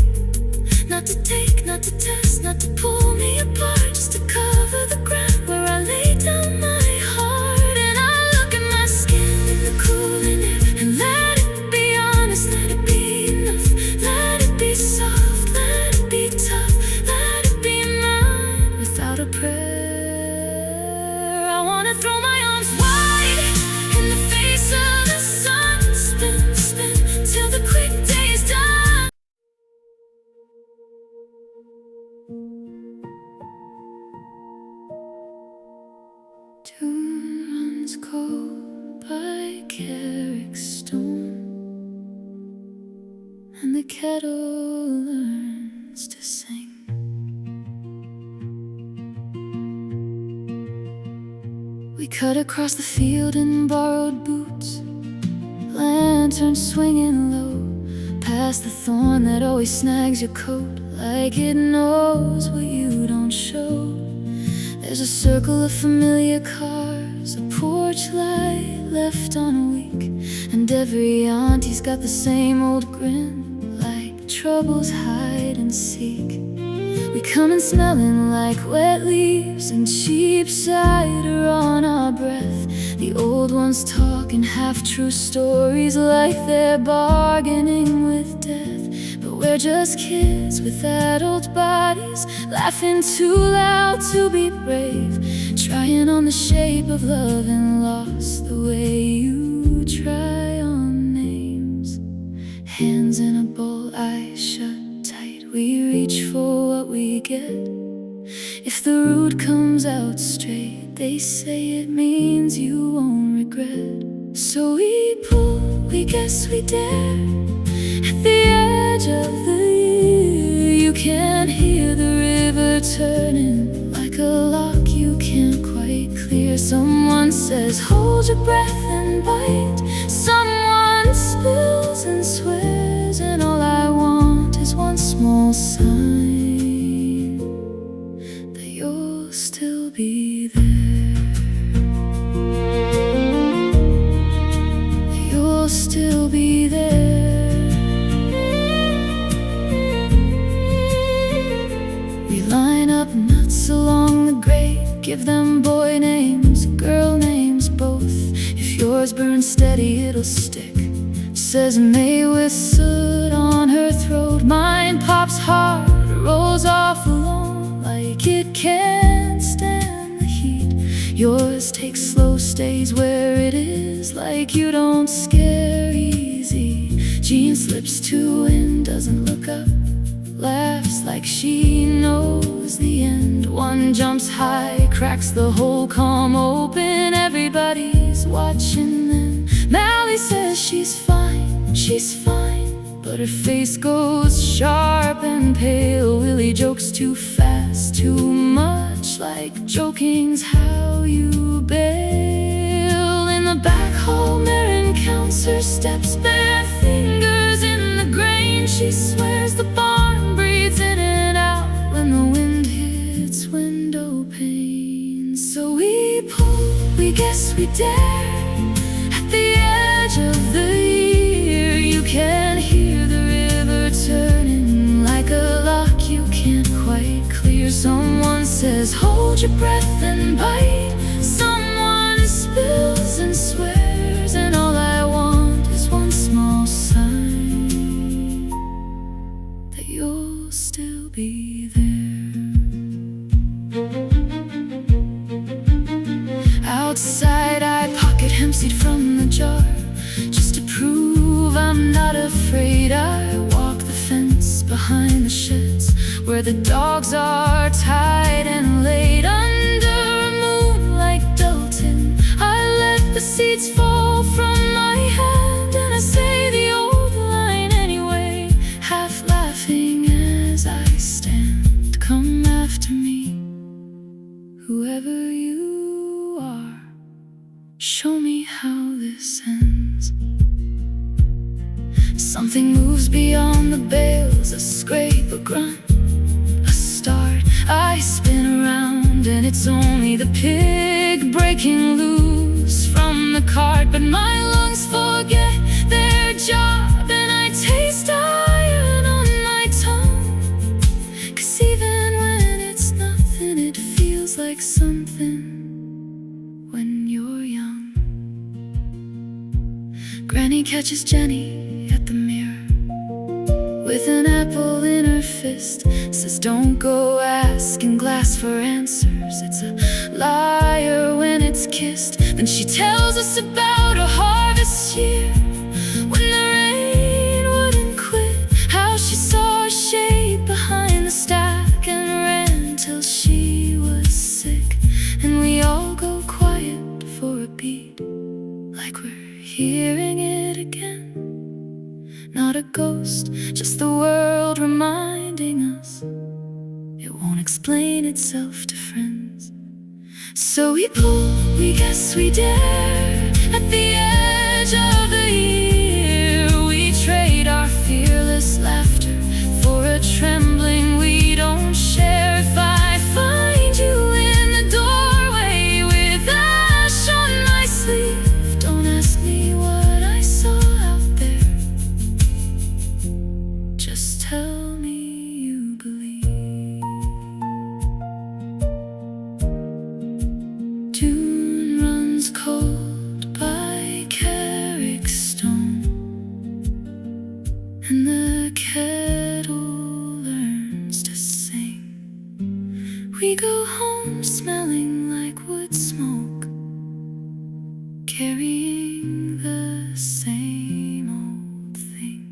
Not to take, not to test, not to pull me apart, just to cover the ground where I lay down my heart. And I look at my skin in the cooling air and let it be honest, let it be enough. Let it be soft, let it be tough, let it be mine without a prayer. I wanna throw my arms wide in the face of the sun. Spin, spin, till the quick day is done. Tune runs cold by Carrick Stone, and the kettle learns to sing. We cut across the field in borrowed boots, lantern swinging low, past the thorn that always snags your coat, like it knows what you don't show. There's a circle of familiar cars, a porch light left on a week, and every auntie's got the same old grin, like troubles hide and seek. We come in smelling like wet leaves and cheap cider on our breath. The old ones talking half-true stories like they're bargaining with death. But we're just kids with adult bodies, laughing too loud to be brave, trying on the shape of love and loss the way you try on names. Hands in a bowl, eyes shut tight, we reach for what we get. If the root comes out straight, they say it means you won't regret. So we pull, we guess we dare, at the edge of the year. You can hear the river turning like a lock you can't quite clear. Someone Someone says hold your breath and bite. Someone spills and swears, and all I want is one small sign that you'll still be there. That you'll still be there. We line up nuts along the grate, give them boy names, girl names both. If yours burns steady, it'll stick. Says May with soot on her throat. Mine pops hard, rolls off alone, like it can't stand the heat. Yours takes slow, stays where it is, like you don't scare easy. Jean slips to and doesn't look up, laughs like she knows the end. One jumps high, cracks the whole calm open. Everybody's watching them. Mally says she's fine, but her face goes sharp and pale. Willie jokes too fast, too much, like joking's how you bail. In the back hall, Marin counts her steps, bare fingers in the grain. She swears the barn breathes in and out when the wind hits window pane. So we pull, we guess we dare, at the edge of the year. You can hear the river turning like a lock you can't quite clear. Someone says hold your breath and bite. Someone spills and swears, and all I want is one small sign that you'll still be there. Outside I pocket hempseed from the jar, just to prove I'm not afraid. I walk the fence behind the sheds, where the dogs are tied and laid. Under a moon like Dalton, I let the seeds fall from my hand, and I say the old line anyway, half laughing as I stand. Come after me, whoever you are, show me how this ends. Something moves beyond the bales, a scrape, a grunt, a start. I spin around and it's only the pig breaking loose from the cart. But my lungs forget their job and I taste iron on my tongue. 'Cause even when it's nothing, it feels like something when you're young. Granny catches Jenny at the mirror with an apple in her fist, says don't go asking glass for answers, it's a liar when it's kissed. Then she tells us about a harvest year when the rain wouldn't quit, how she saw a shape behind the stack and ran till she was sick. And we all go quiet for a beat, like we're hearing it again. Not a ghost, just the world reminding us it won't explain itself to friends. So we pull, we guess we dare, at the edge of the year. We trade our fearless laughter for a trembling we don't share. If I find you in the doorway with ash on my sleeve, don't ask me what I saw out there, just tell me you believe. Dune runs cold by Carrickstone, and the kettle learns to sing. We go home smelling like wood smoke, carrying the same old thing.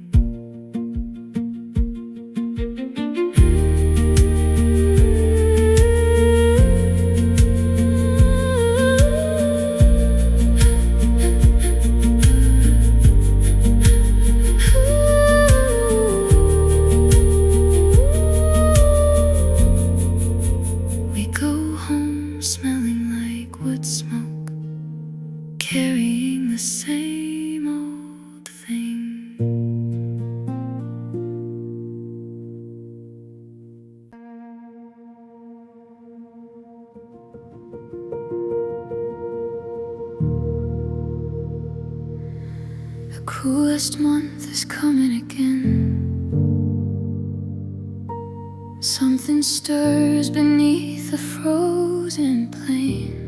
We go home smelling like wood smoke, carrying the same old thing. The coolest month is coming again. Something stirs beneath the frozen plain.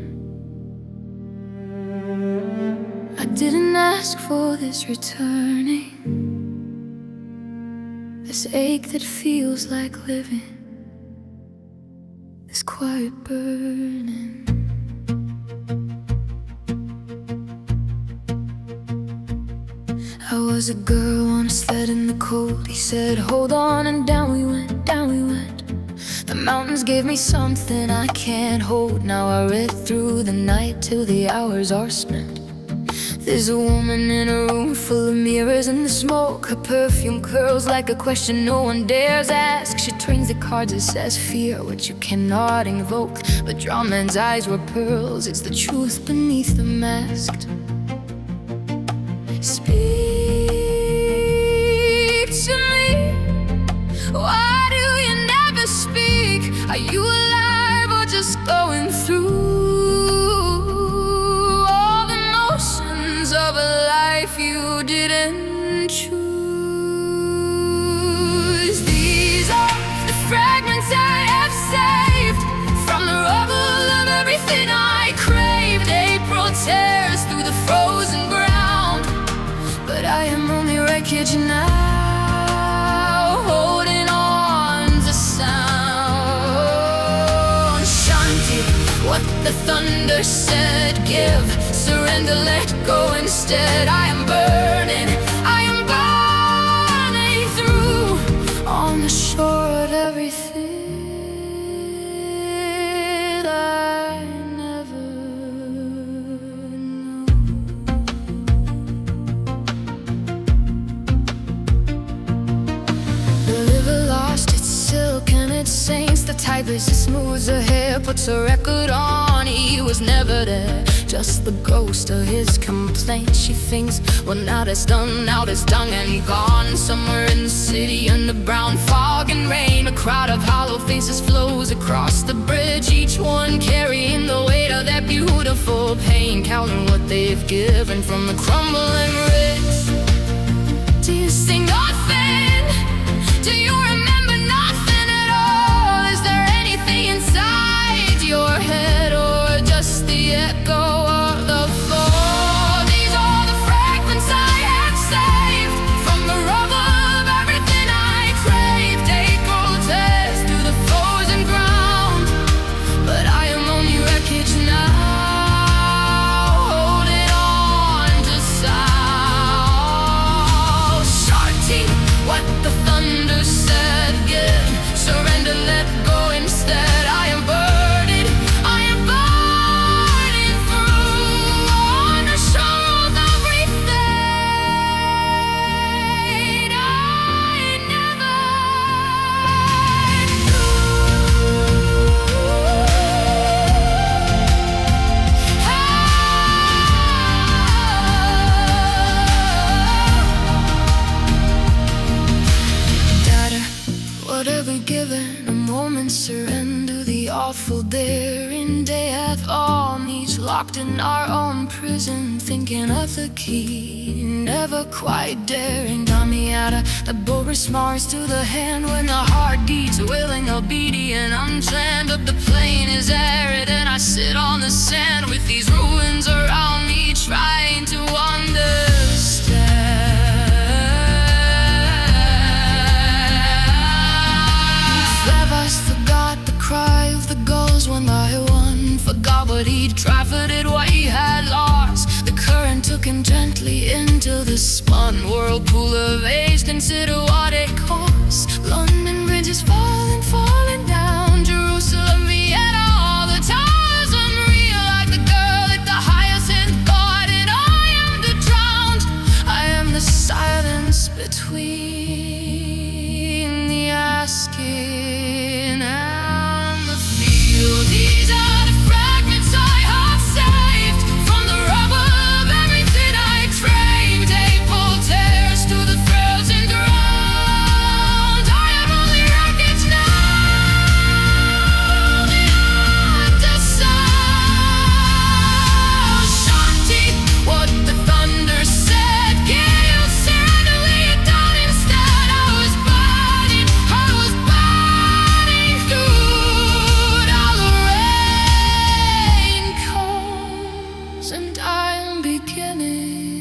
I didn't ask for this returning, this ache that feels like living, this quiet burning. I was a girl on a sled in the cold. He said, hold on, and down we went, down we went. The mountains gave me something I can't hold. Now I read through the night till the hours are spent. There's a woman in a room full of mirrors and the smoke. Her perfume curls like a question no one dares ask. She trains the cards, it says fear what you cannot invoke. But drowned men's eyes were pearls, it's the truth beneath the masked. Speak to me, why do you never speak? Are you alive or just going through all the motions of a life you didn't choose? These are the fragments I have saved from the rubble of everything I craved. April tears through the frozen ground, but I am only wreckage now, holding on to sound. Shanti, what the thunder said, give, surrender, let go instead. I am burning through on the shore of everything I never knew. The river lost its silk and its saints. The tigress smooths her hair, puts a record on. He was never there, just the ghost of his complaint. She thinks, well, now that's done, and gone. Somewhere in the city under brown fog and rain, a crowd of hollow faces flows across the bridge, each one carrying the weight of their beautiful pain, counting what they've given from the crumbling bricks. Do you see nothing? Do you remember nothing at all? Is there anything inside your head or just the echo of the fall? These are the fragments I have saved from the rubble of everything I craved. April tears through the frozen ground, but I am only wreckage now, holding on to sound. Shanti, what the thunder said, give, surrender, let go instead. I am burning through on the shore of everything I never Data, whatever given, a moment's surrender, the awful daring day hath all each locked in our own prison, thinking of the key, never quite daring. Damiata, the bow smarts to the hand when the heart beats, willing, obedient, unplanned. But the plain is arid and I sit on the sand with these ruins around me, trying to understand. Flavas forgot the cry of the gulls one by one, forgot what he'd trafficked, what he had lost. The current took him gently into the spun whirlpool of age. Consider what it costs. London Bridge is falling down. Jerusalem, Vienna, all the towers unreal, like the girl at the hyacinth garden. I am the drowned, I am the silence between the asking and the field. These are the fragments I have saved from the rubble and I'm beginning.